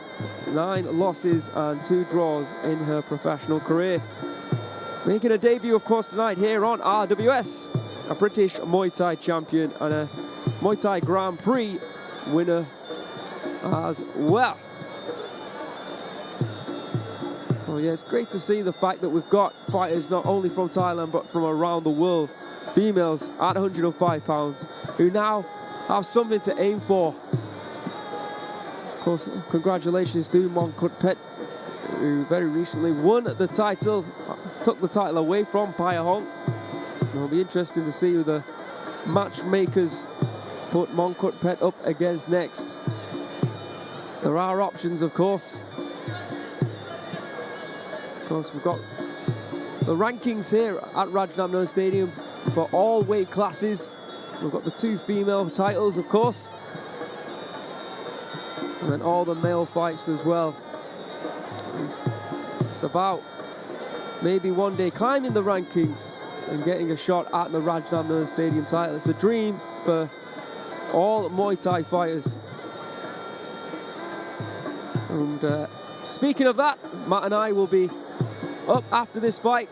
9 losses and 2 draws in her professional career. Making a debut, of course, tonight here on RWS, a British Muay Thai champion and a Muay Thai Grand Prix winner as well. Oh yeah, it's great to see the fact that we've got fighters not only from Thailand but from around the world, females at 105 pounds, who now have something to aim for. Of course, congratulations to Pet, who very recently won the title, took the title away from Hong. It'll be interesting to see who the matchmakers put Pet up against next. There are options, of course. Of course, we've got the rankings here at Rajadamnern Stadium for all weight classes. We've got the 2 female titles, of course, and then all the male fights as well. And it's about maybe one day climbing the rankings and getting a shot at the Rajadamnern Stadium title. It's a dream for all Muay Thai fighters. And speaking of that, Matt and I will be up after this fight,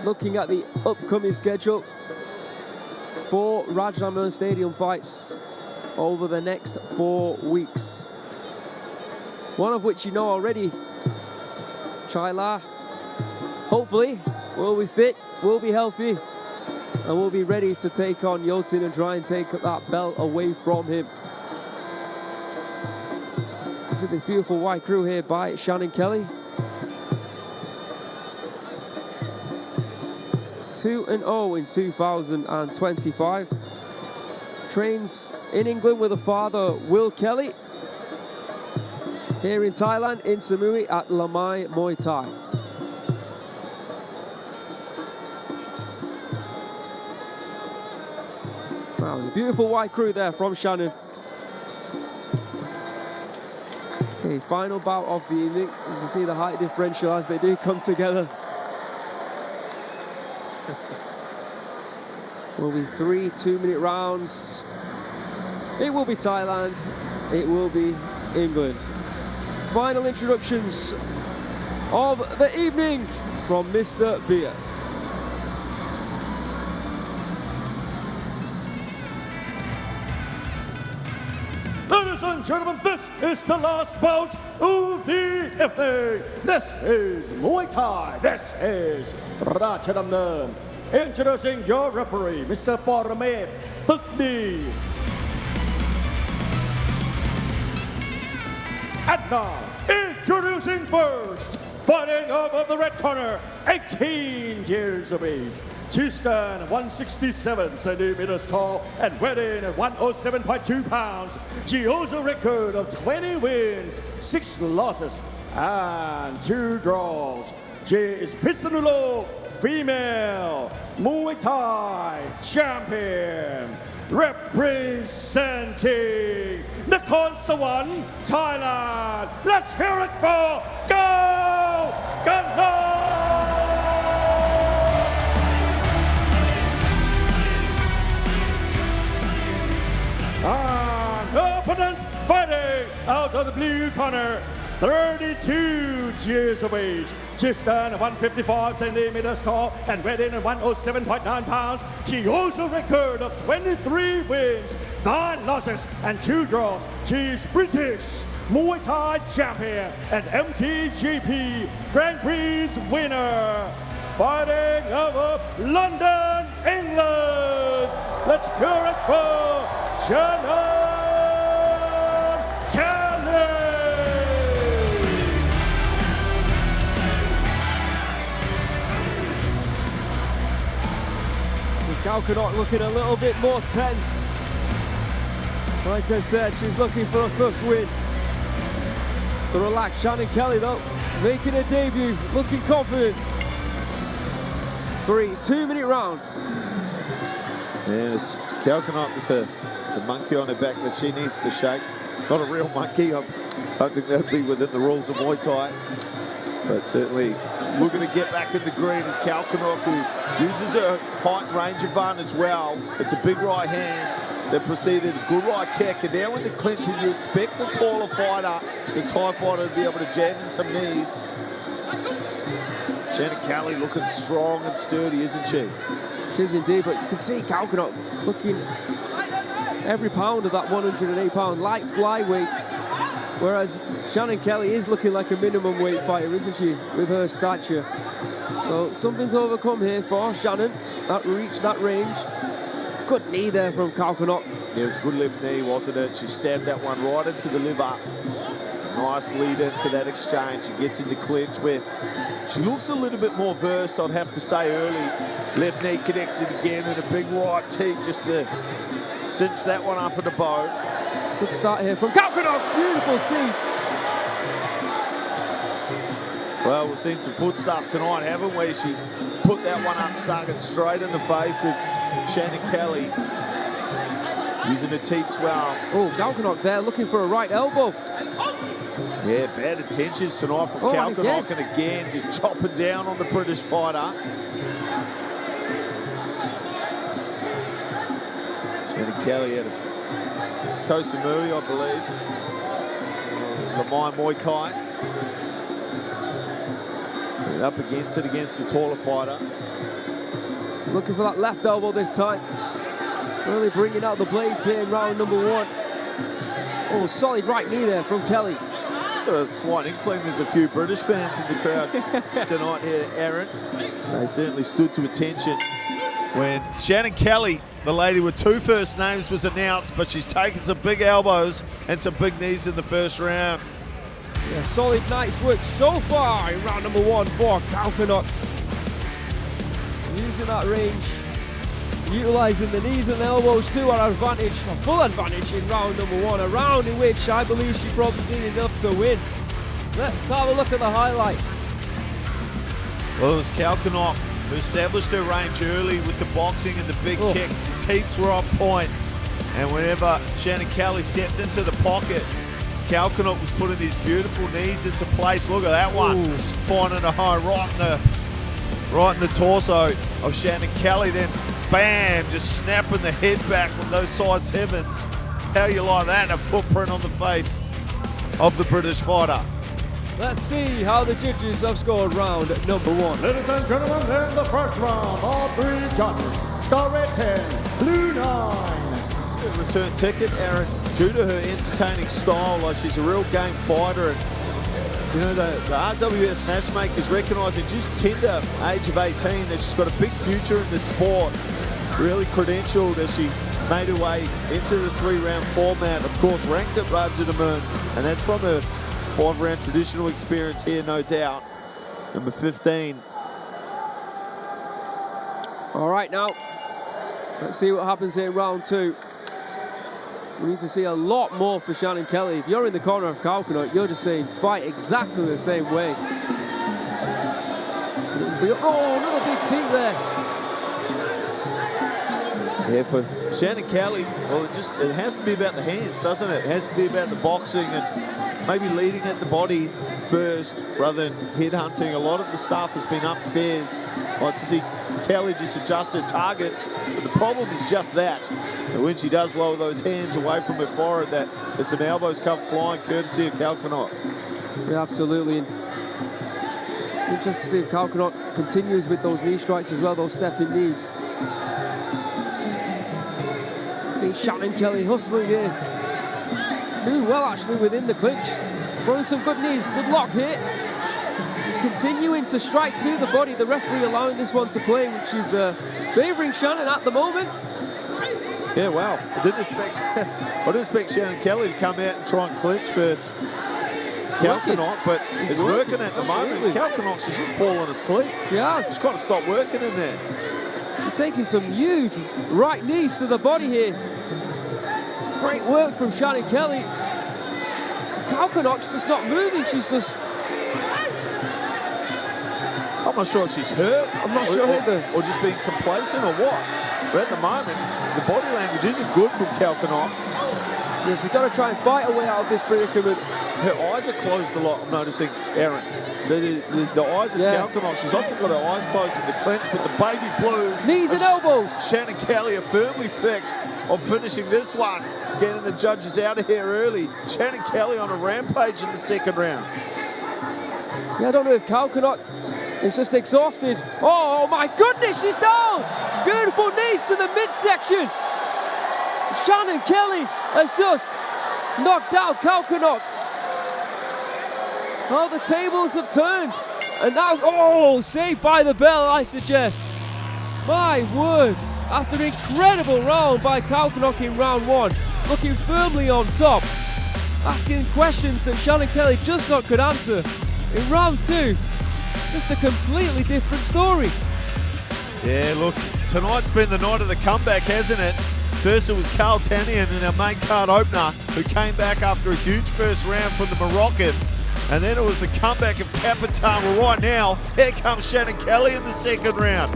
looking at the upcoming schedule for Rajadamnern Stadium fights over the next 4 weeks. One of which you know already, Chaila, hopefully, will be fit, will be healthy, and will be ready to take on Yotin and try and take that belt away from him. Look at this beautiful white crew here by Shannon Kelly. 2-0 in 2025. Trains in England with a father, Will Kelly. Here in Thailand, in Samui at Lamai Muay Thai. Wow, there's a beautiful white crew there from Shannon. Okay, final bout of the evening. You can see the height differential as they do come together. Will be 3 2-minute rounds. It will be Thailand. It will be England. Final introductions of the evening from Mr. Beer. Ladies and gentlemen, this is the last bout of the evening. This is Muay Thai. This is Rajadamnern. Introducing your referee, Mr. Paramet Tukdi. And now, introducing first, fighting out of the red corner, 18 years of age. She stands 167 centimeters tall and weighed in at 107.2 pounds. She holds a record of 20 wins, 6 losses, and 2 draws. She is Pistanulo female Muay Thai champion, representing Nakhon Sawan, Thailand. Let's hear it for Kaokanok! And opponent fighting out of the blue corner, 32 years of age. She stands 155 centimeters tall and weighed in at 107.9 pounds. She holds a record of 23 wins, 9 losses, and 2 draws. She's British Muay Thai champion and MTGP Grand Prix winner. Fighting out of London, England. Let's hear it for Shannon. Kaokanok looking a little bit more tense. Like I said, she's looking for her first win. The relaxed Shannon Kelly though, making her debut, looking confident. 3 2-minute rounds. Yes, Kaokanok with the monkey on her back that she needs to shake. not a real monkey. I don't think that'd be within the rules of Muay Thai. But certainly looking to get back in the green is Kaokanok, who uses her height and range advantage well. It's a big right hand. They proceeded a good right kick. And now in the clinch, when you expect the taller fighter, the Thai fighter, to be able to jam in some knees. Shannon Kelly looking strong and sturdy, isn't she? She is indeed, but you can see Kaokanok looking every pound of that 108-pound light flyweight, whereas Shannon Kelly is looking like a minimum weight fighter, isn't she, with her stature? So something's overcome here for Shannon. That reach, that range. Good knee there from Kaokanok. Yeah, it was a good left knee, wasn't it? She stabbed that one right into the liver. Nice lead into that exchange. She gets in the clinch where she looks a little bit more versed, I'd have to say, early. Left knee connects it again and a big right teep just to cinch that one up in the bow. Good start here from Kaokanok. Beautiful teep. Well, we've seen some foot stuff tonight, haven't we? She's put that one up, stuck it straight in the face of Shannon Kelly. Using the teeps well. Oh, Kaokanok there looking for a right elbow. Yeah, bad intentions tonight from Kaokanok, and again just chopping down on the British fighter. Shannon Kelly out of Koh Samui, I believe. Lamai Muay Thai. And up against it against the taller fighter. Looking for that left elbow this time. Really bringing out the blades here in round number 1. Oh, solid right knee there from Kelly. Just got a slight inkling there's a few British fans in the crowd tonight here, Aaron. They certainly stood to attention. When Shannon Kelly, the lady with 2 first names, was announced, but she's taken some big elbows and some big knees in the first round. Yeah, solid night's work so far in round number 1 for Kaokanok. Using that range, utilising the knees and elbows to our advantage, a full advantage in round number 1, a round in which I believe she probably did enough to win. Let's have a look at the highlights. Well, it was Kaokanok who established her range early with the boxing and the big kicks. The teeps were on point, and whenever Shannon Kelly stepped into the pocket, Kaokanok was putting these beautiful knees into place. Look at that one, finding a high right in the torso of Shannon Kelly. Then bam, just snapping the head back with those size 7s. How you like that? A footprint on the face of the British fighter. Let's see how the judges have scored round number 1. Ladies and gentlemen, in the first round, all 3 judges. Star red 10, blue 9. Return ticket, Aaron, due to her entertaining style. Like, she's a real game fighter, and you know, the RWS matchmakers recognising just tender age of 18 that she's got a big future in the sport. Really credentialed as she made her way into the 3-round format. Of course, ranked at Rajadamnern, and that's from her 5-round traditional experience here, no doubt. Number 15. All right, now, let's see what happens here in round 2. We need to see a lot more for Shannon Kelly. If you're in the corner of Kaokanok, you're just saying fight exactly the same way. Oh, another big teep there. Yeah, for Shannon Kelly, well, it has to be about the hands, doesn't it? It has to be about the boxing and maybe leading at the body first rather than headhunting. A lot of the stuff has been upstairs. I'd like to see Kelly just adjust her targets, but the problem is just that. And when she does lower those hands away from her forehead, that there's some elbows come flying courtesy of Kaokanok. Yeah, absolutely. And interesting to see if Kaokanok continues with those knee strikes as well, those stepping knees. See Shannon Kelly hustling here. Doing well actually within the clinch. Throwing some good knees, good lock here. Continuing to strike to the body. The referee allowing this one to play, which is favouring Shannon at the moment. Yeah, wow. I didn't expect Shannon Kelly to come out and try and clinch first Kaokanok, but it's working at the moment. Kaokanok, she's just falling asleep. Yes. She's got to stop working in there. She's taking some huge right knees to the body here. Great work from Shannon Kelly. Kaokanok's just not moving. She's just... I'm not sure if she's hurt. I'm not sure either. Or just being complacent or what. But at the moment, the body language isn't good from Kaokanok. Yeah, she's got to try and fight her way out of this predicament. Her eyes are closed a lot, I'm noticing, Aaron. So the eyes of Kaokanok, she's often got her eyes closed in the clinch, but the baby blues... Knees and elbows. Shannon Kelly are firmly fixed on finishing this one, getting the judges out of here early. Shannon Kelly on a rampage in the second round. Yeah, I don't know if Kaokanok is just exhausted. Oh my goodness, she's down! Beautiful knees to the midsection. Shannon Kelly has just knocked out Kaokanok. Oh, the tables have turned. And now, oh, saved by the bell, I suggest. My word. After an incredible round by Kaokanok in round one, looking firmly on top, asking questions that Shannon Kelly just not could answer. In round two, just a completely different story. Yeah, look, tonight's been the night of the comeback, hasn't it? First it was Karl Tannian in our main card opener, who came back after a huge first round from the Moroccan. And then it was the comeback of Capitan. Well, right now, here comes Shannon Kelly in the second round.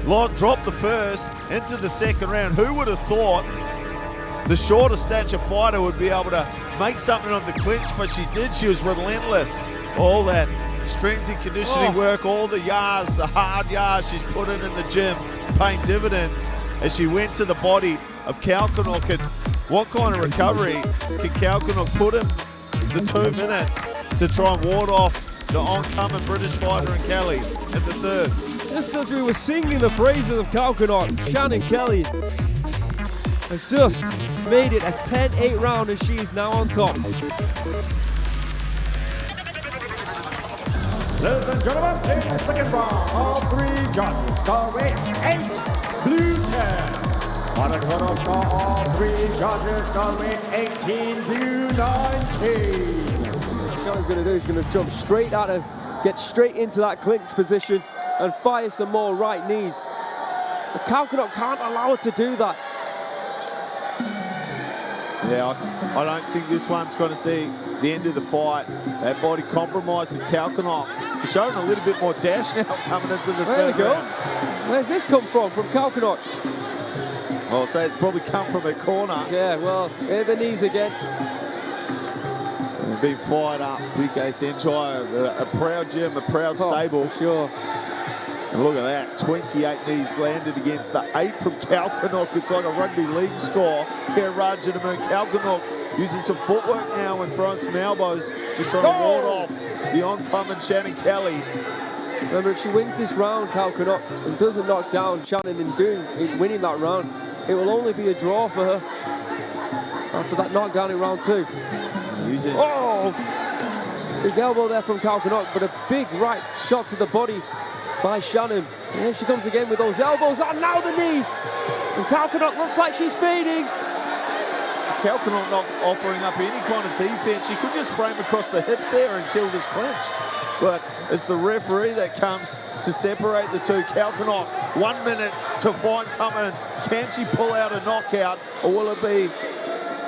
Lot dropped the first into the second round. Who would have thought the shorter stature fighter would be able to make something on the clinch, but she did. She was relentless. All that strength and conditioning work, all the yards, the hard yards she's put in the gym, paying dividends as she went to the body of Kaokanok. And what kind of recovery can Kaokanok put in the 2 minutes to try and ward off the oncoming British fighter in Kelly at the third? Just as we were singing the praises of Kaokanok, Shannon Kelly has just made it a 10-8 round, and she is now on top. Ladies and gentlemen, in the second round, all three judges score with 8, blue 10. On a total score, all three judges score with 18, blue 19. What Shannon's going to do is going to jump straight at her, get straight into that clinch position and fire some more right knees. But Kaokanok can't allow her to do that. Yeah, I don't think this one's going to see the end of the fight. That body compromise of Kaokanok. He's showing a little bit more dash now coming into the There we third go. round. Where's this come from Kaokanok? Well, I'd say it's probably come from her corner. Yeah, well, here the knees again. They've been fired up. 𝐓𝐇𝐈𝐒, a proud gym, a proud stable. For sure. And look at that, 28 knees landed against the 8 from Kaokanok. It's like a rugby league score here at Rajadamnern. Kaokanok using some footwork now and throwing some elbows, just trying to ward off the oncoming Shannon Kelly. Remember, if she wins this round, Kaokanok, and doesn't knock down Shannon in winning that round, it will only be a draw for her after that knockdown in round two. Using big elbow there from Kaokanok, but a big right shot to the body by Shannon. And here she comes again with those elbows, and now the knees. And Kaokanok looks like she's fading. Kaokanok not offering up any kind of defense. She could just frame across the hips there and kill this clinch. But it's the referee that comes to separate the two. Kaokanok, 1 minute to find something. Can she pull out a knockout, or will it be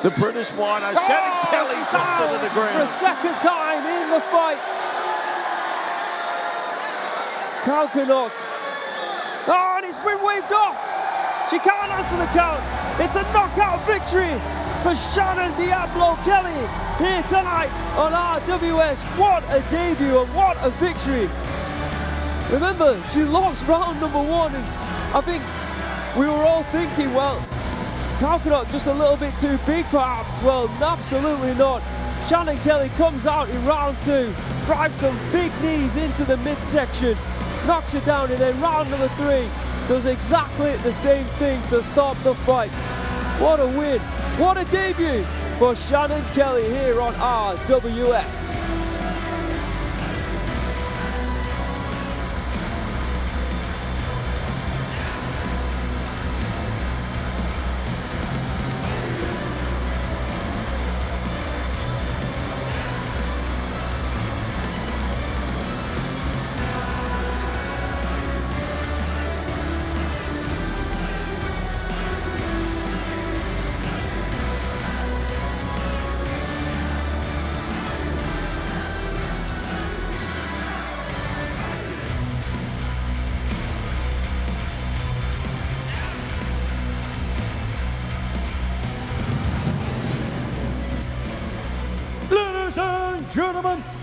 the British fighter? Shannon Kelly drops her to the For a ground. second time in the fight. Kaokanok. Oh, and it's been waved off. She can't answer the count. It's a knockout victory for Shannon Diablo Kelly here tonight on RWS. What a debut and what a victory. Remember, she lost round number one, and I think we were all thinking, well, Kaokanok just a little bit too big perhaps. Well, absolutely not. Shannon Kelly comes out in round two, drives some big knees into the midsection, knocks it down, and then round number three does exactly the same thing to stop the fight. What a win, what a debut for Shannon Kelly here on RWS.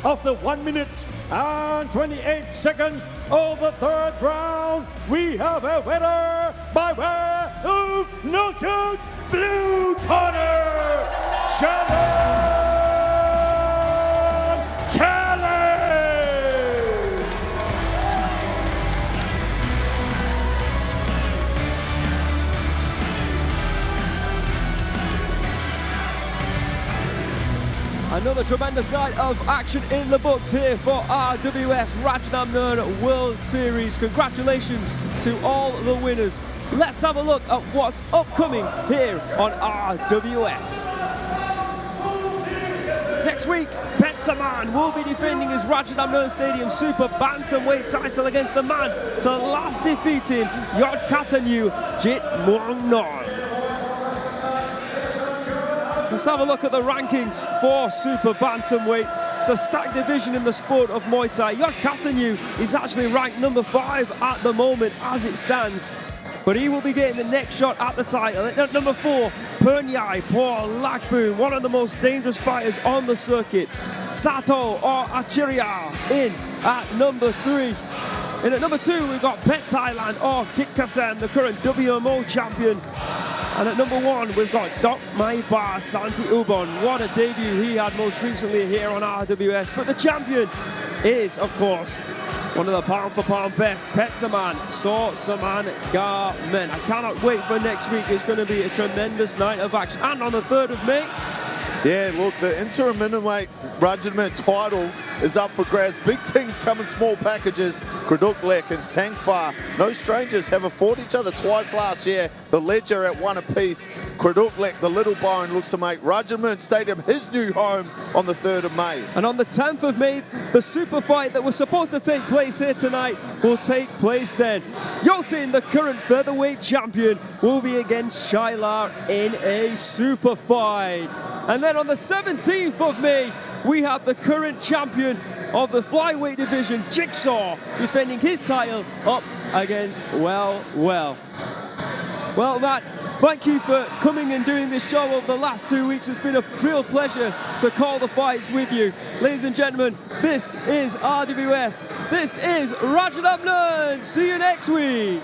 of the 1 minute and 28 seconds of the third round, we have a winner by way of knockout blue corner, Shannon. Another tremendous night of action in the books here for RWS Rajadamnern World Series. Congratulations to all the winners. Let's have a look at what's upcoming here on RWS. Next week, Petthongchai will be defending his Rajadamnern Stadium Super Bantamweight title against the man to last defeating 𝐓𝐇𝐈𝐒. Let's have a look at the rankings for Super Bantamweight. It's a stacked division in the sport of Muay Thai. 𝐓𝐇𝐈𝐒 is actually ranked number 5 at the moment as it stands. But he will be getting the next shot at the title. At number 4, Petchthongchai Paul Lakboon, one of the most dangerous fighters on the circuit. Sato or Achiria in at number 3. And at number 2, we've got Thailand or Kickoff, the current WMO champion. And at number 1, we've got 𝐷𝐀𝐈𝐒 Santi Ubon. What a debut he had most recently here on RWS. But the champion is, of course, one of the pound-for-pound best, Petthongchai Saman Garmen. I cannot wait for next week. It's going to be a tremendous night of action. And on the 3rd of May, yeah, look, the interim middleweight Rajadamnern title is up for grabs. Big things come in small packages. 𝐷𝐀𝐈𝐒 and Sangfa, no strangers, have fought each other twice last year. The Ledger at 1 apiece. 𝐷𝐿𝐒, the little bone, looks to make Rajadamnern Stadium his new home on the 3rd of May. And on the 10th of May, the super fight that was supposed to take place here tonight will take place then. Yotin, the current featherweight champion, will be against Shailar in a super fight. And then on the 17th of May, we have the current champion of the flyweight division, Jigsaw, defending his title up against Well. Well, Matt, thank you for coming and doing this show over the last 2 weeks. It's been a real pleasure to call the fights with you. Ladies and gentlemen, this is RWS. This is Rajadamnern. See you next week.